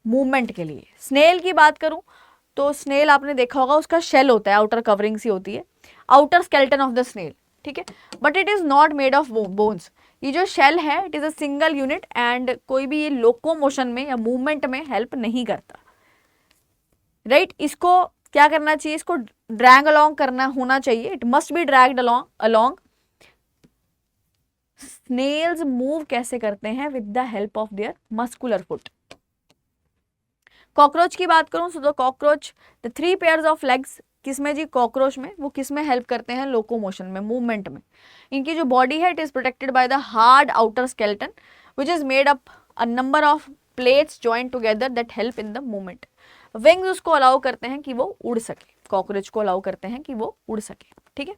Speaker 1: movement के लिए। स्नेल की बात करूं तो स्नेल आपने देखा होगा, उसका शेल होता है, आउटर कवरिंग सी होती है, outer skeleton of the snail. ठीक है, but it is not made of bones, ये जो शेल है it is a single unit and कोई भी ये लोकोमोशन में या मूवमेंट में हेल्प नहीं करता, राइट इसको क्या करना चाहिए, इसको ड्रैग अलोंग करना होना चाहिए, it must be dragged along. Snails move कैसे करते हैं, with the help of their muscular foot. Cockroach की बात करूं तो cockroach the 3 pairs of legs, किसमें जी, कॉकरोच में, वो किसमें हेल्प करते हैं, लोकोमोशन में, मूवमेंट में। इनकी जो बॉडी है it is protected by the hard outer skeleton which is made up a number of plates joint together that help in the movement. Wings उसको अलाउ करते हैं कि वो उड़ सके, कॉकरोच को अलाउ करते हैं कि वो उड़ सके, ठीक है।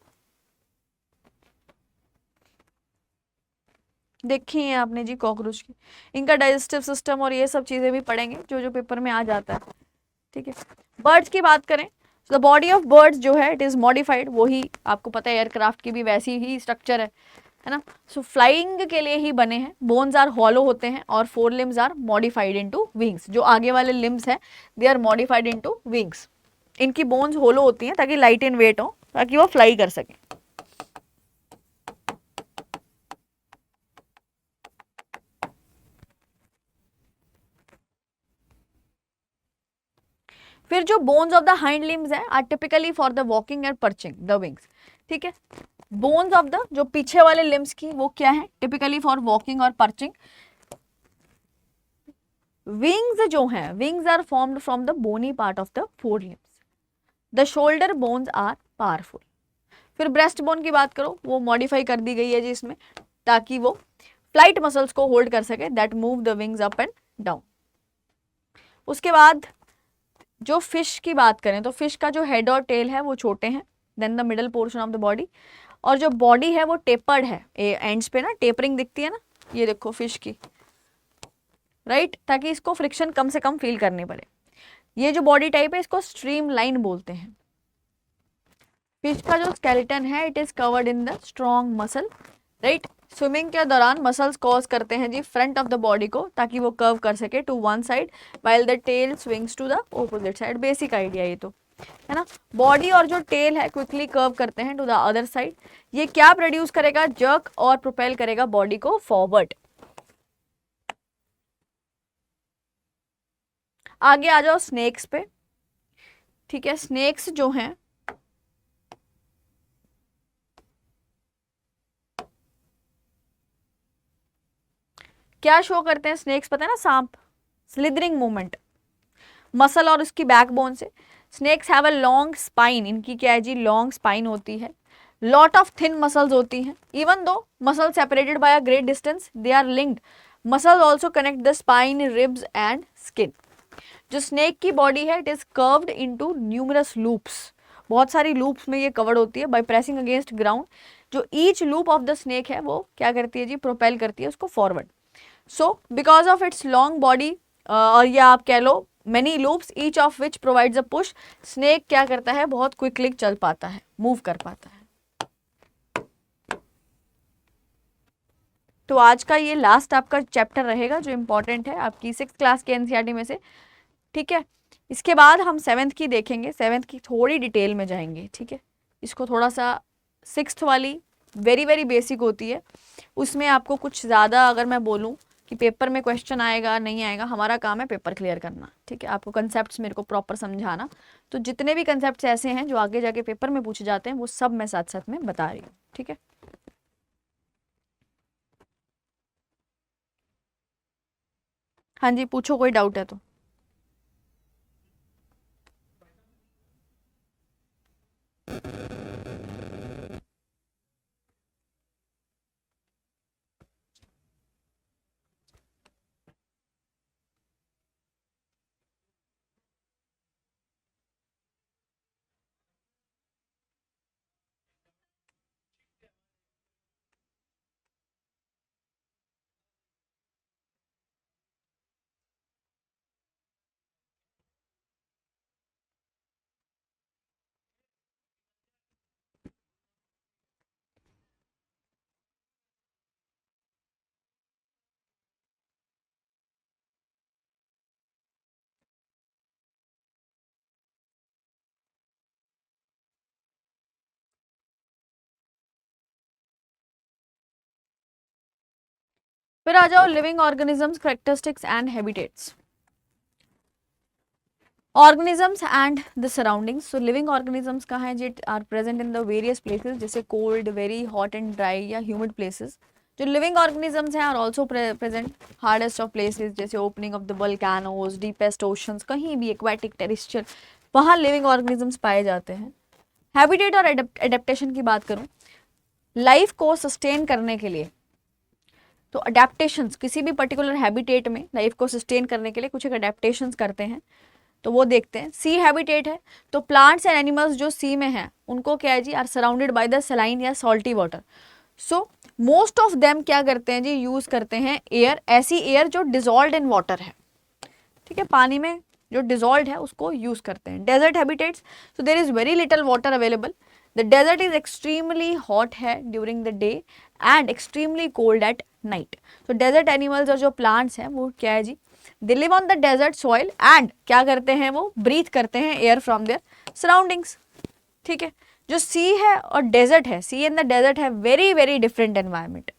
Speaker 1: देखी है आपने जी कॉकरोच की, इनका डाइजेस्टिव सिस्टम और ये सब चीजें भी पढ़ेंगे जो जो पेपर में आ जाता है, ठीक है। बर्ड्स की बात करें तो द बॉडी ऑफ बर्ड्स जो है इट इज मॉडिफाइड, वही आपको पता है एयरक्राफ्ट की भी वैसी ही स्ट्रक्चर है ना। सो फ्लाइंग के लिए ही बने हैं, बोन्स आर हॉलो होते हैं और 4 limbs are modified into wings, जो आगे वाले लिम्स हैं they are modified into wings. इनकी बोन्स होलो होती हैं ताकि लाइट इन वेट हो, ताकि वो फ्लाई कर सके। फिर जो bones of the hind limbs है are typically for the walking and perching the wings, ठीक है। बोन्स ऑफ द जो पीछे वाले लिम्स की वो क्या है, टिपिकली फॉर वॉकिंग और पर्चिंग। विंग्स जो हैं, wings are formed from the bony part of the fore limbs. The shoulder bones are powerful. फिर ब्रेस्ट बोन की बात करो, वो मॉडिफाई कर दी गई है जी इसमें, ताकि वो फ्लाइट मसल्स को होल्ड कर सके that move the wings up and down. उसके बाद जो फिश की बात करें तो फिश का जो हेड और टेल है वो छोटे हैं then the middle portion of the body, और जो बॉडी है वो टेपर्ड है, एंड्स पे ना टेपरिंग दिखती है ना, ये देखो फिश की, राइट, ताकि इसको फ्रिक्शन कम से कम फील करनी पड़े। ये जो बॉडी टाइप है इसको स्ट्रीम लाइन बोलते हैं। फिश का जो स्केलेटन है it is covered in the strong muscle, right. Swimming के दौरान मसल्स कॉज करते हैं जी फ्रंट ऑफ द बॉडी को, ताकि वो कर्व कर सके to one side while the tail swings to the opposite side. Basic idea ये तो है ना। बॉडी और जो टेल है क्विकली कर्व करते हैं टू द अदर साइड। ये क्या प्रोड्यूस करेगा, जर्क और प्रोपेल करेगा बॉडी को फॉरवर्ड। आगे आ जाओ स्नेक्स पे, ठीक है। स्नेक्स जो हैं क्या शो करते हैं, स्नेक्स पता है ना, सांप, स्लिदरिंग मूवमेंट, मसल और उसकी बैकबोन से। Snakes have a long spine, इनकी क्या है जी, लॉन्ग स्पाइन होती है। लॉट ऑफ थिन मसल्स होती हैं, इवन दो muscle separated by a great distance they are linked. Muscles also connect the spine, ribs and skin. जो स्नेक की बॉडी है it is curved into numerous loops, बहुत सारी लूप्स में ये कवर्ड होती है बाय प्रेसिंग अगेंस्ट ग्राउंड। जो each loop of the snake है वो क्या करती है जी, प्रोपेल करती है उसको forward. So because of its long body, और या आप कह लो many loops each of which provides a push, snake क्या करता है, बहुत क्विकली चल पाता है, मूव कर पाता है। तो आज का ये लास्ट आपका चैप्टर रहेगा जो इंपॉर्टेंट है आपकी 6th क्लास के एनसीईआरटी में से, ठीक है। इसके बाद हम 7th की देखेंगे, 7th की थोड़ी डिटेल में जाएंगे, ठीक है। इसको थोड़ा सा 6th वाली वेरी वेरी बेसिक होती है, उसमें आपको कुछ ज़्यादा अगर मैं बोलूँ कि पेपर में क्वेश्चन आएगा नहीं आएगा, हमारा काम है पेपर क्लियर करना, ठीक है। आपको कंसेप्ट्स मेरे को प्रॉपर समझाना, तो जितने भी कंसेप्ट्स ऐसे हैं जो आगे जाके पेपर में पूछे जाते हैं वो सब मैं साथ साथ में बता रही हूँ, ठीक है। हाँ जी, पूछो कोई डाउट है तो। फिर आ जाओ living organisms, characteristics and habitats. Organisms and the surroundings. So living organisms कहाँ हैं जी? Are present in the various places, जैसे cold, very hot and dry या ह्यूमिड प्लेसेस। जो लिविंग ऑर्गेनिजम्स हैं are also present hardest of places, जैसे opening of the volcanoes, deepest oceans, कहीं भी एक्वाटिक, टेरेस्ट्रियल, वहाँ लिविंग ऑर्गेनिजम्स पाए जाते हैं। हैबिटेट और एडेप्टेशन की बात करूँ, लाइफ को सस्टेन करने के लिए, तो अडेप्टेशंस किसी भी पर्टिकुलर हैबिटेट में लाइफ को सस्टेन करने के लिए कुछ एक अडेप्टेशंस करते हैं, तो वो देखते हैं। सी हैबिटेट है तो प्लांट्स एंड एनिमल्स जो सी में हैं उनको क्या है जी? Are surrounded by the saline या salty water. So most of them क्या करते हैं जी? यूज करते हैं एयर, ऐसी एयर जो डिजॉल्व इन वाटर है, ठीक है, पानी में जो डिजॉल्व है उसको यूज करते हैं। Desert habitats, so there is very little water available. The desert is extremely hot है during the day and extremely cold at night. तो डेजर्ट एनिमल्स और जो प्लांट्स हैं वो क्या है जी? They live on the desert soil and क्या करते हैं? वो ब्रीथ करते हैं एयर फ्रॉम देयर सराउंडिंग्स, ठीक है। जो सी है और डेजर्ट है, सी एंड द डेजर्ट है very very different environment.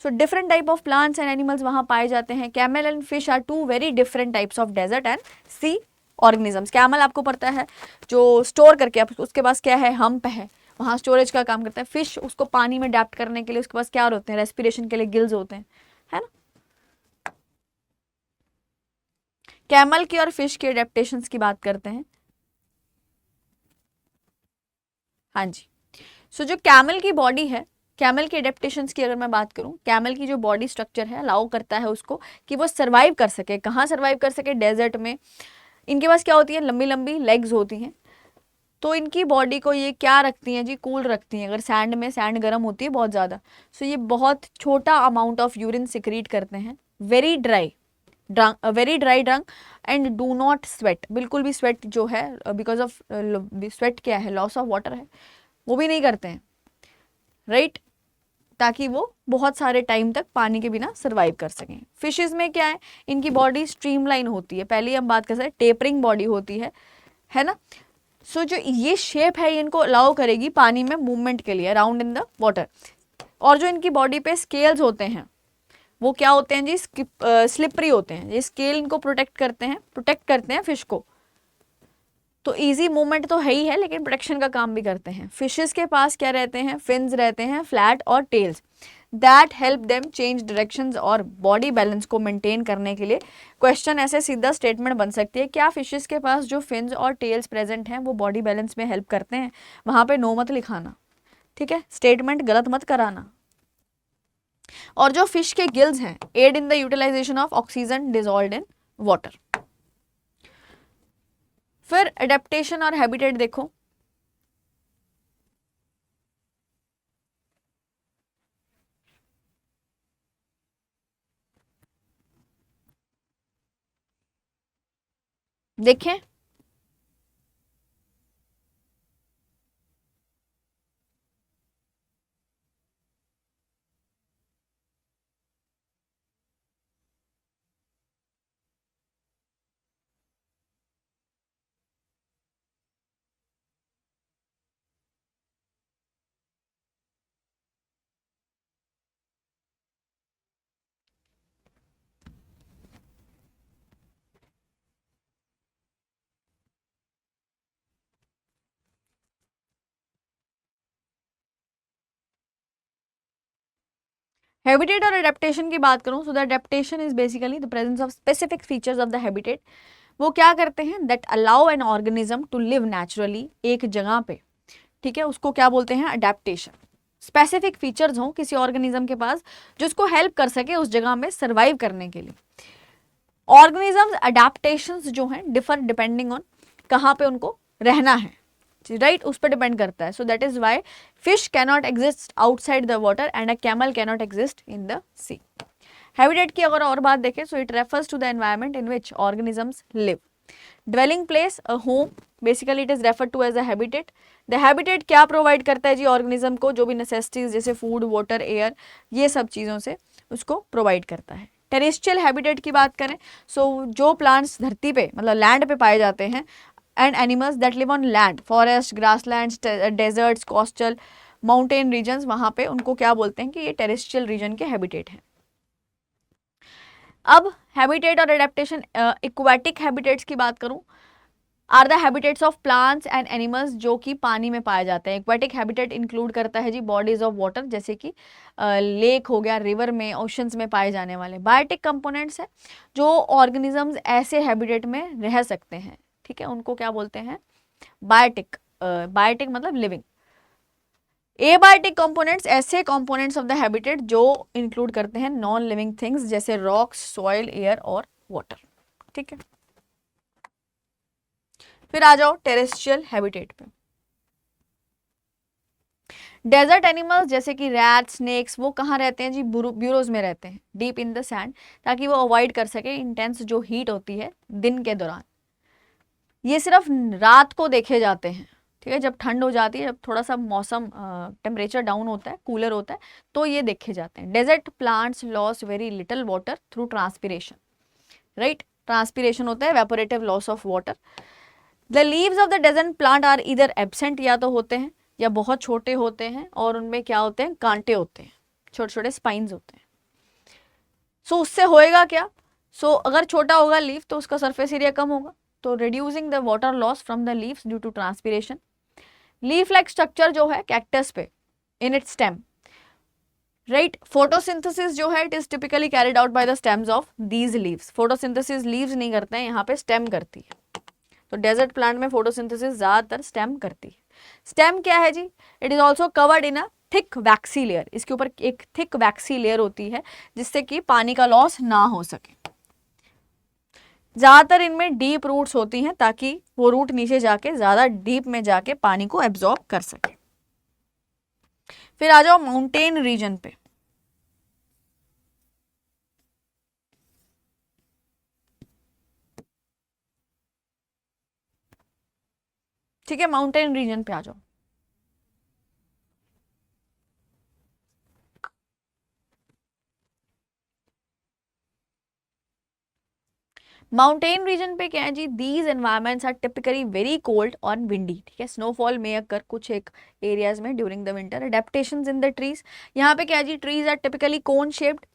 Speaker 1: So different type of plants and animals वहाँ पाए जाते हैं। Camel and fish are two very different types of desert and sea organisms. Camel आपको पता है जो स्टोर करके, उसके पास क्या है? हम्प है, वहाँ स्टोरेज का काम करता है। फिश उसको पानी में अडैप्ट करने के लिए उसके पास क्या होते हैं? रेस्पिरेशन के लिए गिल्स होते हैं, है ना। कैमल की और फिश की अडेप्टेशंस की बात करते हैं। हाँ जी, सो जो कैमल की बॉडी है, कैमल की एडेप्टेशंस की अगर मैं बात करूं, कैमल की जो बॉडी स्ट्रक्चर है अलाउ करता है उसको कि वो सर्वाइव कर सके। कहाँ सर्वाइव कर सके? डेजर्ट में। इनके पास क्या होती है? लंबी लंबी लेग्स होती हैं, तो इनकी बॉडी को ये क्या रखती हैं जी? कूल रखती हैं। अगर सैंड में, सैंड गर्म होती है बहुत ज़्यादा, सो ये बहुत छोटा अमाउंट ऑफ यूरिन सिक्रीट करते हैं। Very dry drunk and do not sweat, बिल्कुल भी स्वेट जो है बिकॉज ऑफ स्वेट क्या है? लॉस ऑफ वाटर है, वो भी नहीं करते हैं, राइट, ताकि वो बहुत सारे टाइम तक पानी के बिना सर्वाइव कर सकें। फिशेस में क्या है? इनकी बॉडी स्ट्रीमलाइन होती है, पहले हम बात कर सकते हैं टेपरिंग बॉडी होती है ना। सो जो ये शेप है ये इनको अलाउ करेगी पानी में मूवमेंट के लिए अराउंड इन द वाटर। और जो इनकी बॉडी पे स्केल्स होते हैं वो क्या होते हैं जी? स्लिपरी होते हैं। ये स्केल इनको प्रोटेक्ट करते हैं फिश को। तो इजी मूवमेंट तो है ही है, लेकिन प्रोटेक्शन का काम भी करते हैं। फिशेस के पास क्या रहते हैं? फिन्स रहते हैं, फ्लैट और tails, that help them change directions और बॉडी बैलेंस को मेंटेन करने के लिए। क्वेश्चन ऐसे सीधा स्टेटमेंट बन सकती है, क्या फिशेस के पास जो फिन्स और टेल्स प्रेजेंट हैं वो बॉडी बैलेंस में हेल्प करते हैं? वहाँ पे नो मत लिखाना, ठीक है, स्टेटमेंट गलत मत कराना। और जो फिश के गिल्स हैं, aid in the utilization of oxygen dissolved in water. फिर एडेप्टेशन और हैबिटेट देखो। देखें, हैबिटेट और एडेप्टेशन की बात करूं, so the adaptation is basically the presence of specific features of the habitat. वो क्या करते हैं? That allow an organism to live naturally एक जगह पे, ठीक है, उसको क्या बोलते हैं? अडेप्टेशन। स्पेसिफिक फीचर्स हों किसी ऑर्गेनिज्म के पास जो उसको हेल्प कर सके उस जगह में सर्वाइव करने के लिए। ऑर्गेनिजम्स अडेप्टेशंस जो हैं डिफर डिपेंडिंग ऑन कहाँ पे उनको रहना है, राइट, उस पर डिपेंड करता है। So that is why fish cannot exist outside the water and a camel cannot exist in the sea. Habitat की अगर और बात देखें, so it refers to the environment in which organisms live. Dwelling place, a home, basically it is refer to as a habitat. The habitat क्या प्रोवाइड करता है जी ऑर्गेनिज्म को? जो भी नेसेसिटीज जैसे फूड, वाटर, एयर, ये सब चीज़ों से उसको प्रोवाइड करता है। टेरेस्ट्रियल हैबिटेट की बात करें, सो जो प्लांट्स धरती पे मतलब लैंड पे पाए जाते हैं and animals that live on land, forest, grasslands, deserts, coastal, mountain regions, वहाँ पे उनको क्या बोलते हैं कि ये टेरेस्ट्रियल रीजन के हैबिटेट हैं। अब हैबिटेट और एडेप्टेशन, एक्वाटिक हैबिटेट्स की बात करूं, are the habitats of plants and animals जो कि पानी में पाए जाते हैं। एक्वाटिक हैबिटेट इंक्लूड करता है जी बॉडीज ऑफ वाटर, जैसे कि लेक हो गया, रिवर में, ओशंस में पाए जाने वाले। बायोटिक कंपोनेंट्स है जो ऑर्गेनिजम्स ऐसे हैबिटेट में रह सकते हैं, ठीक है, उनको क्या बोलते हैं, बायोटिक। बायोटिक मतलब लिविंग। एबायोटिक कंपोनेंट्स ऐसे कंपोनेंट्स ऑफ द हैबिटेट जो इंक्लूड करते हैं नॉन लिविंग थिंग्स जैसे रॉक्स, सॉइल, एयर और वाटर, ठीक है। फिर आ जाओ टेरेस्ट्रियल हैबिटेट पे। डेजर्ट एनिमल्स जैसे कि रैट, स्नेक्स, वो कहाँ रहते हैं जी, ब्यूरोज में रहते हैं, डीप इन द सैंड, ताकि वो अवॉइड कर सके इंटेंस जो हीट होती है दिन के दौरान। ये सिर्फ रात को देखे जाते हैं, ठीक है, जब ठंड हो जाती है, जब थोड़ा सा मौसम टेम्परेचर डाउन होता है, कूलर होता है, तो ये देखे जाते हैं। Desert plants loss very little water through transpiration, right, transpiration होता है, evaporative loss of water. The leaves of the desert plant are इधर एब्सेंट, या तो होते हैं या बहुत छोटे होते हैं, और उनमें क्या होते हैं, कांटे होते हैं, छोटे छोटे स्पाइन्स होते हैं। सो उससे होएगा क्या, अगर छोटा होगा लीफ तो उसका सरफेस एरिया कम होगा, तो reducing the water loss from the leaves due to transpiration. Leaf like structure जो है कैक्टस पे in its stem, right, photosynthesis जो है it is typically carried out by the stems of these leaves. Photosynthesis leaves नहीं करते हैं, यहाँ पे स्टेम करती है। तो डेजर्ट प्लांट में फोटोसिंथेसिस ज्यादातर स्टेम करती है। स्टेम क्या है जी, it is also covered in a thick waxy layer, इसके ऊपर एक थिक वैक्सी लेयर होती है जिससे कि पानी का लॉस ना हो सके। ज्यादातर इनमें डीप रूट्स होती हैं ताकि वो रूट नीचे जाके ज्यादा डीप में जाके पानी को एब्जॉर्ब कर सके। फिर आ जाओ माउंटेन रीजन पे। ठीक है, माउंटेन रीजन पे आ जाओ। माउंटेन रीजन पे क्या है जी, these environments are typically very cold और विंडी, ठीक है, स्नोफॉल में अगर कुछ एक एरियाज में during the winter. Adaptations in the trees, यहाँ पे क्या है जी, trees are typically cone shaped,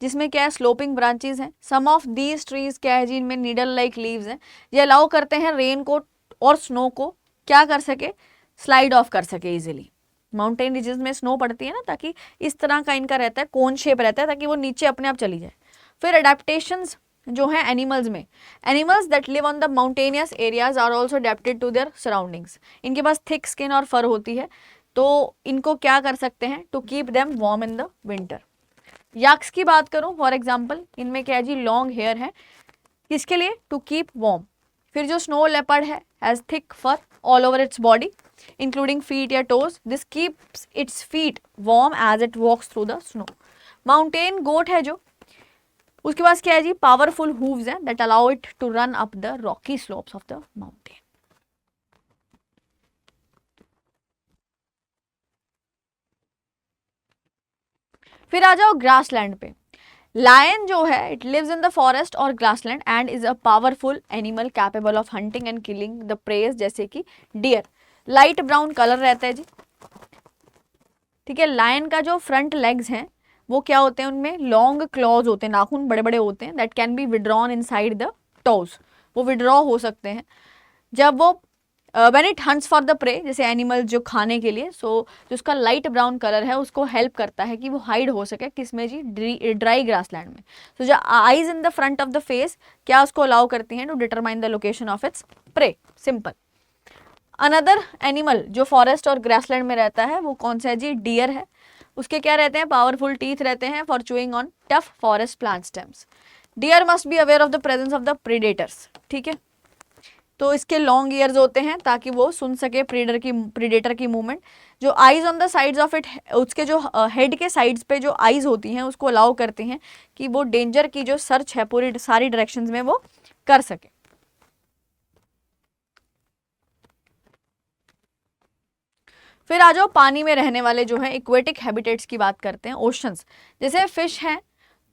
Speaker 1: जिसमें क्या है, स्लोपिंग ब्रांचेस हैं। सम ऑफ दीज ट्रीज क्या है जी, इनमें नीडल लाइक लीव्स हैं। ये अलाउ करते हैं रेन को और स्नो को क्या कर सके, स्लाइड ऑफ कर सके इजिली। माउंटेन रीजन में स्नो पड़ती है ना, ताकि इस तरह का इनका रहता है, कोन शेप रहता है, ताकि वो नीचे अपने आप चली जाए। फिर अडेप्टेशंस जो है एनिमल्स में, animals that live on the mountainous areas are also adapted to their surroundings. इनके पास थिक स्किन और फर होती है, तो इनको क्या कर सकते हैं, to keep them warm in the winter. Yaks की बात करूं फॉर एग्जाम्पल, इनमें क्या है जी, लॉन्ग हेयर है, किसके लिए, टू कीप वार्म। फिर जो स्नो लेपर्ड है, has thick fur all over its body including feet या toes, this keeps its feet warm as it walks through the snow. Mountain goat है जो, उसके पास क्या है जी, पावरफुल हूव्स हैं that allow it to run up the rocky slopes of the mountain. फिर आ जाओ ग्रासलैंड पे। लायन जो है it lives in the forest और grassland and is a powerful animal capable of hunting and killing the praise, जैसे कि डियर। लाइट ब्राउन कलर रहता है जी, ठीक है। लायन का जो फ्रंट लेग्स हैं वो क्या होते हैं, उनमें लॉन्ग क्लॉज होते हैं, नाखून बड़े बड़े होते हैं, that can be withdrawn inside the toes, वो विड्रॉ हो सकते हैं जब वो when it hunts for the prey, जैसे एनिमल जो खाने के लिए। सो जो उसका लाइट ब्राउन कलर है उसको हेल्प करता है कि वो हाइड हो सके, किसमें जी, ड्राई ग्रासलैंड में। तो जो eyes in the front of the face क्या उसको अलाउ करती हैं to determine the location of its prey, simple. Another animal जो फॉरेस्ट और ग्रासलैंड में रहता है वो कौन सा है जी, डियर है। उसके क्या रहते हैं, पावरफुल टीथ रहते हैं for chewing on tough forest plant stems. Deer must be aware of the presence of the predators, ठीक है। तो इसके लॉन्ग ईयर्स होते हैं ताकि वो सुन सके प्रीडेटर की मूवमेंट। जो eyes on the sides of it, उसके जो हेड के साइड्स पे जो आईज होती हैं उसको अलाउ करते हैं कि वो डेंजर की जो सर्च है पूरी सारी डायरेक्शंस में वो कर सके। फिर आ जाओ पानी में रहने वाले जो हैं एक्वेटिक हैबिटेट्स की बात करते हैं। ओशंस जैसे फिश हैं,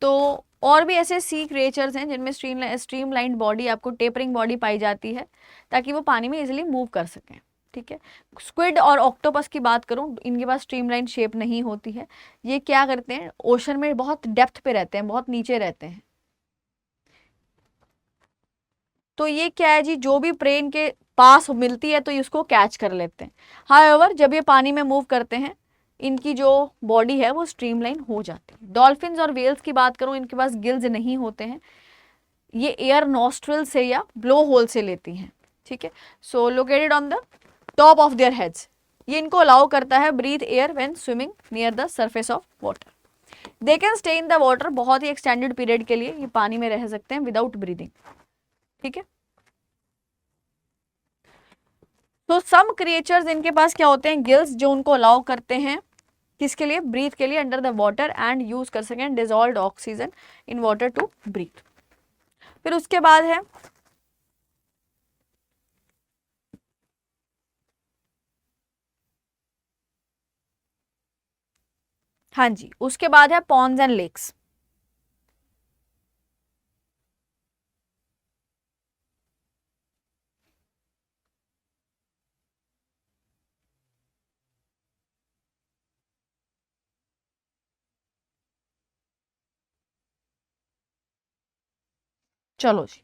Speaker 1: तो और भी ऐसे सी क्रिएचर्स हैं जिनमें स्ट्रीमलाइंड बॉडी, आपको टेपरिंग बॉडी पाई जाती है ताकि वो पानी में इजीली मूव कर सकें, ठीक है। स्क्विड और ऑक्टोपस की बात करूं, इनके पास स्ट्रीमलाइन शेप नहीं होती है। ये क्या करते हैं, ओशन में बहुत डेप्थ पे रहते हैं, बहुत नीचे रहते हैं, तो ये क्या है जी, जो भी प्रे इनके पास मिलती है तो इसको कैच कर लेते हैं। हाउएवर जब ये पानी में मूव करते हैं इनकी जो बॉडी है वो स्ट्रीमलाइन हो जाती है। डॉल्फिन्स और वेल्स की बात करूं, इनके पास गिल्स नहीं होते हैं, ये एयर नॉस्ट्रल से या ब्लो होल से लेती हैं, ठीक है। So located on the top of their heads, ये इनको अलाउ करता है breathe air when swimming near the surface of water. They can stay in the water, बहुत ही एक्सटेंडेड पीरियड के लिए ये पानी में रह सकते हैं विदाउट ब्रीदिंग, ठीक है। तो सम क्रिएचर्स इनके पास क्या होते हैं, गिल्स, जो उनको अलाउ करते हैं किसके लिए, ब्रीथ के लिए under the water and use कर सकें dissolved oxygen in water to breathe. फिर उसके बाद है, हाँ जी, उसके बाद है पॉन्ड्स एंड लेक्स। चलो जी,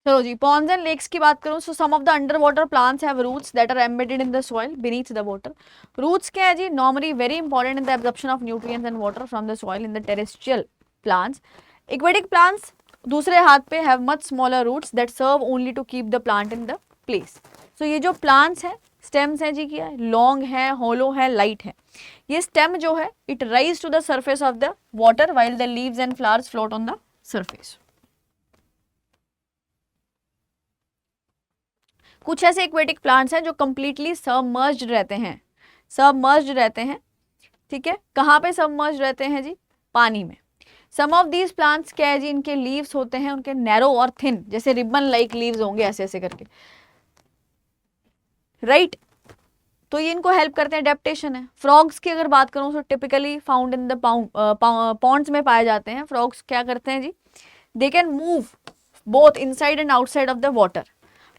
Speaker 1: चलो जी, पॉन्ड्स एंड लेक्स की बात करूं, so some of the under water plants have roots that are embedded in the soil beneath the water. Roots क्या है जी, normally very important in the absorption of nutrients and water from the soil in the terrestrial plants. Aquatic plants दूसरे हाथ पे have much smaller roots that serve only to keep the plant in the place. So ये जो प्लांट्स है, स्टेम्स है जी, क्या लॉन्ग है, होलो है, लाइट है। ये स्टेम जो है it rise to the surface of the water while the leaves and flowers float on the surface. कुछ ऐसे एक्वेटिक प्लांट्स हैं जो कंप्लीटली सबमर्ज्ड रहते हैं, सबमर्ज्ड रहते हैं, ठीक है। कहाँ पे सबमर्ज्ड रहते हैं जी, पानी में। सम ऑफ दीज प्लांट्स क्या है जी, इनके लीव्स होते हैं उनके नैरो और थिन, जैसे रिबन लाइक लीव्स होंगे ऐसे ऐसे करके, राइट। तो ये इनको हेल्प करते हैं, एडेप्टेशन है। फ्रॉग्स की अगर बात करूं तो typically found in the ponds में पाए जाते हैं। फ्रॉग्स क्या करते हैं जी, they can move both inside and outside of the water.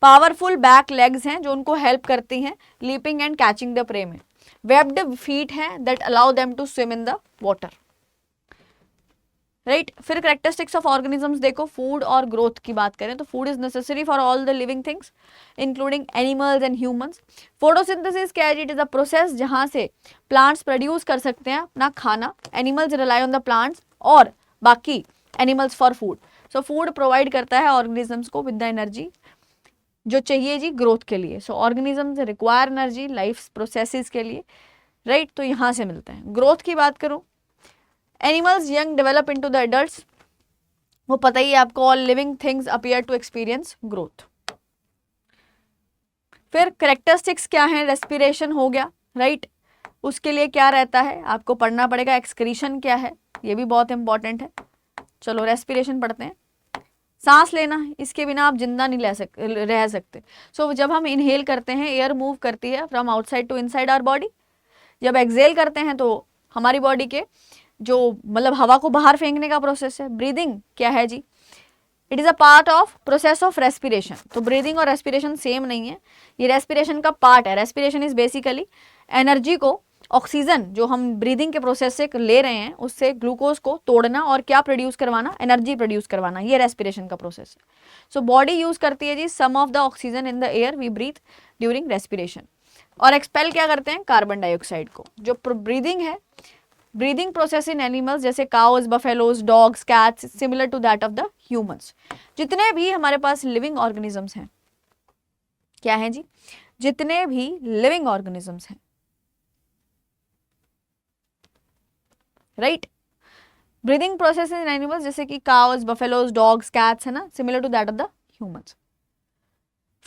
Speaker 1: Powerful back legs हैं जो उनको हेल्प करती हैं leaping and catching the prey में। वेब्ड फीट हैं that allow them to swim in the water, right. फिर कैरेक्टरिस्टिक्स ऑफ ऑर्गेनिजम्स देखो, फूड और ग्रोथ की बात करें तो food is necessary for all the living things including animals and humans. Photosynthesis क्या है, इट इज अ प्रोसेस जहां से प्लांट्स प्रोड्यूस कर सकते हैं अपना खाना। Animals rely on the plants और बाकी animals for food. So food provide करता है ऑर्गेनिजम्स को विद द एनर्जी जो चाहिए जी ग्रोथ के लिए। सो organisms require energy life processes के लिए, राइट। तो यहाँ से मिलते हैं। ग्रोथ की बात करूँ, animals young develop into the adults, वो पता ही है आपको, all living things appear to experience growth. फिर करेक्टरिस्टिक्स क्या है, रेस्पिरेशन हो गया, राइट। उसके लिए क्या रहता है आपको पढ़ना पड़ेगा, एक्सक्रीशन क्या है, ये भी बहुत इंपॉर्टेंट है। चलो रेस्पिरेशन पढ़ते हैं। सांस लेना, इसके बिना आप जिंदा नहीं रह सकते। सो जब हम इनहेल करते हैं एयर मूव करती है from outside to inside our body. जब एक्सहेल करते हैं तो हमारी बॉडी के जो मतलब हवा को बाहर फेंकने का प्रोसेस है। ब्रीदिंग क्या है जी, it is a part of process of respiration. तो ब्रीदिंग और रेस्पिरेशन सेम नहीं है, ये रेस्पिरेशन का पार्ट है। रेस्पिरेशन इज बेसिकली एनर्जी को, ऑक्सीजन जो हम ब्रीदिंग के प्रोसेस से ले रहे हैं उससे ग्लूकोज को तोड़ना और क्या प्रोड्यूस करवाना, एनर्जी प्रोड्यूस करवाना, ये रेस्पिरेशन का प्रोसेस है। सो बॉडी यूज करती है जी some of the oxygen in the air we breathe during respiration, और एक्सपेल क्या करते हैं, कार्बन डाइऑक्साइड को। जो ब्रीदिंग है, ब्रीदिंग प्रोसेस इन एनिमल्स जैसे cows, buffaloes, dogs, cats similar to that of the humans. जितने भी हमारे पास लिविंग ऑर्गेनिजम्स हैं, क्या हैं जी, जितने भी लिविंग ऑर्गेनिजम्स हैं, right. Breathing process in animals जैसे कि काउज, बफेलोज, डॉग्स, कैट्स है ना, similar to that of the humans.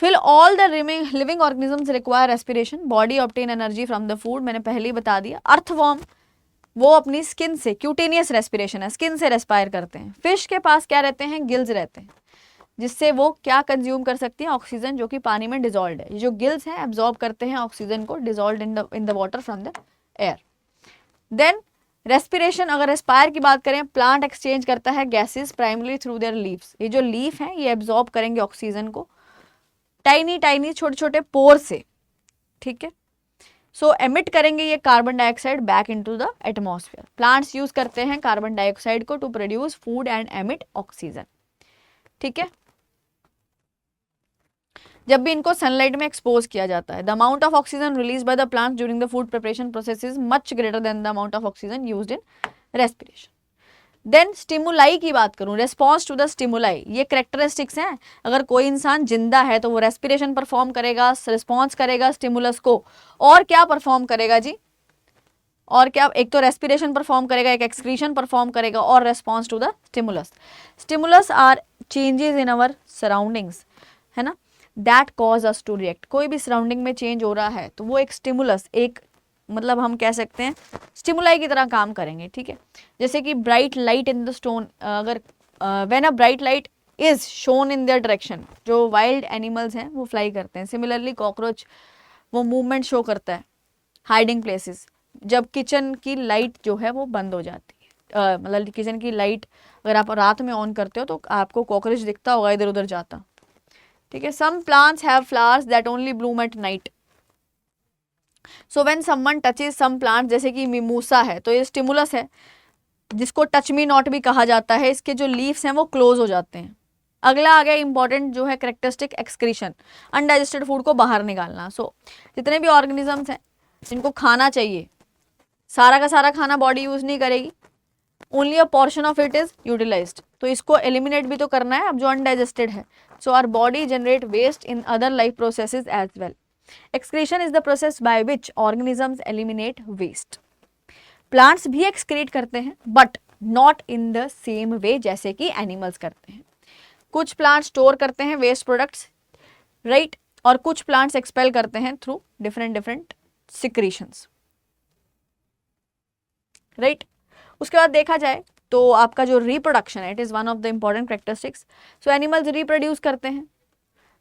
Speaker 1: फिर all the living organisms require respiration, body obtain energy from the food, मैंने पहले ही बता दिया। अर्थवॉर्म वो अपनी स्किन से, क्यूटेनियस रेस्पिरेशन है, स्किन से रेस्पायर करते हैं। फिश के पास क्या रहते हैं, गिल्स रहते हैं, जिससे वो क्या कंज्यूम कर सकती हैं, ऑक्सीजन, जो कि पानी में डिजोल्व है। ये जो गिल्स हैं एब्जॉर्ब करते हैं ऑक्सीजन को dissolve in the water from the air. Then respiration, अगर रेस्पायर की बात करें, प्लांट एक्सचेंज करता है gases primarily through their leaves. ये जो लीफ हैं ये एब्जॉर्ब करेंगे ऑक्सीजन को टाइनी टाइनी छोटे छोटे पोर से, ठीक है। सो एमिट करेंगे ये carbon dioxide back into the atmosphere. Plants use करते हैं कार्बन डाइऑक्साइड को to produce food and emit oxygen, ठीक है। जब भी इनको सनलाइट में एक्सपोज किया जाता है, the amount of oxygen release by the plant during the food preparation process is much greater than the amount of oxygen used in respiration. Then stimuli की बात करूं, रेस्पॉन्स टू द स्टिमुलाई, ये करेक्टरिस्टिक्स हैं। अगर कोई इंसान जिंदा है तो वो रेस्पिरेशन परफॉर्म करेगा, रिस्पॉन्स करेगा स्टिमुलस को, और क्या परफॉर्म करेगा जी, और क्या, एक तो रेस्पिरेशन परफॉर्म करेगा, एक एक्सक्रीशन परफॉर्म करेगा, और response to the stimulus. Stimulus are changes in our surroundings, है ना, that cause us to react. कोई भी सराउंडिंग में चेंज हो रहा है तो वो एक स्टिमुलस, एक मतलब हम कह सकते हैं स्टिमुलाई की तरह काम करेंगे, ठीक है। जैसे कि bright light in the stone, अगर when a bright light is shone in their direction, जो वाइल्ड एनिमल्स हैं वो फ्लाई करते हैं। सिमिलरली कॉकरोच वो मूवमेंट शो करता है हाइडिंग प्लेसेस, जब किचन की लाइट जो है वो बंद हो जाती है। मतलब किचन की लाइट अगर आप रात में ऑन करते हो तो आपको कॉकरोच दिखता होगा इधर उधर जाता, ठीक है। Some plants have flowers that only bloom at night, so when someone touches some plant, जैसे कि मिमूसा है तो ये स्टिमुलस है, जिसको टच मी नॉट भी कहा जाता है। इसके जो लीव्स हैं वो क्लोज हो जाते हैं। अगला आ गया इंपॉर्टेंट जो है करेक्टरिस्टिक, एक्सक्रीशन, अनडाइजेस्टेड फूड को बाहर निकालना। सो जितने भी ऑर्गेनिजम्स हैं जिनको खाना चाहिए, सारा का सारा खाना बॉडी यूज नहीं करेगी, only a portion of it is utilized, तो इसको एलिमिनेट भी तो करना है अब जो अनडाइजेस्टेड है। So our body generate waste in other life processes as well. Excretion is the process by which organisms eliminate waste. Plants भी एक्सक्रीट करते हैं but not in the same way जैसे कि एनिमल्स करते हैं। कुछ प्लांट्स स्टोर करते हैं वेस्ट प्रोडक्ट्स, राइट, और कुछ प्लांट्स एक्सपेल करते हैं through different different secretions, right. उसके बाद देखा जाए तो आपका जो रिप्रोडक्शन है, it is one of the important characteristics. So animals reproduce करते हैं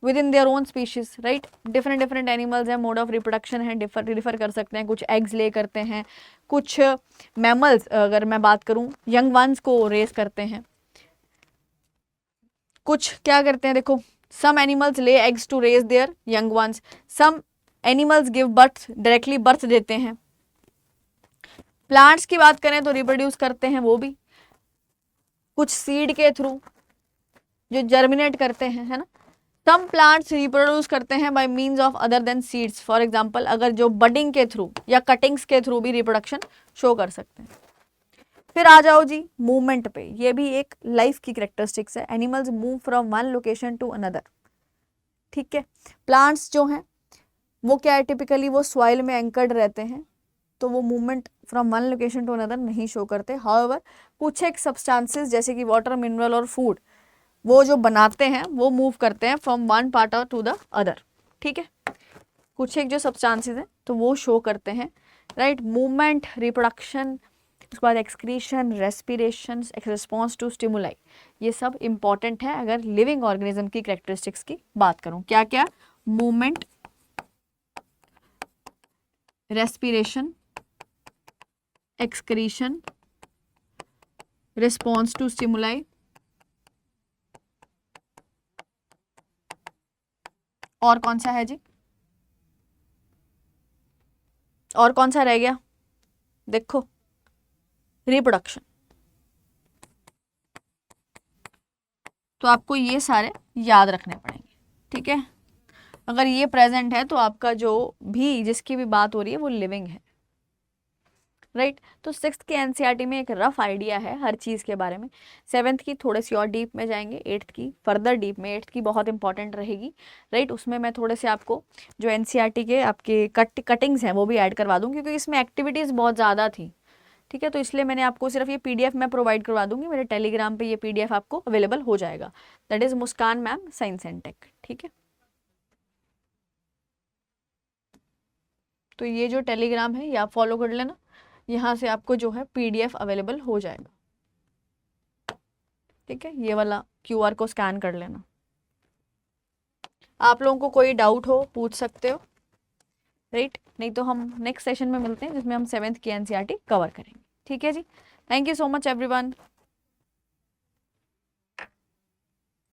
Speaker 1: with in their own species, right. Different different animals हैं, मोड ऑफ रिप्रोडक्शन है, डिफर कर सकते हैं। कुछ एग्स ले करते हैं, कुछ मैमल्स अगर मैं बात करूं यंग वंस को रेस करते हैं, कुछ क्या करते हैं, देखो some animals lay eggs to raise their young ones, some animals give birth, directly birth देते हैं। प्लांट्स की बात करें तो रिप्रोड्यूस करते हैं वो भी कुछ सीड के थ्रू जो जर्मिनेट करते हैं, है ना। सम प्लांट्स रिप्रोड्यूस करते हैं by means of other than seeds, for example अगर जो बडिंग के थ्रू या कटिंग्स के थ्रू भी रिप्रोडक्शन शो कर सकते हैं। फिर आ जाओ जी मूवमेंट पे, ये भी एक लाइफ की कैरेक्टरिस्टिक्स है। Animals move from one location to another, ठीक है। प्लांट्स जो हैं वो क्या है, टिपिकली वो सॉइल में एंकर्ड रहते हैं, तो वो movement from one location to another नहीं शो करते। हाउएवर कुछ एक सब्सटेंसेस जैसे कि वाटर, मिनरल और फूड वो जो बनाते हैं वो मूव करते हैं फ्रॉम वन पार्ट और टू द अदर, ठीक है। कुछ एक जो सब्सटेंसेस हैं तो वो शो करते हैं, राइट, मूवमेंट, रिप्रोडक्शन, उसके बाद excretion, respiration, response to stimuli, ये सब इंपॉर्टेंट है अगर लिविंग ऑर्गेनिज्म की कैरेक्टरिस्टिक्स की बात करूं। क्या क्या, movement, respiration, excretion, response to stimuli, और कौन सा है जी, और कौन सा रह गया, देखो रिप्रोडक्शन। तो आपको ये सारे याद रखने पड़ेंगे, ठीक है। अगर ये प्रेजेंट है तो आपका जो भी जिसकी भी बात हो रही है वो लिविंग है, राइट। तो सिक्स्थ के एनसीईआरटी में एक रफ आइडिया है हर चीज़ के बारे में। सेवन्थ की थोड़ी सी और डीप में जाएंगे, एट्थ की फर्दर डीप में, एट्थ की बहुत इंपॉर्टेंट रहेगी, राइट। उसमें मैं थोड़े से आपको जो एनसीईआरटी के आपके कटिंग्स हैं वो भी ऐड करवा दूँ, क्योंकि इसमें एक्टिविटीज़ बहुत ज़्यादा थी, ठीक है। तो इसलिए मैंने आपको सिर्फ ये पीडीएफ मैं प्रोवाइड करवा दूंगी, मेरे टेलीग्राम पे ये पीडीएफ आपको अवेलेबल हो जाएगा, that is Muskan ma'am science and tech, ठीक है। तो ये जो टेलीग्राम है ये आप फॉलो कर लेना, यहाँ से आपको जो है PDF अवेलेबल हो जाएगा। ठीक है, ये वाला QR को स्कैन कर लेना। आप लोगों को कोई डाउट हो पूछ सकते हो, राइट? नहीं तो हम नेक्स्ट सेशन में मिलते हैं जिसमें हम 7th की NCERT कवर करेंगे। ठीक है जी, thank you so much everyone.